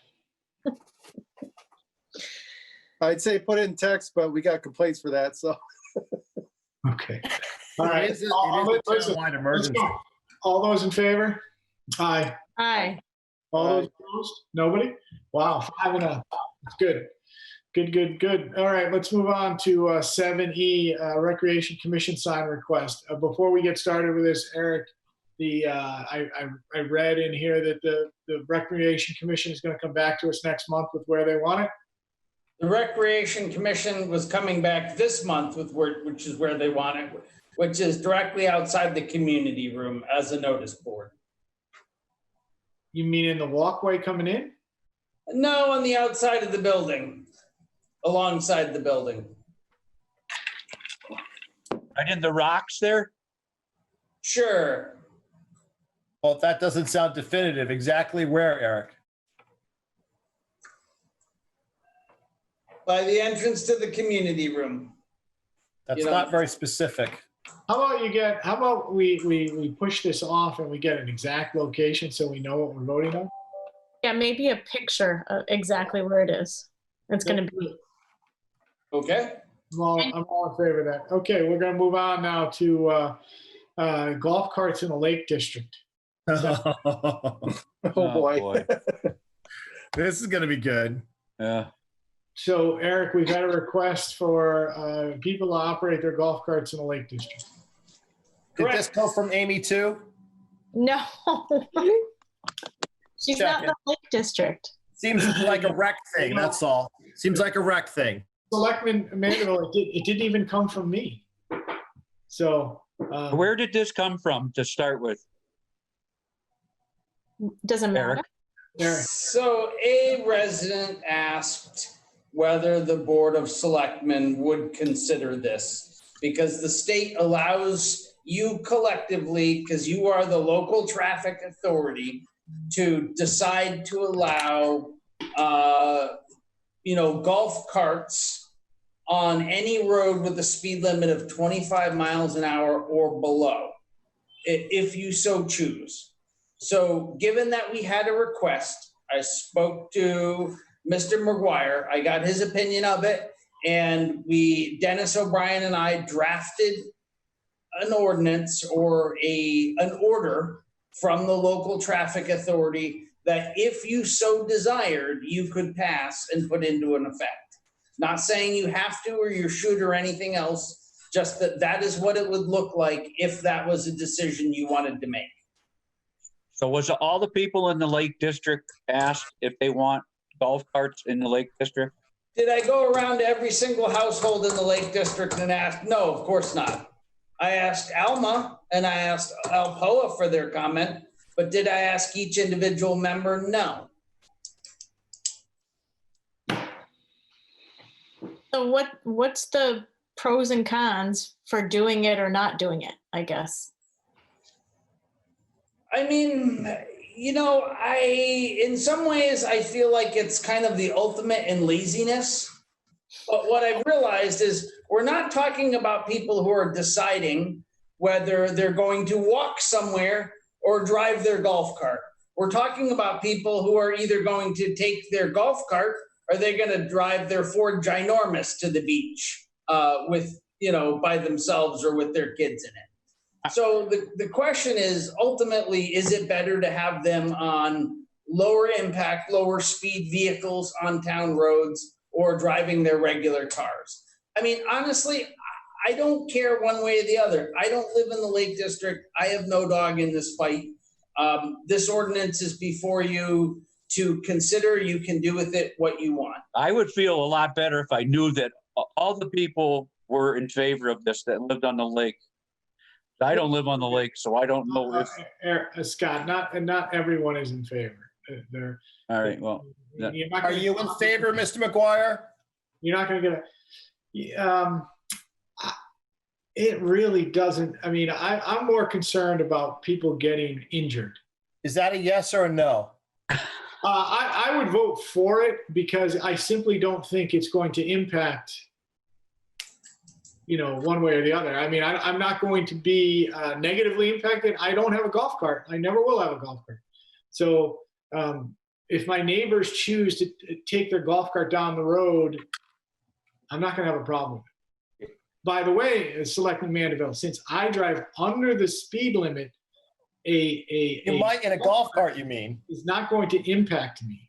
I'd say put it in text, but we got complaints for that, so. Okay. All right. It is a townwide emergency. All those in favor? Aye. Aye. All those opposed? Nobody? Wow, 5-0. It's good. Good. All right, let's move on to 7E, Recreation Commission sign request. Before we get started with this, Eric, I read in here that the Recreation Commission is going to come back to us next month with where they want it. The Recreation Commission was coming back this month with which is where they want it, which is directly outside the community room as a notice board. You mean in the walkway coming in? No, on the outside of the building, alongside the building. Right in the rocks there? Sure. Well, that doesn't sound definitive. Exactly where, Eric? By the entrance to the community room. That's not very specific. How about we push this off and we get an exact location so we know what we're voting on? Yeah, maybe a picture of exactly where it is. It's going to be. Okay. I'm all in favor of that. Okay, we're going to move on now to golf carts in the Lake District. Oh boy. This is going to be good. Yeah. So, Eric, we've had a request for people to operate their golf carts in the Lake District. Did this come from Amy too? No. She's not in the Lake District. Seems like a rec thing, that's all. Seems like a rec thing. Selectman Mandeville, it didn't even come from me. So. Where did this come from to start with? Doesn't matter. Eric. So a resident asked whether the Board of Selectmen would consider this because the state allows you collectively, because you are the local traffic authority, to decide to allow, golf carts on any road with a speed limit of 25 miles an hour or below, if you so choose. So given that we had a request, I spoke to Mr. McGuire, I got his opinion of it, and Dennis O'Brien and I drafted an ordinance or an order from the local traffic authority that if you so desired, you could pass and put into an effect. Not saying you have to or you should or anything else, just that is what it would look like if that was a decision you wanted to make. So was all the people in the Lake District asked if they want golf carts in the Lake District? Did I go around to every single household in the Lake District and ask? No, of course not. I asked Alma and I asked Alpoa for their comment, but did I ask each individual member? No. So what's the pros and cons for doing it or not doing it, I guess? I mean, in some ways, I feel like it's kind of the ultimate in laziness. But what I've realized is we're not talking about people who are deciding whether they're going to walk somewhere or drive their golf cart. We're talking about people who are either going to take their golf cart or they're going to drive their Ford Ginormous to the beach by themselves or with their kids in it. So the question is, ultimately, is it better to have them on lower impact, lower speed vehicles on town roads or driving their regular cars? I mean, honestly, I don't care one way or the other. I don't live in the Lake District. I have no dog in this fight. This ordinance is before you to consider. You can do with it what you want. I would feel a lot better if I knew that all the people were in favor of this that lived on the lake. I don't live on the lake, so I don't know if Scott, not everyone is in favor. All right. Well, are you in favor, Mr. McGuire? You're not going to get a. It really doesn't. I mean, I'm more concerned about people getting injured. Is that a yes or a no? I would vote for it because I simply don't think it's going to impact, one way or the other. I mean, I'm not going to be negatively impacted. I don't have a golf cart. I never will have a golf cart. So if my neighbors choose to take their golf cart down the road, I'm not going to have a problem with it. By the way, Selectman Mandeville, since I drive under the speed limit, you might in a golf cart, you mean? Is not going to impact me.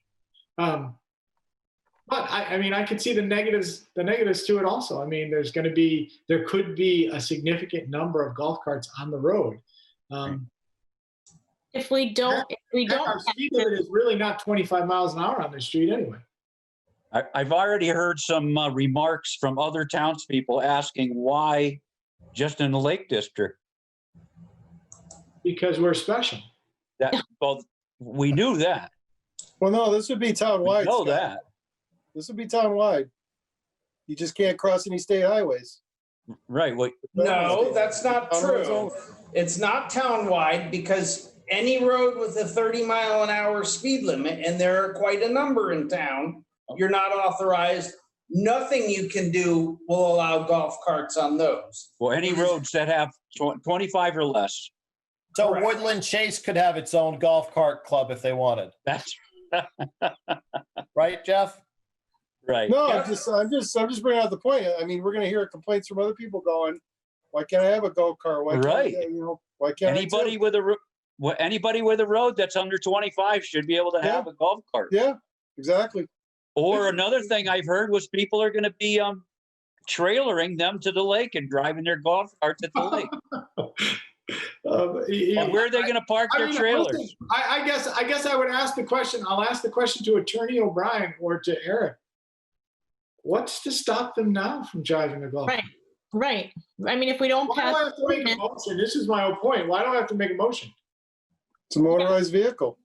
But I mean, I could see the negatives to it also. I mean, there could be a significant number of golf carts on the road. If we don't, Our speed limit is really not 25 miles an hour on the street anyway. I've already heard some remarks from other townspeople asking why just in the Lake District. Because we're special. Well, we knew that. Well, no, this would be townwide. We know Scott. that. This would be townwide. You just can't cross any state highways. Right. Well, No, that's not true. It's not townwide because any road with a 30-mile-an-hour speed limit, and there are quite a number in town, you're not authorized. Nothing you can do will allow golf carts on those. well, any roads that have 25 or less. So Correct. Woodland Chase could have its own golf cart club if they wanted. That's Right, Jeff? right. No, Yeah. I'm just bringing out the point. I mean, we're gonna hear complaints from other people going, why can't I have a go kart? Why can't Right. why can't Anybody I too? with anybody with a road that's under 25 should be able to have a golf cart. Yeah, exactly. Or another thing I've heard was people are going to be trailering them to the lake and driving their golf carts at the lake. And where are they going to park their trailers? Listen, I guess I would ask the question. I'll ask the question to Attorney O'Brien or to Eric. What's to stop them now from driving a golf? Right, right. I mean, if we don't Why do pass, I have to make a motion? This is my whole point. Why do I have to make a motion? It's a motorized vehicle.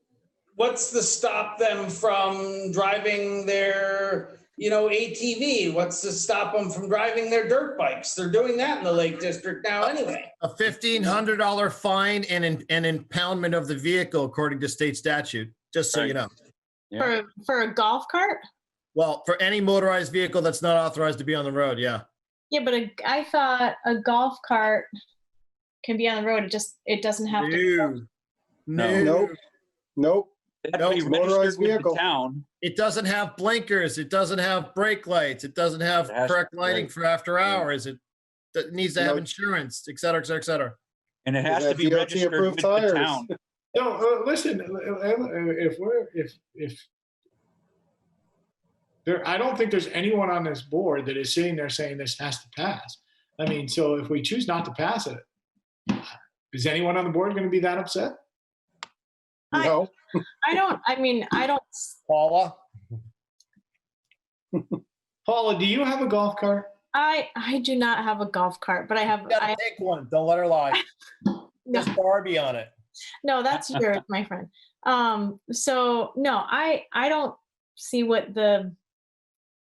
What's to stop them from driving their, ATV? What's to stop them from driving their dirt bikes? They're doing that in the Lake District now anyway. A $1,500 fine and an impoundment of the vehicle according to state statute, just so you know. for a golf cart? Well, for any motorized vehicle that's not authorized to be on the road, yeah. Yeah, but I thought a golf cart can be on the road. It doesn't have to. Nope. That'd be motorized registered with the vehicle. town. It doesn't have blinkers. It doesn't have brake lights. It doesn't have It has- correct lighting right. for after hours. It needs to have Nope. insurance, et cetera, et cetera, et cetera. And it has Does to be have DOT registered approved with the tires? town. No, listen. If there, I don't think there's anyone on this board that is sitting there saying this has to pass. I mean, so if we choose not to pass it, is anyone on the board going to be that upset? No. I don't. Paula? Paula, do you have a golf cart? I do not have a golf cart, but I have. You gotta take one. Don't let her lie. There's Barbie on it. No, that's yours, my friend. So no, I don't see what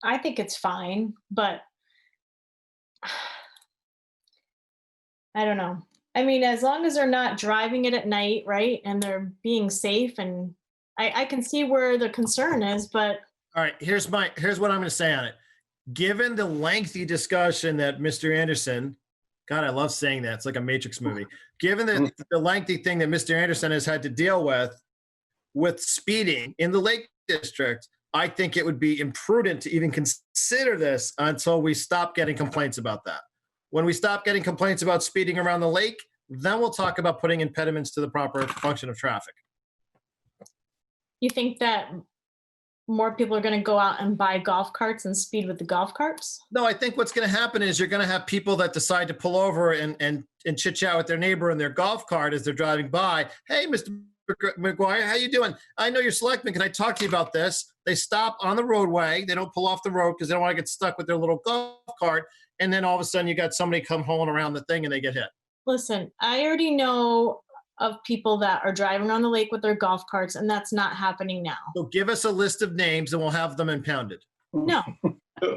I think it's fine, but I don't know. I mean, as long as they're not driving it at night, right? And they're being safe, and I can see where the concern is, but All right, here's what I'm gonna say on it. Given the lengthy discussion that Mr. Anderson, God, I love saying that. It's like a Matrix movie. Given the lengthy thing that Mr. Anderson has had to deal with speeding in the Lake District, I think it would be imprudent to even consider this until we stop getting complaints about that. When we stop getting complaints about speeding around the lake, then we'll talk about putting impediments to the proper function of traffic. you think that more people are going to go out and buy golf carts and speed with the golf carts? No, I think what's going to happen is you're going to have people that decide to pull over and chit chat with their neighbor in their golf cart as they're driving by. Hey, Mr. McGuire, how you doing? I know you're selectman. Can I talk to you about this? They stop on the roadway. They don't pull off the road because they don't want to get stuck with their little golf cart. And then all of a sudden you got somebody come hauling around the thing and they get hit. Listen, I already know of people that are driving around the lake with their golf carts, and that's not happening now. So give us a list of names and we'll have them impounded. No.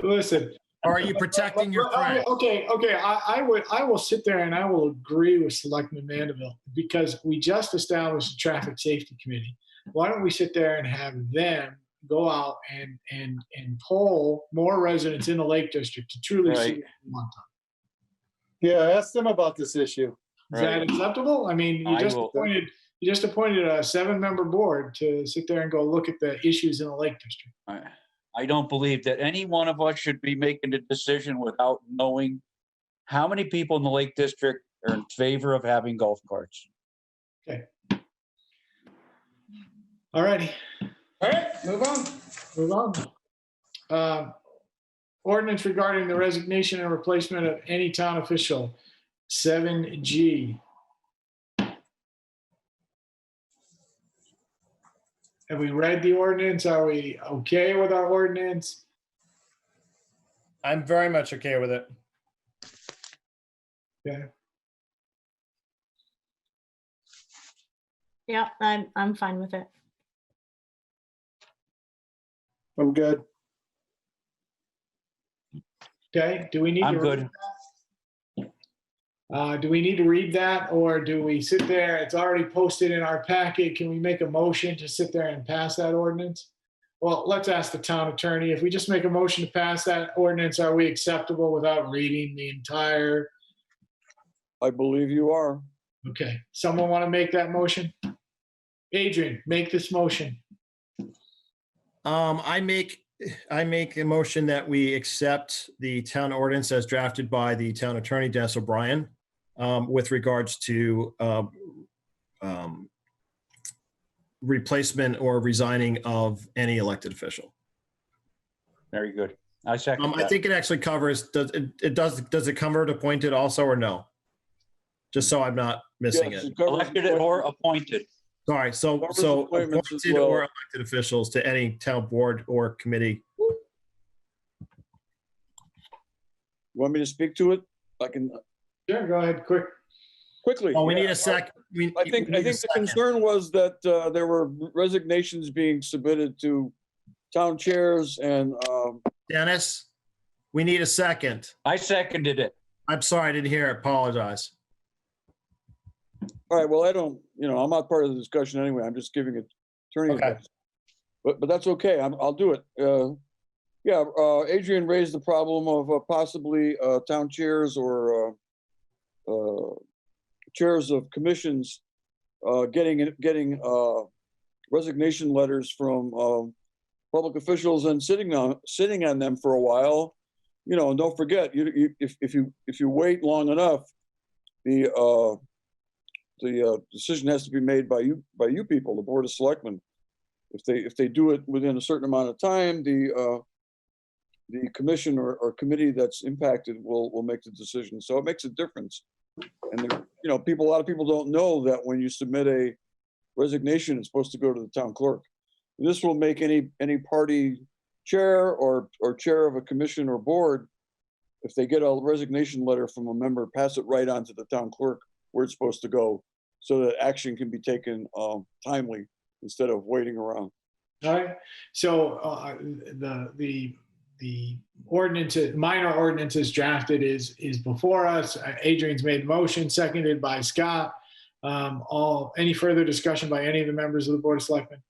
Listen. Or are you protecting your friend? Okay. I will sit there and I will agree with Selectman Mandeville because we just established a traffic safety committee. Why don't we sit there and have them go out and poll more residents in the Lake District to truly see what we want done? Yeah, ask them about this issue. Is that acceptable? I mean, you just appointed a 7-member board to sit there and go look at the issues in the Lake District. I don't believe that any one of us should be making a decision without knowing how many people in the Lake District are in favor of having golf carts. Okay. All righty. All right, move on. Ordinance regarding the resignation and replacement of any town official, 7G. Have we read the ordinance? Are we okay with our ordinance? I'm very much okay with it. Okay. Yeah, I'm fine with it. I'm good. Okay, do we need to? I'm read good. that? Do we need to read that, or do we sit there? It's already posted in our packet. Can we make a motion to sit there and pass that ordinance? Well, let's ask the town attorney. If we just make a motion to pass that ordinance, are we acceptable without reading the entire? I believe you are. Okay, someone want to make that motion? Adrian, make this motion. I make a motion that we accept the town ordinance as drafted by the town attorney, Dennis O'Brien, with regards to replacement or resigning of any elected official. Very good. I second I that. think it actually covers, does it cover it appointed also or no? Just so I'm not missing Yes, it. covers Elected or appointed. Sorry, so Covers appointed appointments as or well. elected officials to any town board or committee. You want me to speak to it? I can Sure, go ahead, quickly. Oh, we Yeah. need a sec. I think the concern was that there were resignations being submitted to town chairs and Dennis, we need a second. I seconded it. I'm sorry, I didn't hear it. Apologize. all right, well, I don't, I'm not part of the discussion anyway. I'm just giving attorney Okay. advice. But that's okay. I'll do it. Yeah, Adrian raised the problem of possibly town chairs or chairs of commissions getting resignation letters from public officials and sitting on them for a while. And don't forget, if you wait long enough, the decision has to be made by you people, the Board of Selectmen. If they do it within a certain amount of time, the commission or committee that's impacted will make the decision. So it makes a difference. And a lot of people don't know that when you submit a resignation, it's supposed to go to the town clerk. This will make any party chair or chair of a commission or board, if they get a resignation letter from a member, pass it right on to the town clerk where it's supposed to go, so that action can be taken timely instead of waiting around. All right, so the ordinance, minor ordinance is drafted is before us. Adrian's made motion, seconded by Scott. Any further discussion by any of the members of the Board of Selectmen?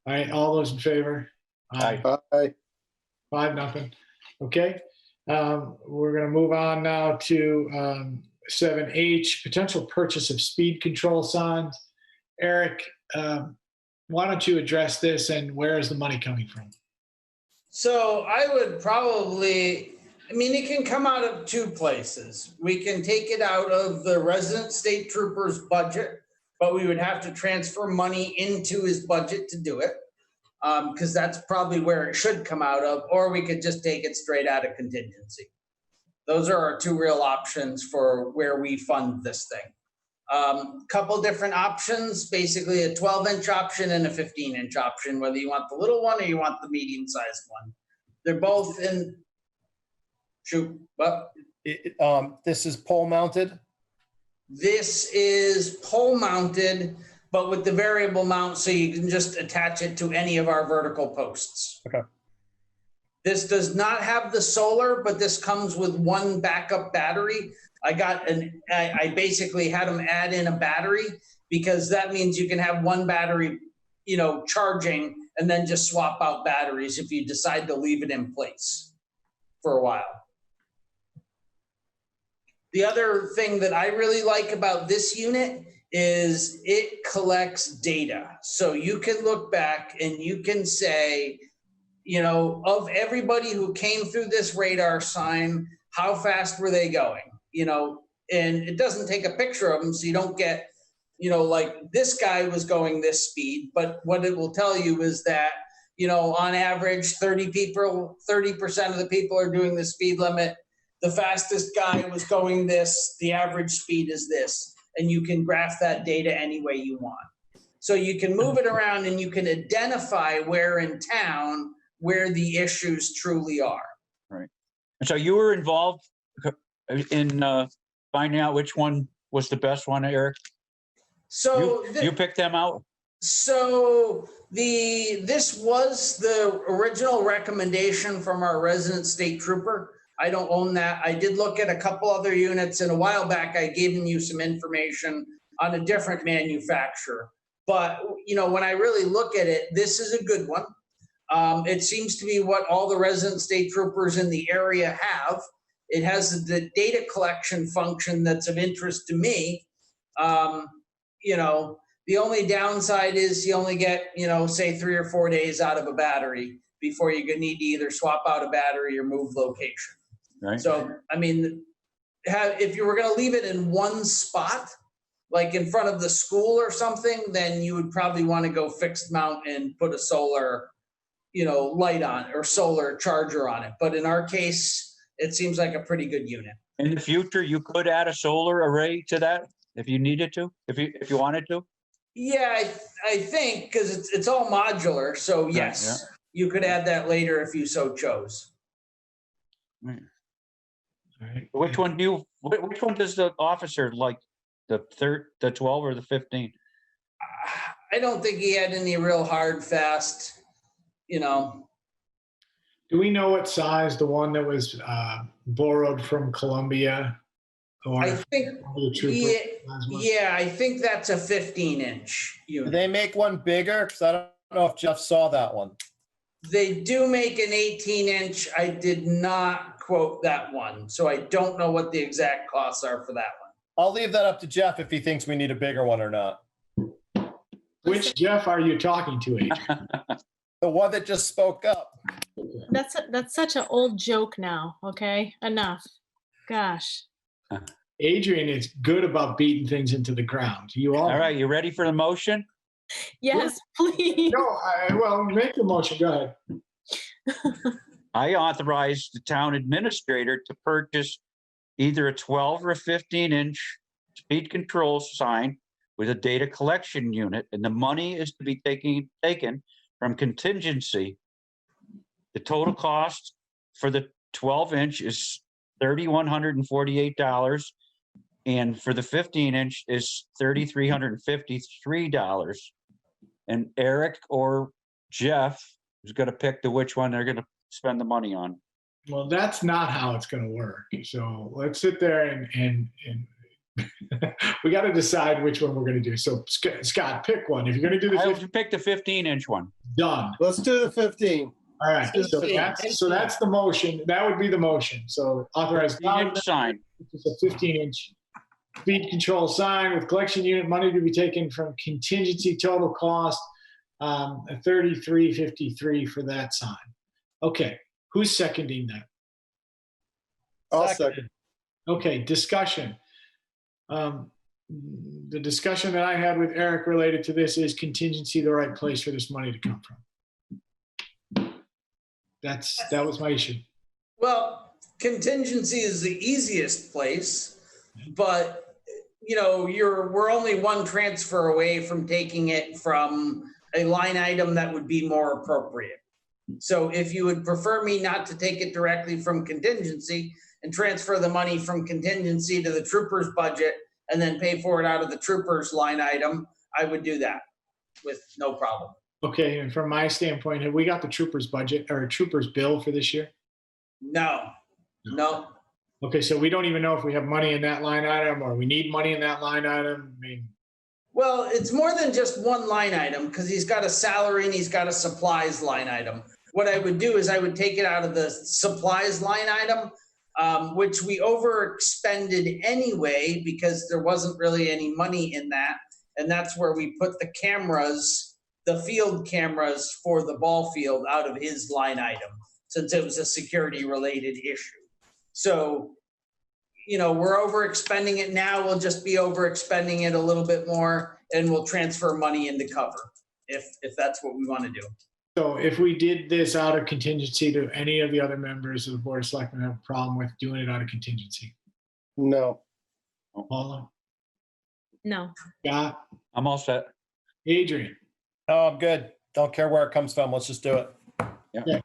All right, all those in favor? Aye. Aye. 5-0. Okay, we're gonna move on now to 7H, potential purchase of speed control signs. Eric, why don't you address this, and where is the money coming from? So I would probably, it can come out of two places. We can take it out of the resident state trooper's budget, but we would have to transfer money into his budget to do it, because that's probably where it should come out of, or we could just take it straight out of contingency. Those are our two real options for where we fund this thing. Couple different options, basically a 12-inch option and a 15-inch option, whether you want the little one or you want the medium-sized one. They're both in, what? This is pole mounted. This is pole mounted, but with the variable mount, so you can just attach it to any of our vertical posts. Okay. This does not have the solar, but this comes with one backup battery. I basically had them add in a battery, because that means you can have one battery, charging, and then just swap out batteries if you decide to leave it in place for a while. The other thing that I really like about this unit is it collects data. So you can look back and you can say, of everybody who came through this radar sign, how fast were they going? And it doesn't take a picture of them, so you don't get, like this guy was going this speed, but what it will tell you is that, on average, 30% of the people are doing the speed limit. The fastest guy was going this, the average speed is this, and you can graph that data any way you want. So you can move it around and you can identify where in town where the issues truly are. Right. And so you were involved in finding out which one was the best one, Eric? So you picked them out? So this was the original recommendation from our resident state trooper. I don't own that. I did look at a couple other units, and a while back I gave you some information on a different manufacturer. But when I really look at it, this is a good one. It seems to be what all the resident state troopers in the area have. It has the data collection function that's of interest to me. The only downside is you only get, say 3 or 4 days out of a battery before you need to either swap out a battery or move location. Right. So, if you were going to leave it in one spot, like in front of the school or something, then you would probably want to go fixed mount and put a solar, light on or solar charger on it. But in our case, it seems like a pretty good unit. In the future, you could add a solar array to that if you needed to, if you wanted to. Yeah, I think because it's all modular. So yes, you could add that later if you so chose. Right. Which one does the officer like? The 12 or the 15? I don't think he had any real hard, fast, Do we know what size the one that was borrowed from Columbia? I think, I think that's a 15-inch unit. Do they make one bigger? Because I don't know if Jeff saw that one. They do make an 18-inch. I did not quote that one, so I don't know what the exact costs are for that one. I'll leave that up to Jeff if he thinks we need a bigger one or not. Which Jeff are you talking to, Adrian? The one that just spoke up. That's such an old joke now. Okay, enough. Gosh. Adrian is good about beating things into the ground. All right, you ready for the motion? Yes, please. No, make the motion. Go ahead. I authorize the town administrator to purchase either a 12 or a 15-inch speed control sign with a data collection unit, and the money is to be taken from contingency. The total cost for the 12-inch is $3,148, and for the 15-inch is $3,353. And Eric or Jeff is going to pick which one they're going to spend the money on. Well, that's not how it's going to work. So let's sit there and we got to decide which one we're going to do. So Scott, pick one. If you're going to do the I'll pick the 15-inch one. Done. Let's do the 15. All right. So that's the motion. That would be the motion. So authorize sign. It's a 15-inch speed control sign with collection unit, money to be taken from contingency, total cost $33.53 for that sign. Okay. Who's seconding that? I'll second. Okay, discussion. The discussion that I had with Eric related to this is contingency the right place for this money to come from. That was my issue. Well, contingency is the easiest place, but we're only one transfer away from taking it from a line item that would be more appropriate. So if you would prefer me not to take it directly from contingency and transfer the money from contingency to the trooper's budget and then pay for it out of the trooper's line item, I would do that with no problem. Okay, and from my standpoint, have we got the trooper's budget or trooper's bill for this year? No. Okay, so we don't even know if we have money in that line item or we need money in that line item. Well, it's more than just one line item because he's got a salary and he's got a supplies line item. What I would do is I would take it out of the supplies line item, which we overexpended anyway because there wasn't really any money in that. And that's where we put the cameras, the field cameras for the ball field out of his line item, since it was a security related issue. So, we're overexpending it now. We'll just be overexpending it a little bit more and we'll transfer money into cover if that's what we want to do. So if we did this out of contingency, do any of the other members of the Board of Selectmen have a problem with doing it out of contingency? No. Paula? No. Scott? I'm all set. Adrian? Oh, I'm good. Don't care where it comes from. Let's just do it. Yeah.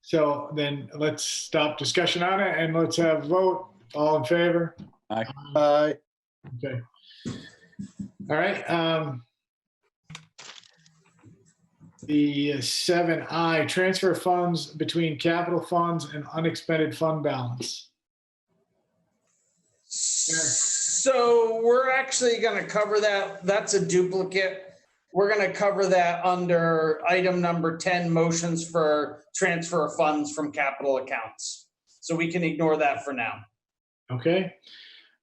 So then let's stop discussion on it and let's have a vote. All in favor? Aye. Aye. Okay. All right. The 7I, transfer funds between capital funds and unexpended fund balance. So we're actually going to cover that. That's a duplicate. We're going to cover that under item number 10, motions for transfer of funds from capital accounts. So we can ignore that for now. Okay.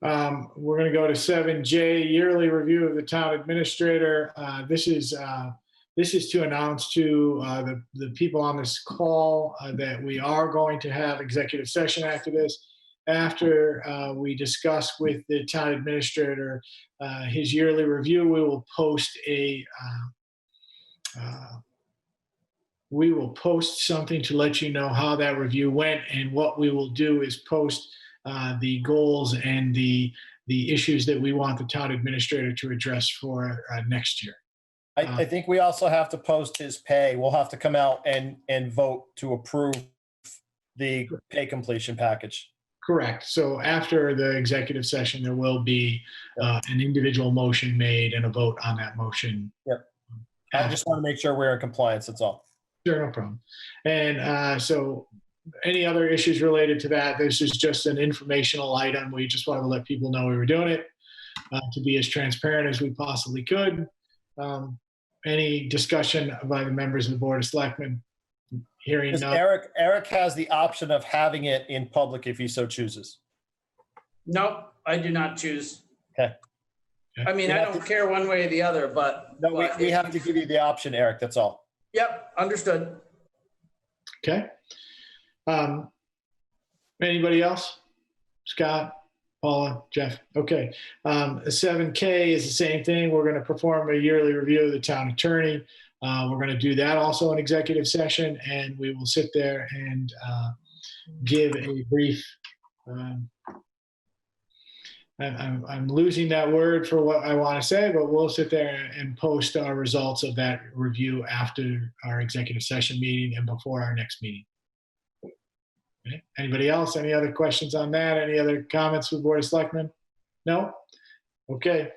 We're going to go to 7J, yearly review of the town administrator. This is to announce to the people on this call that we are going to have executive session after this. After we discuss with the town administrator his yearly review, we will post something to let you know how that review went. And what we will do is post the goals and the issues that we want the town administrator to address for next year. I think we also have to post his pay. We'll have to come out and vote to approve the pay completion package. Correct. So after the executive session, there will be an individual motion made and a vote on that motion. Yep. I just want to make sure we're in compliance. That's all. Sure, no problem. And so any other issues related to that, this is just an informational item. We just wanted to let people know we were doing it to be as transparent as we possibly could. Any discussion by the members of the Board of Selectmen? Hearing none. Eric has the option of having it in public if he so chooses. Nope, I do not choose. Okay. I mean, I don't care one way or the other, but. No, we have to give you the option, Eric. That's all. Yep, understood. Okay. Anybody else? Scott, Paula, Jeff? Okay. 7K is the same thing. We're going to perform a yearly review of the town attorney. We're going to do that also in executive session, and we will sit there and give a brief. I'm losing that word for what I want to say, but we'll sit there and post our results of that review after our executive session meeting and before our next meeting. Okay. Anybody else? Any other questions on that? Any other comments with Board of Selectmen? No? Okay.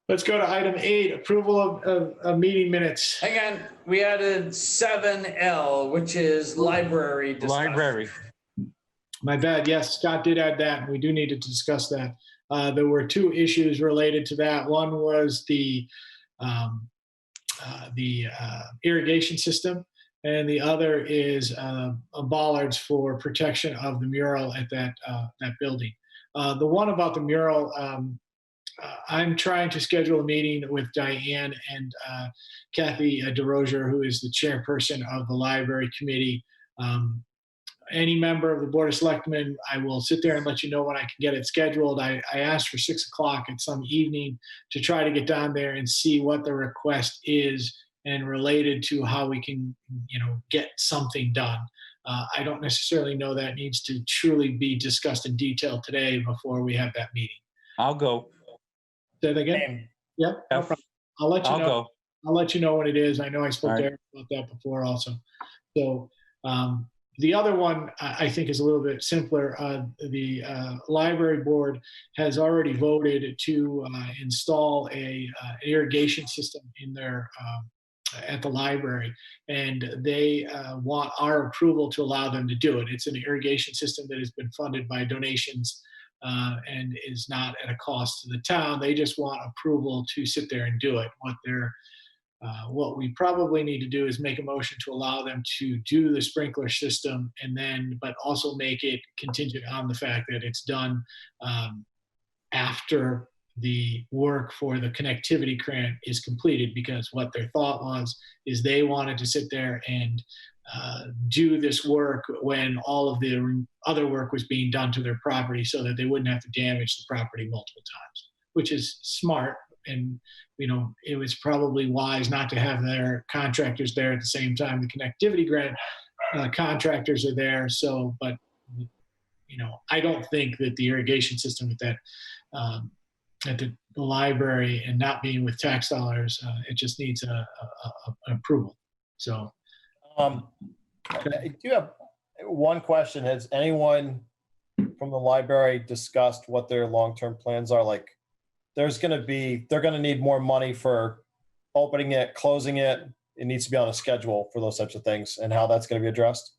Let's go to item 8, approval of meeting minutes. Hang on, we added 7L, which is library discussion. Library. My bad. Yes, Scott did add that, and we do need to discuss that. There were 2 issues related to that. One was the irrigation system, and the other is bollards for protection of the mural at that building. The one about the mural, I'm trying to schedule a meeting with Diane and Kathy DeRozier, who is the chairperson of the library committee. Any member of the Board of Selectmen, I will sit there and let you know when I can get it scheduled. I asked for 6 o'clock at some evening to try to get down there and see what the request is and related to how we can, get something done. I don't necessarily know that needs to truly be discussed in detail today before we have that meeting. I'll go. Say that again? Yep. No problem. I'll let you know. Go. I'll let you know when it is. I know I spoke to Eric about that before also. So the other one I think is a little bit simpler. The library board has already voted to install a irrigation system in their at the library, and they want our approval to allow them to do it. It's an irrigation system that has been funded by donations and is not at a cost to the town. They just want approval to sit there and do it. What we probably need to do is make a motion to allow them to do the sprinkler system, but also make it contingent on the fact that it's done after the work for the connectivity grant is completed, because what their thought is they wanted to sit there and do this work when all of the other work was being done to their property, so that they wouldn't have to damage the property multiple times, which is smart. And, it was probably wise not to have their contractors there at the same time the connectivity grant contractors are there. So, but, I don't think that the irrigation system at the the library and not being with tax dollars. It just needs an approval. So, I do have one question. Has anyone from the library discussed what their long-term plans are? Like, they're going to need more money for opening it, closing it. It needs to be on a schedule for those types of things, and how that's going to be addressed.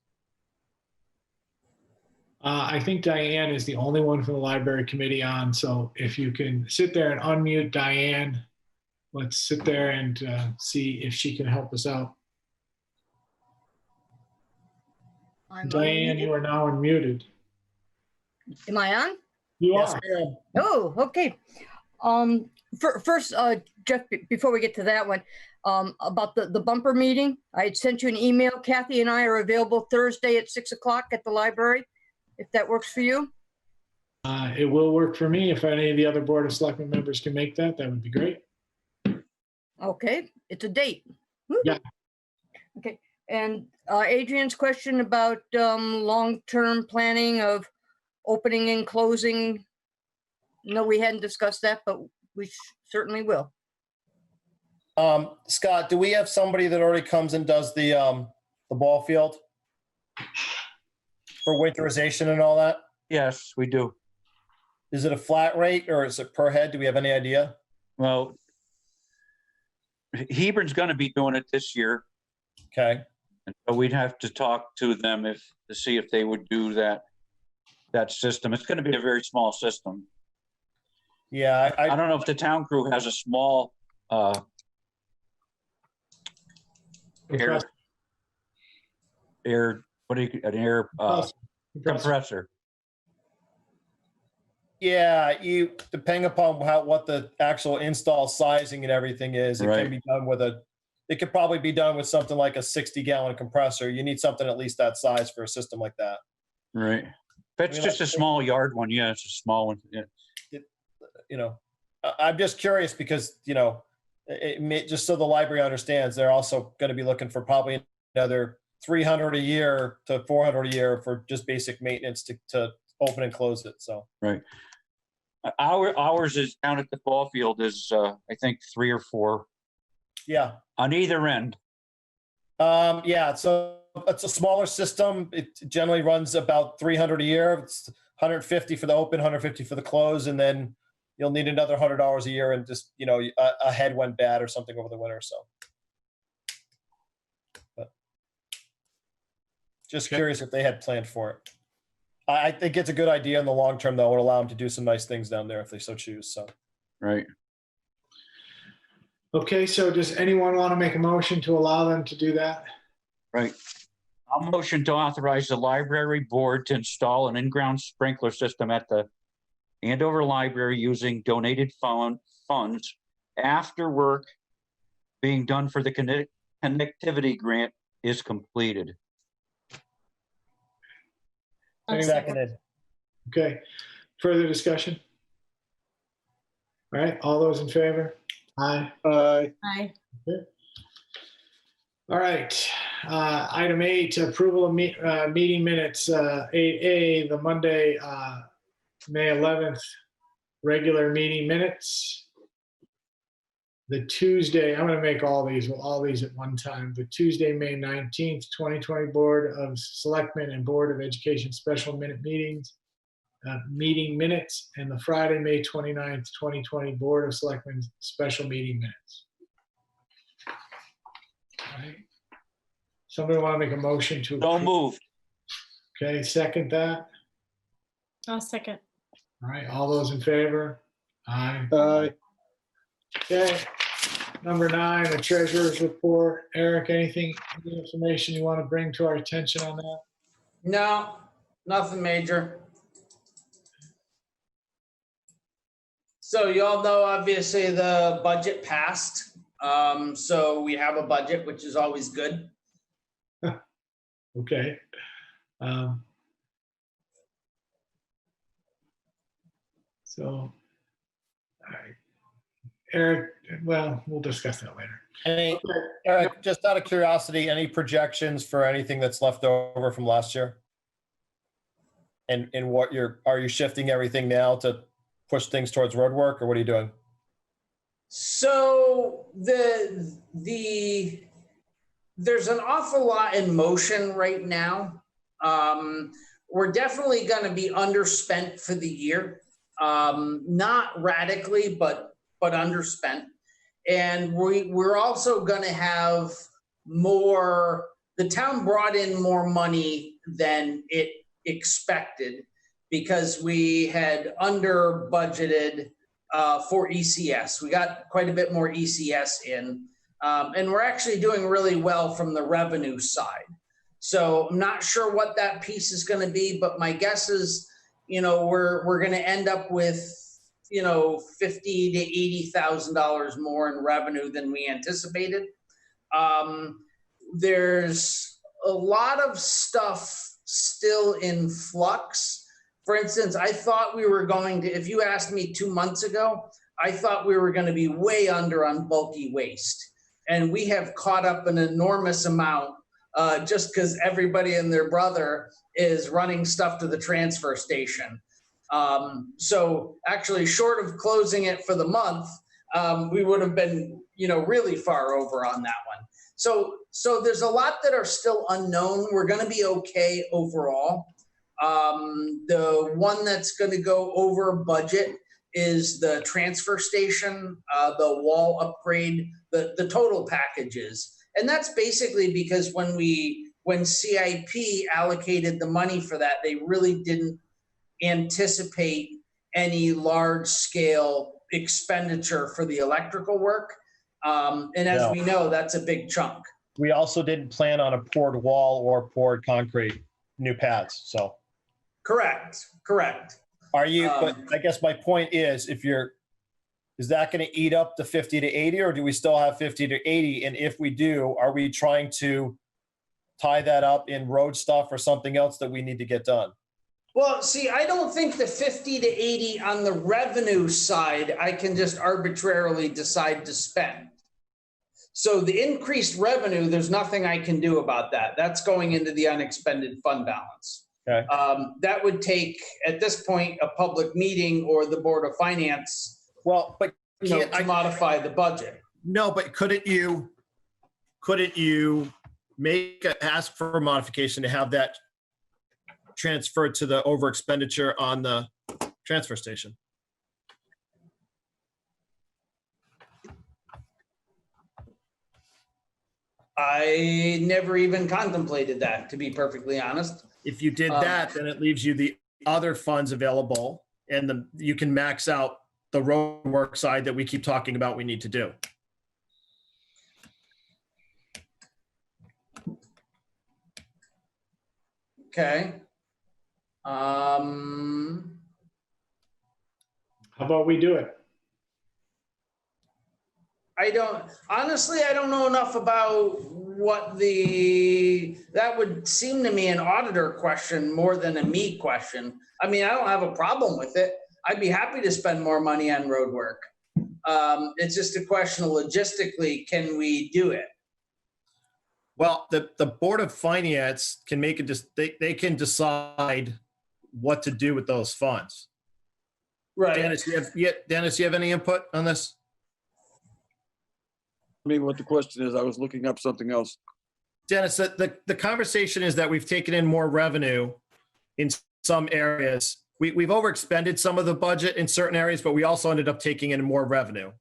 I think Diane is the only one from the library committee on. So if you can sit there and unmute Diane, let's sit there and see if she can help us out. Diane, you are now unmuted. Am I on? You Yes, are. ma'am. Oh, okay. First, Jeff, before we get to that one, about the bumper meeting, I had sent you an email. Kathy and I are available Thursday at 6 o'clock at the library, if that works for you. It will work for me. If any of the other Board of Selectmen members can make that, that would be great. Okay, it's a date. Yeah. Okay, and Adrian's question about long-term planning of opening and closing. No, we hadn't discussed that, but we certainly will. Scott, do we have somebody that already comes and does the ball field for winterization and all that? Yes, we do. Is it a flat rate or is it per head? Do we have any idea? Well, Hebron's going to be doing it this year. Okay. And so we'd have to talk to them to see if they would do that system. It's going to be a very small system. Yeah, I don't know if the town crew has a small compressor. Yeah, depending upon what the actual install sizing and everything is, it Right. can be done it could probably be done with something like a 60-gallon compressor. You need something at least that size for a system like that. Right. If it's just a small yard one, yeah, it's a small one. Yeah. I'm just curious because, just so the library understands, they're also going to be looking for probably another $300 a year to $400 a year for just basic maintenance to open and close it. So right. Ours is down at the ball field is I think 3 or 4. Yeah. On either end. Yeah. So it's a smaller system. It generally runs about $300 a year. It's 150 for the open, 150 for the close, and then you'll need another $100 a year and just, a head went bad or something over the winter. So, but just curious if they had planned for it. I think it's a good idea in the long term, though. It would allow them to do some nice things down there if they so choose. So, right. Okay, so does anyone want to make a motion to allow them to do that? Right. I'll motion to authorize the library board to install an in-ground sprinkler system at the Andover Library using donated funds after work being done for the connectivity grant is completed. seconded. Okay, further discussion? All right, all those in favor? Aye. Aye. Aye. Okay. All right, item 8, approval of meeting minutes, 8A, the Monday, May 11th, regular meeting minutes. The Tuesday, I'm gonna make all these at one time. The Tuesday, May 19th, 2020 Board of Selectmen and Board of Education Special Meetings, meeting minutes, and the Friday, May 29th, 2020 Board of Selectmen Special Meeting Minutes. All right. Somebody want to make a motion to? So moved. Okay, second that. I'll second. All right, all those in favor? Aye. Aye. Okay, number 9, the treasurer's report. Eric, any information you want to bring to our attention on that? No, nothing major. So you all know, obviously, the budget passed. So we have a budget, which is always good. Okay. So, all right. Eric, well, we'll discuss that later. Eric, just out of curiosity, any projections for anything that's left over from last year? And are you shifting everything now to push things towards road work, or what are you doing? So there's an awful lot in motion right now. We're definitely going to be underspent for the year. Not radically, but underspent. And we're also going to have more, the town brought in more money than it expected because we had under budgeted for ECS. We got quite a bit more ECS in, and we're actually doing really well from the revenue side. So I'm not sure what that piece is going to be, but my guess is, we're going to end up with, $50,000 to $80,000 more in revenue than we anticipated. There's a lot of stuff still in flux. For instance, I thought we were going to, if you asked me 2 months ago, I thought we were going to be way under on bulky waste. And we have caught up an enormous amount just because everybody and their brother is running stuff to the transfer station. So actually, short of closing it for the month, we would have been, really far over on that one. So there's a lot that are still unknown. We're going to be okay overall. The one that's going to go over budget is the transfer station, the wall upgrade, the total packages. And that's basically because when CIP allocated the money for that, they really didn't anticipate any large scale expenditure for the electrical work. And as we know, that's a big chunk. We also didn't plan on a poured wall or poured concrete new pads, so. Correct. Are you, but I guess my point is, is that going to eat up the 50 to 80, or do we still have 50 to 80? And if we do, are we trying to tie that up in road stuff or something else that we need to get done? Well, see, I don't think the 50 to 80 on the revenue side, I can just arbitrarily decide to spend. So the increased revenue, there's nothing I can do about that. That's going into the unexpended fund balance. Okay. That would take, at this point, a public meeting or the Board of Finance. Well, but to modify the budget. No, but couldn't you ask for a modification to have that transferred to the over expenditure on the transfer station? I never even contemplated that, to be perfectly honest. If you did that, then it leaves you the other funds available, and you can max out the road work side that we keep talking about we need to do. Okay. How about we do it? I don't know enough about what that would seem to me an auditor question more than a me question. I mean, I don't have a problem with it. I'd be happy to spend more money on road work. It's just a question of logistically, can we do it? Well, the Board of Finance can make they can decide what to do with those funds. Right. Dennis, you have any input on this? I mean, what the question is, I was looking up something else. Dennis, the conversation is that we've taken in more revenue in some areas. We've overexpended some of the budget in certain areas, but we also ended up taking in more revenue.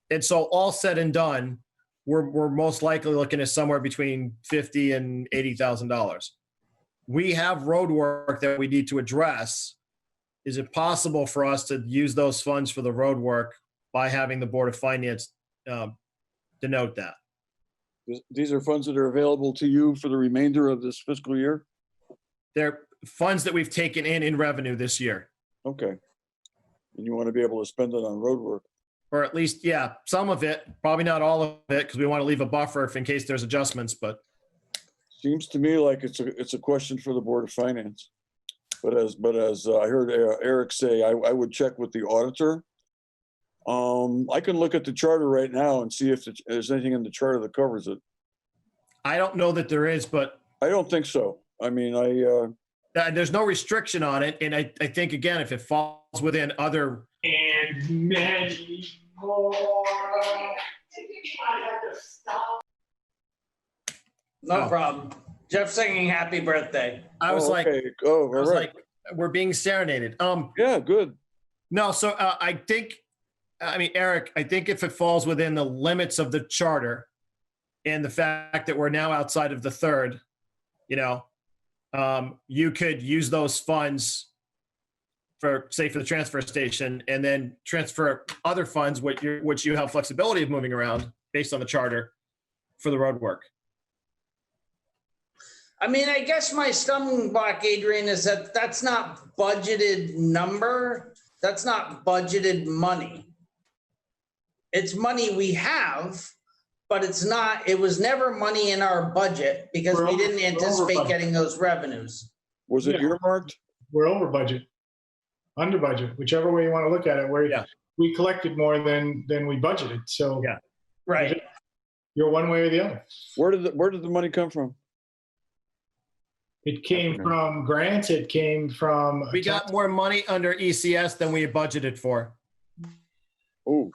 And so all said and done, we're most likely looking at somewhere between $50,000 and $80,000. We have road work that we need to address. Is it possible for us to use those funds for the road work by having the Board of Finance denote that? These are funds that are available to you for the remainder of this fiscal year? They're funds that we've taken in revenue this year. Okay. And you want to be able to spend it on road work? Or at least, yeah, some of it, probably not all of it, because we want to leave a buffer if in case there's adjustments, but. Seems to me like it's a question for the Board of Finance. But as I heard Eric say, I would check with the auditor. I can look at the charter right now and see if there's anything in the charter that covers it. I don't know that there is, but. I don't think so. I mean, there's no restriction on it. And I think, again, if it falls within other. And many No problem. Jeff singing happy birthday. I was like, okay. Oh, I was all like, we're being serenaded. Yeah, good. No, so I think, I mean, Eric, I think if it falls within the limits of the charter and the fact that we're now outside of the third, you could use those funds for, say, for the transfer station, and then transfer other funds, which you have flexibility of moving around based on the charter for the road work. I mean, I guess my stumbling block, Adrian, is that that's not budgeted number. That's not budgeted money. It's money we have, but it's not, it was never money in our budget because we didn't anticipate getting those revenues. Was it earmarked? We're over budget, under budget, whichever way you want to look at it, where we collected more than we budgeted. So right, you're one way or the other. Where did the money come from? It came from grants. It came from. We got more money under ECS than we had budgeted for. Oh.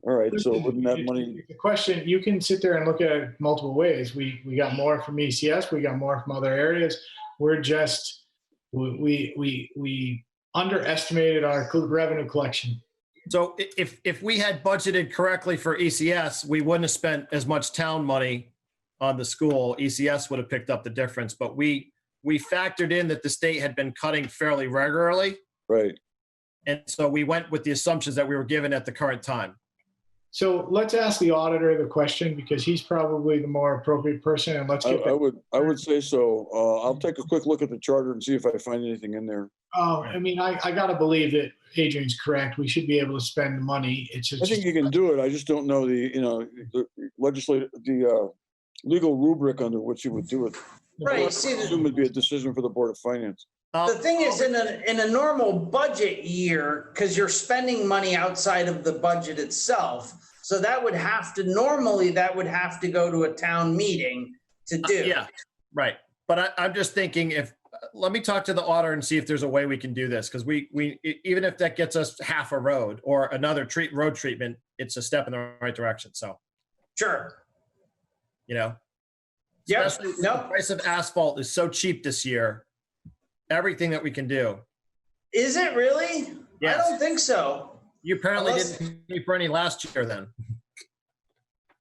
All right. So wouldn't that money? The question, you can sit there and look at it multiple ways. We got more from ECS. We got more from other areas. We're just we underestimated our revenue collection. So if we had budgeted correctly for ECS, we wouldn't have spent as much town money on the school. ECS would have picked up the difference, but we factored in that the state had been cutting fairly regularly. Right. And so we went with the assumptions that we were given at the current time. So let's ask the auditor the question, because he's probably the more appropriate person, and let's get. I would say so. I'll take a quick look at the charter and see if I find anything in there. I mean, I got to believe that Adrian's correct. We should be able to spend the money. It's just. I think you can do it. I just don't know the legal rubric under which you would do it. Right. See, it would be a decision for the Board of Finance. The thing is, in a normal budget year, because you're spending money outside of the budget itself, so that would have to go to a town meeting to do. Yeah, right. But I'm just thinking, let me talk to the auditor and see if there's a way we can do this, because we even if that gets us half a road or another road treatment, it's a step in the right direction. So. Sure. Especially the price of asphalt is so cheap this year. Everything that we can do. Is it really? Yes. I don't think so. You apparently didn't pay for any last year then.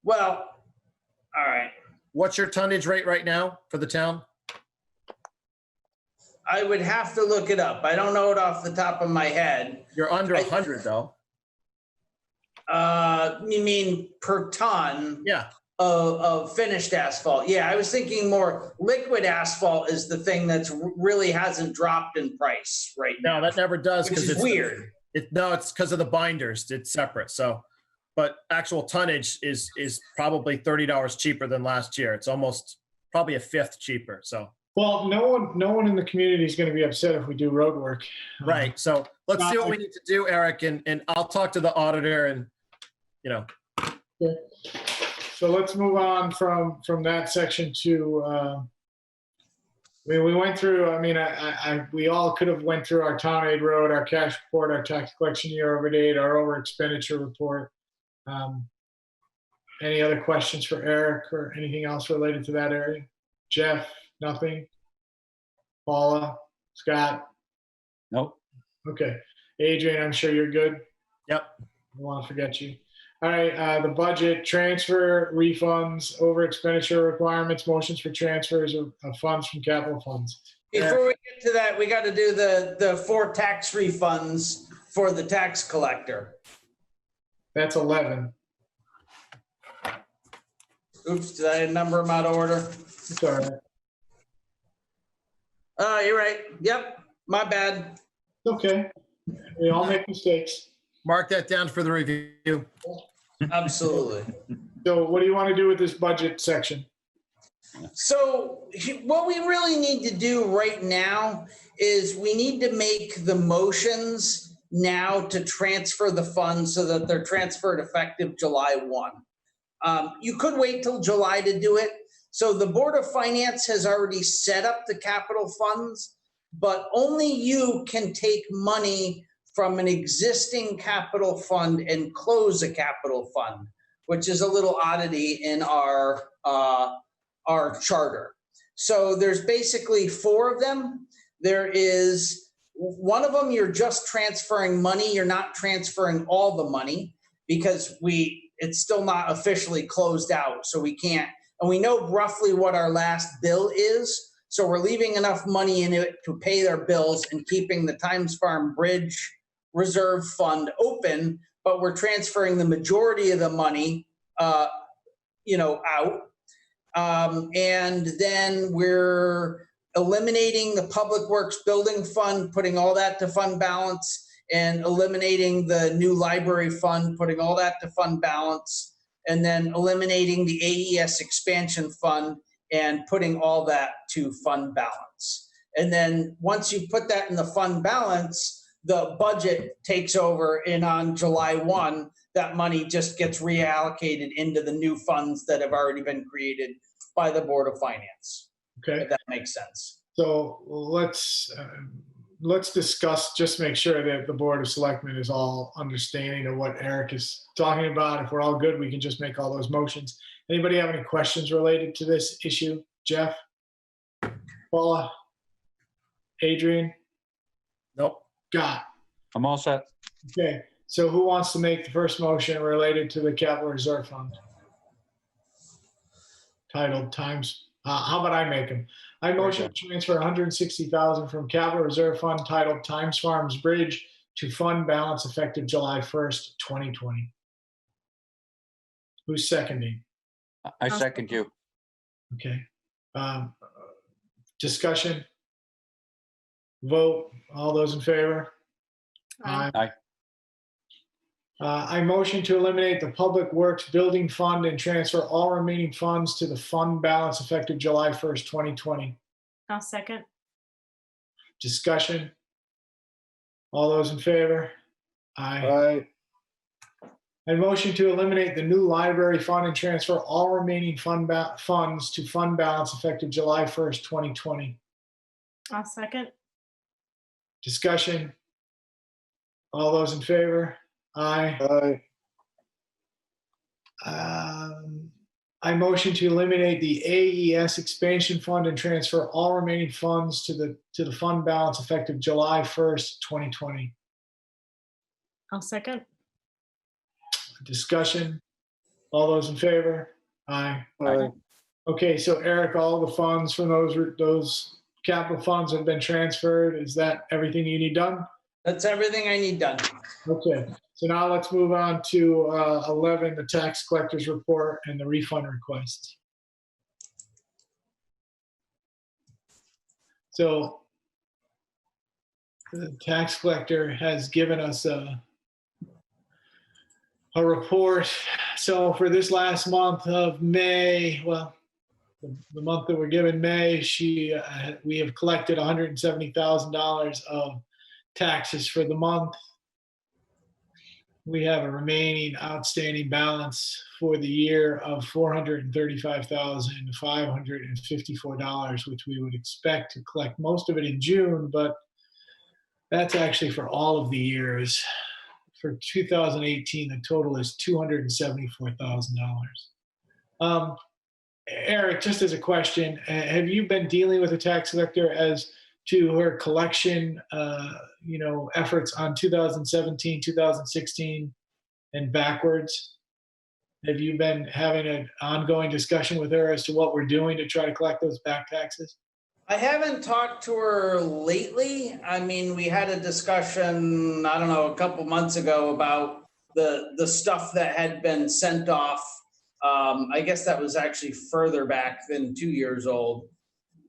Well, all right. What's your tonnage rate right now for the town? I would have to look it up. I don't know it off the top of my head. You're under 100 though. You mean per ton? Yeah. Of finished asphalt. Yeah, I was thinking more liquid asphalt is the thing that's really hasn't dropped in price right now. No, that never does, because it's weird. It's because of the binders. It's separate. So, but actual tonnage is probably $30 cheaper than last year. It's almost probably a fifth cheaper. So. Well, no one in the community is going to be upset if we do road work. Right. So let's see what we need to do, Eric, and I'll talk to the auditor and. Okay. So let's move on from that section to, we went through, we all could have went through our town aid road, our cash report, our tax collection year over date, our over expenditure report. Any other questions for Eric or anything else related to that area? Jeff, nothing? Paula, Scott? Nope. Okay. Adrian, I'm sure you're good. Yep. I don't want to forget you. All right, the budget, transfer, refunds, over expenditure requirements, motions for transfers of funds from capital funds. Before we get to that, we got to do the 4 tax refunds for the tax collector. That's 11. Oops, did I number them out of order? It's all right. Oh, you're right. Yep, my bad. Okay, we all make mistakes. Mark that down for the review. Absolutely. So what do you want to do with this budget section? So what we really need to do right now is we need to make the motions now to transfer the funds so that they're transferred effective July 1. You could wait till July to do it. So the Board of Finance has already set up the capital funds, but only you can take money from an existing capital fund and close a capital fund, which is a little oddity in our charter. So there's basically 4 of them. There is one of them, you're just transferring money. You're not transferring all the money because it's still not officially closed out. So we can't, and we know roughly what our last bill is. So we're leaving enough money in it to pay their bills and keeping the Times Farm Bridge Reserve Fund open, but we're transferring the majority of the money, out. And then we're eliminating the Public Works Building Fund, putting all that to fund balance, and eliminating the new library fund, putting all that to fund balance, and then eliminating the AES expansion fund and putting all that to fund balance. And then once you put that in the fund balance, the budget takes over, and on July 1, that money just gets reallocated into the new funds that have already been created by the Board of Finance. Okay. If that makes sense. So let's discuss, just make sure that the Board of Selectmen is all understanding of what Eric is talking about. If we're all good, we can just make all those motions. Anybody have any questions related to this issue? Jeff? Paula? Adrian? Nope. Scott? I'm all set. Okay, so who wants to make the first motion related to the capital reserve fund? Titled Times, how about I make them? I motion to transfer 160,000 from capital reserve fund titled Times Farms Bridge to fund balance effective July 1st, 2020. Who's seconding? I second you. Okay. Discussion? Vote. All those in favor? Aye. I motion to eliminate the Public Works Building Fund and transfer all remaining funds to the fund balance effective July 1st, 2020. I'll second. Discussion? All those in favor? Aye. Aye. I motion to eliminate the new library fund and transfer all remaining funds to fund balance effective July 1st, 2020. I'll second. Discussion? All those in favor? Aye. Aye. I motion to eliminate the AES expansion fund and transfer all remaining funds to the fund balance effective July 1st, 2020. I'll second. Discussion? All those in favor? Aye. Aye. Okay, so Eric, all the funds from those capital funds have been transferred. Is that everything you need done? That's everything I need done. Okay, so now let's move on to 11, the tax collector's report and the refund request. So the tax collector has given us a report. So for this last month of May, well, the month that we're given May, we have collected $170,000 of taxes for the month. We have a remaining outstanding balance for the year of $435,554, which we would expect to collect most of it in June, but that's actually for all of the years. For 2018, the total is $274,000. Eric, just as a question, have you been dealing with a tax collector as to her collection, efforts on 2017, 2016, and backwards? Have you been having an ongoing discussion with her as to what we're doing to try to collect those back taxes? I haven't talked to her lately. I mean, we had a discussion, I don't know, a couple months ago about the stuff that had been sent off. I guess that was actually further back than 2 years old.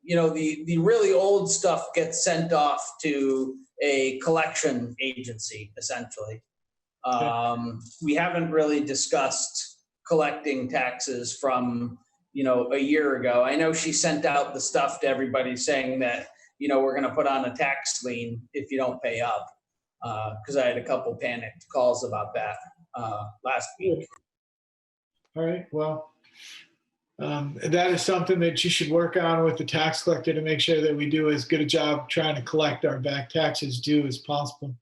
The really old stuff gets sent off to a collection agency, essentially. We haven't really discussed collecting taxes from, a year ago. I know she sent out the stuff to everybody saying that, we're going to put on a tax lien if you don't pay up. Because I had a couple panicked calls about that last week. All right, well, that is something that you should work on with the tax collector to make sure that we do as good a job trying to collect our back taxes due as possible.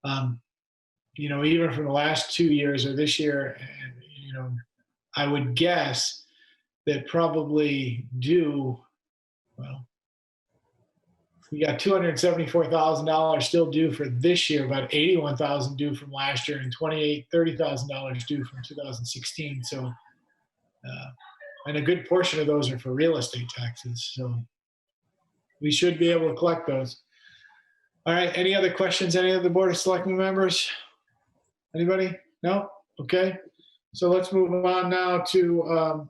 You know, even from the last 2 years or this year, and, you know, I would guess that probably due, well, we got $274,000 still due for this year, about $81,000 due from last year, and $30,000 due from 2016. So, and a good portion of those are for real estate taxes. So we should be able to collect those. All right. Any other questions? Any of the Board of Selectmen members? Anybody? No? Okay. So let's move on now to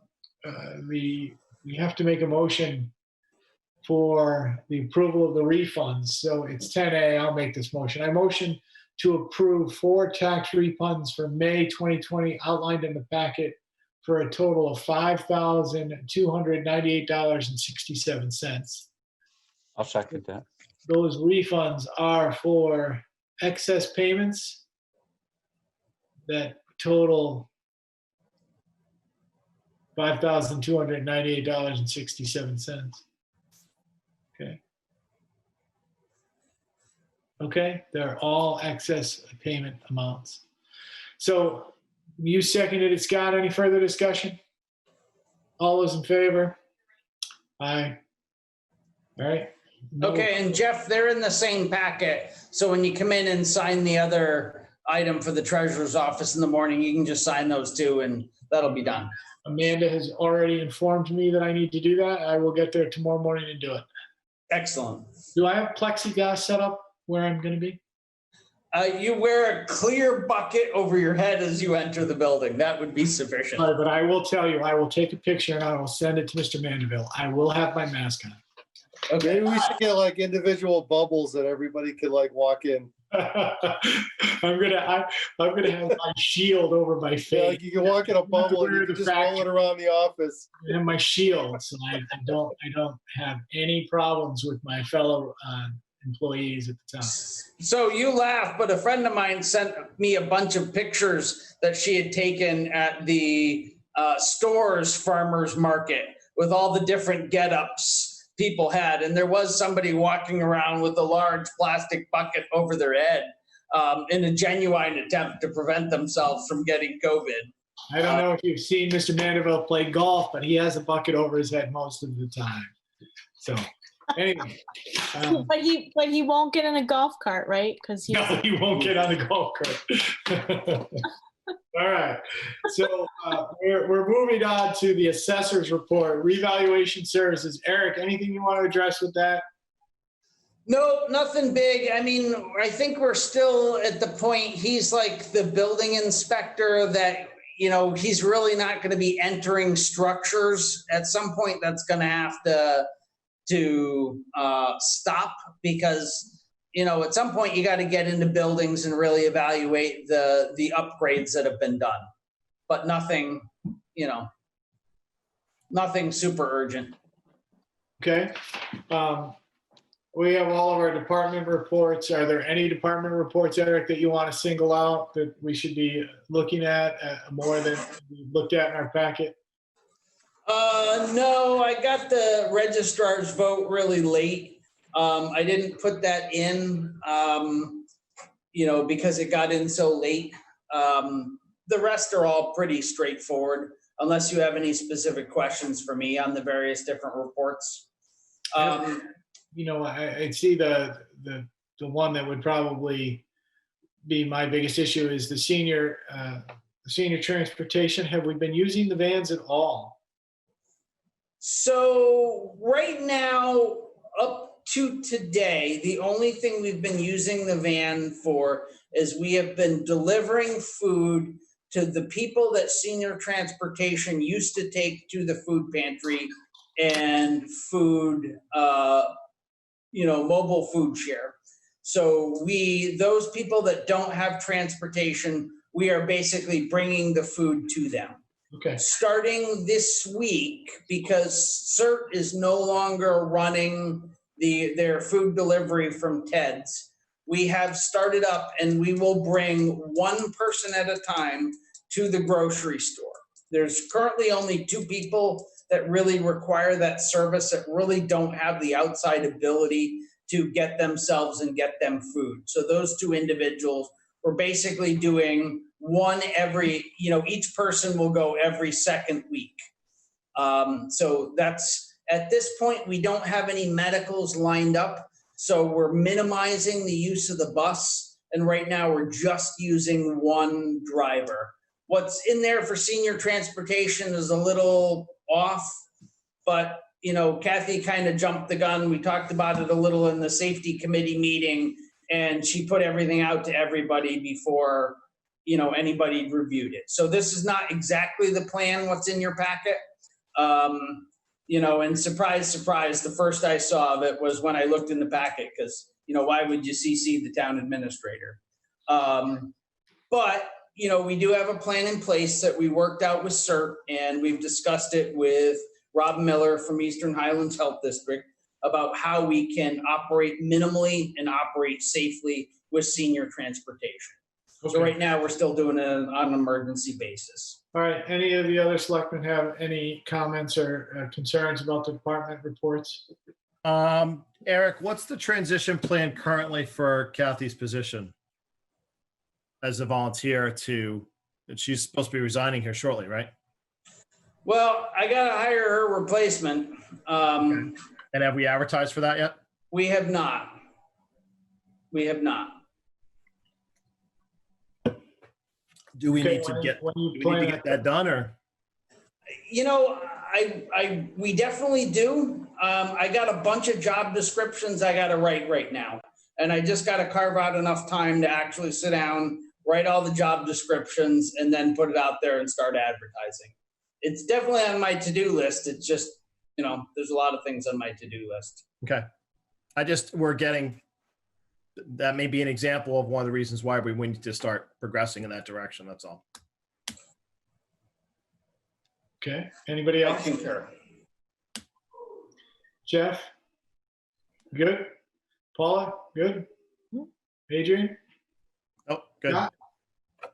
we have to make a motion for the approval of the refunds. So it's 10A. I'll make this motion. I motion to approve 4 tax refunds for May 2020 outlined in the packet for a total of $5,298.67. I'll second that. Those refunds are for excess payments that total $5,298.67. Okay. Okay, they're all excess payment amounts. So you seconded it, Scott. Any further discussion? All those in favor? Aye. All right. No- Okay, and Jeff, they're in the same packet. So when you come in and sign the other item for the treasurer's office in the morning, you can just sign those two and that'll be done. Amanda has already informed me that I need to do that. I will get there tomorrow morning and do it. Excellent. Do I have plexiglass set up where I'm going to be? You wear a clear bucket over your head as you enter the building. That would be sufficient. All right, but I will tell you, I will take a picture and I will send it to Mr. Mandeville. I will have my mask on. Okay. Maybe we should get like individual bubbles that everybody could like walk in. I'm gonna have my shield over my face. Yeah, like you can walk in a bubble and you can just roll it around the office. And my shield, so I don't have any problems with my fellow employees at the time. So you laugh, but a friend of mine sent me a bunch of pictures that she had taken at the Stores farmers market with all the different get-ups people had. And there was somebody walking around with a large plastic bucket over their head in a genuine attempt to prevent themselves from getting COVID. I don't know if you've seen Mr. Mandeville play golf, but he has a bucket over his head most of the time. So anyway. But he won't get in a golf cart, right? Because No, he won't get on the golf cart. All right. So we're moving on to the assessor's report, revaluation services. Eric, anything you want to address with that? No, nothing big. I mean, I think we're still at the point, he's like the building inspector that, you know, he's really not going to be entering structures. At some point, that's going to have to stop because, you know, at some point you got to get into buildings and really evaluate the upgrades that have been done, but nothing, you know, nothing super urgent. Okay. We have all of our department reports. Are there any department reports, Eric, that you want to single out that we should be looking at more than we looked at in our packet? No, I got the registrar's vote really late. I didn't put that in, you know, because it got in so late. The rest are all pretty straightforward, unless you have any specific questions for me on the various different reports. You know, I see the one that would probably be my biggest issue is the senior transportation. Have we been using the vans at all? So right now, up to today, the only thing we've been using the van for is we have been delivering food to the people that senior transportation used to take to the food pantry and food, you know, mobile food share. So those people that don't have transportation, we are basically bringing the food to them. Okay. Starting this week, because CERT is no longer running their food delivery from Ted's, we have started up and we will bring one person at a time to the grocery store. There's currently only 2 people that really require that service, that really don't have the outside ability to get themselves and get them food. So those two individuals were basically doing one every, each person will go every second week. So that's, at this point, we don't have any medicals lined up. So we're minimizing the use of the bus. And right now we're just using one driver. What's in there for senior transportation is a little off, but Kathy kind of jumped the gun. We talked about it a little in the safety committee meeting, and she put everything out to everybody before, anybody reviewed it. So this is not exactly the plan, what's in your packet. And surprise, surprise, the first I saw of it was when I looked in the packet, because, why would you CC the town administrator? But, we do have a plan in place that we worked out with CERT, and we've discussed it with Rob Miller from Eastern Highlands Health District about how we can operate minimally and operate safely with senior transportation. Okay. So right now, we're still doing it on an emergency basis. All right, any of the other selectmen have any comments or concerns about the department reports? Eric, what's the transition plan currently for Kathy's position as a volunteer she's supposed to be resigning here shortly, right? Well, I got to hire her replacement. Okay. And have we advertised for that yet? We have not. We have not. Do we Okay, need to get that done, or? We definitely do. I got a bunch of job descriptions I got to write right now. And I just got to carve out enough time to actually sit down, write all the job descriptions, and then put it out there and start advertising. It's definitely on my to-do list. It's just, there's a lot of things on my to-do list. Okay. That may be an example of one of the reasons why we need to start progressing in that direction. That's all. Okay, anybody else? I concur. Jeff? Good? Paula? Good? Adrian? Oh, good. Scott?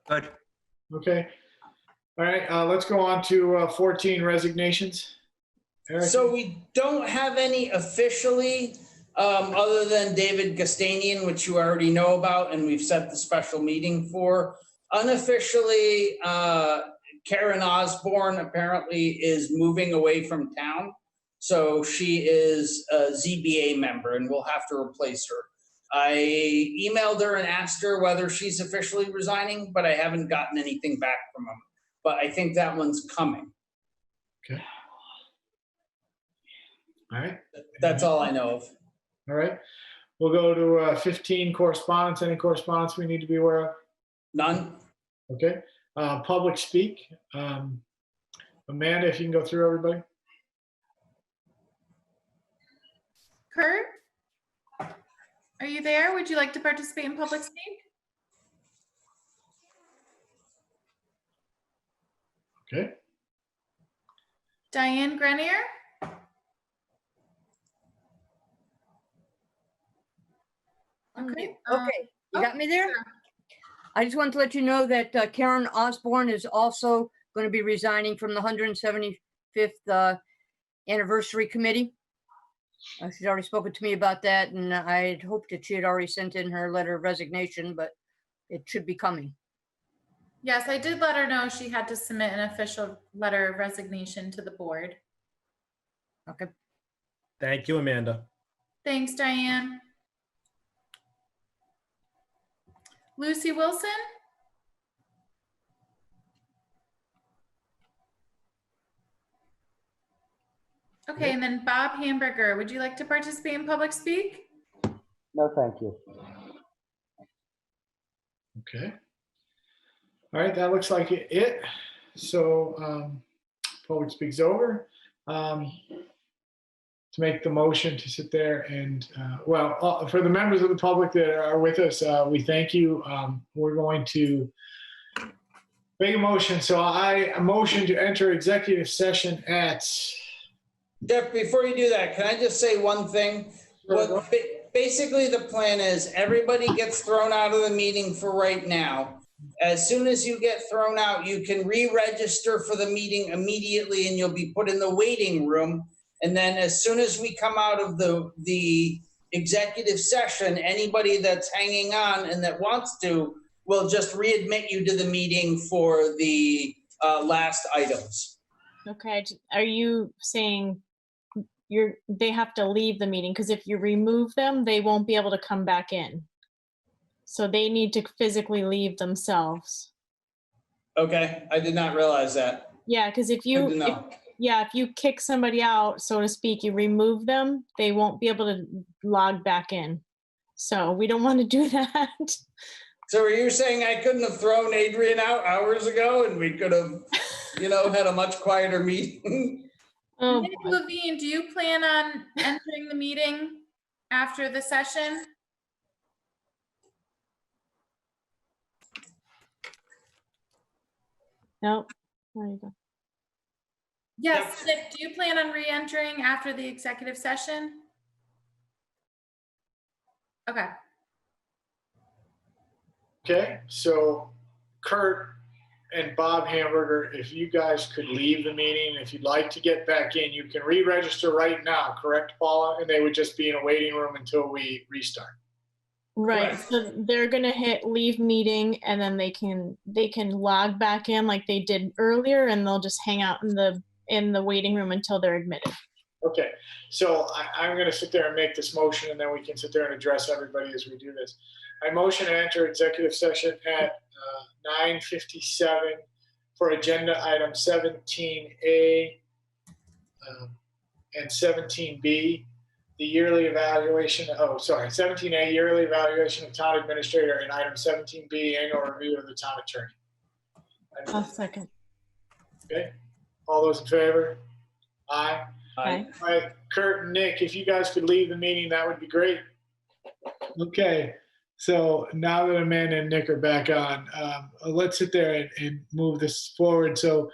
Good. Okay. All right, let's go on to 14 resignations. Eric? So we don't have any officially, other than David Gustanian, which you already know about, and we've set the special meeting for. Unofficially, Karen Osborne apparently is moving away from town. So she is a ZBA member, and we'll have to replace her. I emailed her and asked her whether she's officially resigning, but I haven't gotten anything back from them. But I think that one's coming. Okay. All right. That's all I know of. All right. We'll go to 15 correspondence. Any correspondence we need to be aware of? None. Okay. Public speak. Amanda, if you can go through everybody. Kurt, are you there? Would you like to participate in public speak? Okay. Diane Grenier? Okay. Okay, you got me there? Sure. I just wanted to let you know that Karen Osborne is also going to be resigning from the 175th anniversary committee. She's already spoken to me about that, and I had hoped that she had already sent in her letter of resignation, but it should be coming. Yes, I did let her know she had to submit an official letter of resignation to the board. Okay. Thank you, Amanda. Thanks, Diane. Lucy Wilson? Okay, and then Bob Hamburger, would you like to participate in public speak? No, thank you. Okay. All right, that looks like it. So public speak's over. To make the motion to sit there and, for the members of the public that are with us, we thank you. We're going to make a motion. So I motion to enter executive session at. Jeff, before you do that, can I just say one thing? Sure. Basically, the plan is everybody gets thrown out of the meeting for right now. As soon as you get thrown out, you can re-register for the meeting immediately and you'll be put in the waiting room. And then as soon as we come out of the executive session, anybody that's hanging on and that wants to will just readmit you to the meeting for the last items. Okay, are you saying they have to leave the meeting? Because if you remove them, they won't be able to come back in. So they need to physically leave themselves. Okay, I did not realize that. Yeah, because if Good to know. if you kick somebody out, so to speak, you remove them, they won't be able to log back in. So we don't want to do that. So are you saying I couldn't have thrown Adrian out hours ago and we could have, had a much quieter meeting? Oh, Nick Levine, do you plan on entering the meeting after the session? nope. There you go. Yes, Nick, do you plan on re-entering after the executive session? Okay. Okay, so Kurt and Bob Hamburger, if you guys could leave the meeting, if you'd like to get back in, you can re-register right now, correct, Paula? And they would just be in a waiting room until we restart. Right. Correct. So they're gonna hit leave meeting, and then they can log back in like they did earlier, and they'll just hang out in the waiting room until they're admitted. Okay, so I'm going to sit there and make this motion, and then we can sit there and address everybody as we do this. I motion to enter executive session at 9:57 for agenda item 17A and 17B, the yearly evaluation, 17A, yearly evaluation of town administrator, and item 17B, annual review of the town attorney. I'll second. Okay, all those in favor? Aye. Aye. All right, Kurt and Nick, if you guys could leave the meeting, that would be great. Okay, so now that Amanda and Nick are back on, let's sit there and move this forward. So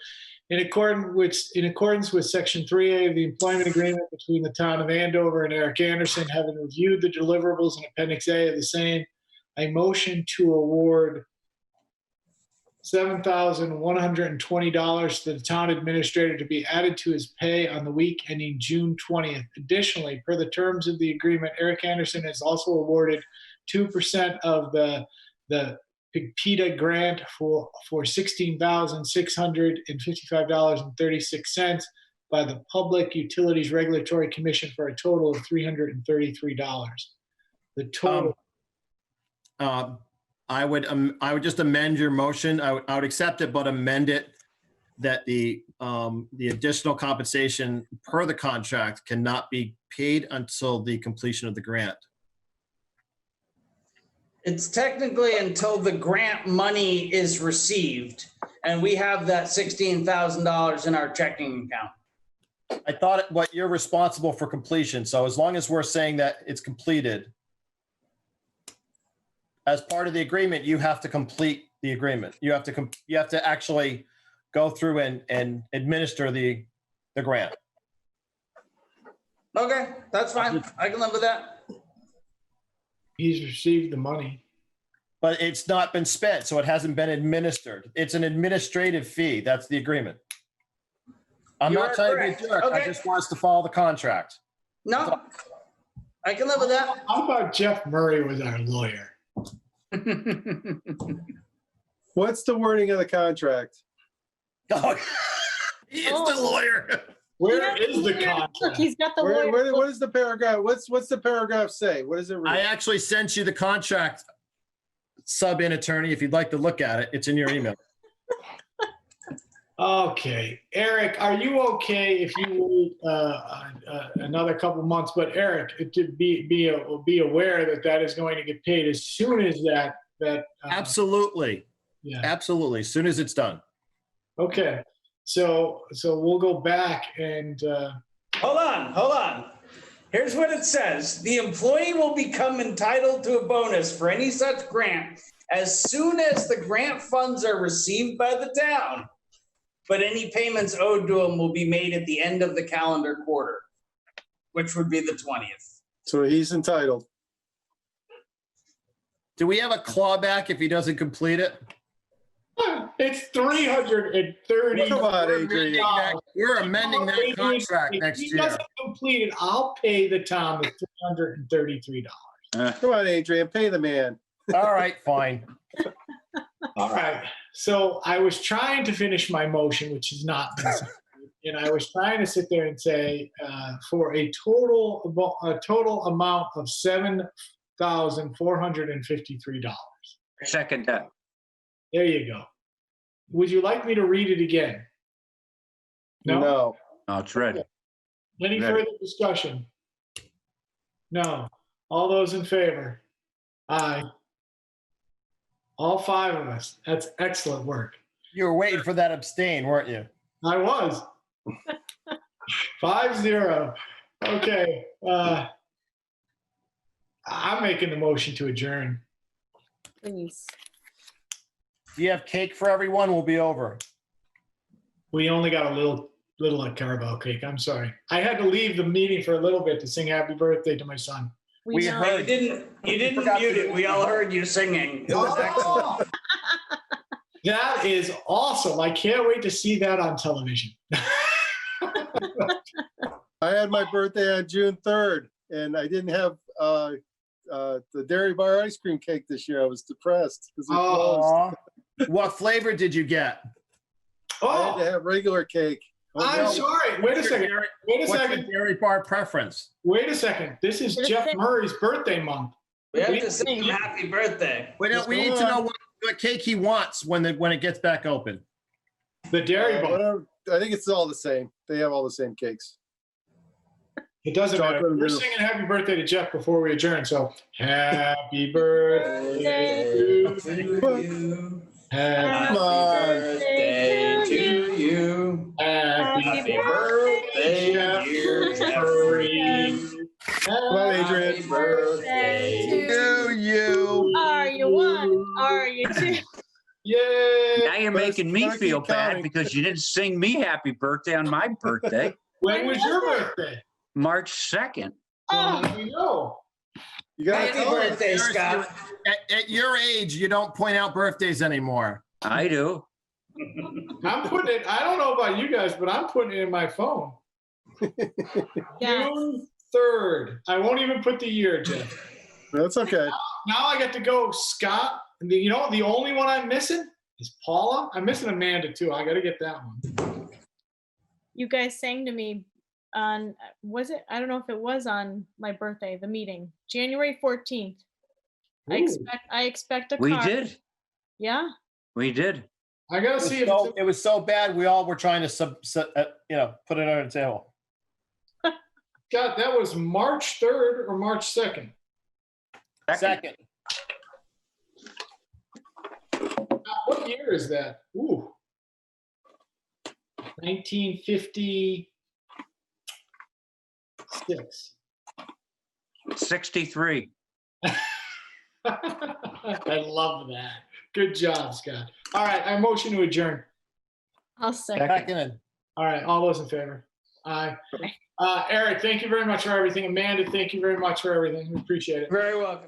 in accordance with Section 3A of the employment agreement between the town of Andover and Eric Anderson, having reviewed the deliverables in Appendix A of the same, I motion to award $7,120 to the town administrator to be added to his pay on the week ending June 20th. Additionally, per the terms of the agreement, Eric Anderson is also awarded 2% of the PITA grant for $16,655.36 by the Public Utilities Regulatory Commission for a total of $333. The total. I would just amend your motion. I would accept it, but amend it that the additional compensation per the contract cannot be paid until the completion of the grant. It's technically until the grant money is received and we have that $16,000 in our checking account. I thought you're responsible for completion. So as long as we're saying that it's completed, as part of the agreement, you have to complete the agreement. You have to actually go through and administer the grant. Okay, that's fine. I can live with that. He's received the money. But it's not been spent, so it hasn't been administered. It's an administrative fee. That's the agreement. I'm not trying to be a jerk. Okay. I just want us to follow the contract. No, I can live with that. How about Jeff Murray was our lawyer? What's the wording of the contract? Oh, he is the lawyer. Where is the Look, contract? he's got the lawyer. What is the paragraph? What's the paragraph say? What does it read? I actually sent you the contract, sub-in attorney. If you'd like to look at it, it's in your email. Okay, Eric, are you okay if you wait another couple months? But Eric, to be aware that is going to get paid as soon as that. Absolutely. Yeah. Absolutely. As soon as it's done. Okay, so we'll go back and. Hold on. Here's what it says. The employee will become entitled to a bonus for any such grant as soon as the grant funds are received by the town. But any payments owed to him will be made at the end of the calendar quarter, which would be the 20th. So he's entitled. Do we have a clawback if he doesn't complete it? It's $330. Come on, Adrian. We're amending that contract If next he year. doesn't complete it, I'll pay the town the $333. Come on, Adrian, pay the man. All right, fine. All right. So I was trying to finish my motion, which has not been seconded. And I was trying to sit there and say, for a total amount of $7,453. Second that. There you go. Would you like me to read it again? No? No. No, it's ready. Any Ready. further discussion? No. All those in favor? Aye. All 5 of us. That's excellent work. You were waiting for that abstain, weren't you? I was. 5-0. Okay. I'm making the motion to adjourn. Please. Do you have cake for everyone? We'll be over. We only got a little Carabao cake. I'm sorry. I had to leave the meeting for a little bit to sing happy birthday to my son. We know. heard. You didn't mute it. We all heard you singing. It was excellent. That is awesome. I can't wait to see that on television. I had my birthday on June 3rd, and I didn't have the Dairy Bar ice cream cake this year. I was depressed because it closed. Aw. What flavor did you get? I had to have regular cake. I'm sorry. Wait a second. Wait a What's second. your dairy bar preference? Wait a second. This is Jeff Murray's birthday month. We have to sing happy birthday. We need to know what cake he wants when it gets back open. The Dairy Bar. Whatever. I think it's all the same. They have all the same cakes. It doesn't matter. Chocolate and We're vanilla. singing happy birthday to Jeff before we adjourn. So happy birthday to you. Happy birthday to you. Happy birthday, dear Jeffrey. Come on, Adrian. Happy birthday To you. Are you one? Are you two? Yay. Now you're making me feel bad because you didn't sing me happy birthday on my birthday, When was your birthday? March 2nd. Well, there you go. You got Happy birthday, Scott. At your age, you don't point out birthdays anymore. I do. I'm putting it, I don't know about you guys, but I'm putting it in my phone. Yeah. June 3rd. I won't even put the year, Jeff. That's okay. Now I get to go Scott. You know, the only one I'm missing is Paula. I'm missing Amanda too. I got to get that one. You guys sang to me on, was it? I don't know if it was on my birthday, the meeting, January 14th. I expect a We card. did. Yeah. We did. I got to see if it's It was so bad, we all were trying to put it on the table. Scott, that was March 3rd or March 2nd? Second. What year is that? Ooh. 1956. 63. I love that. Good job, Scott. All right, I motion to adjourn. I'll say. Second. All right, all those in favor? Aye. Eric, thank you very much for everything. Amanda, thank you very much for everything. We appreciate it. Very welcome.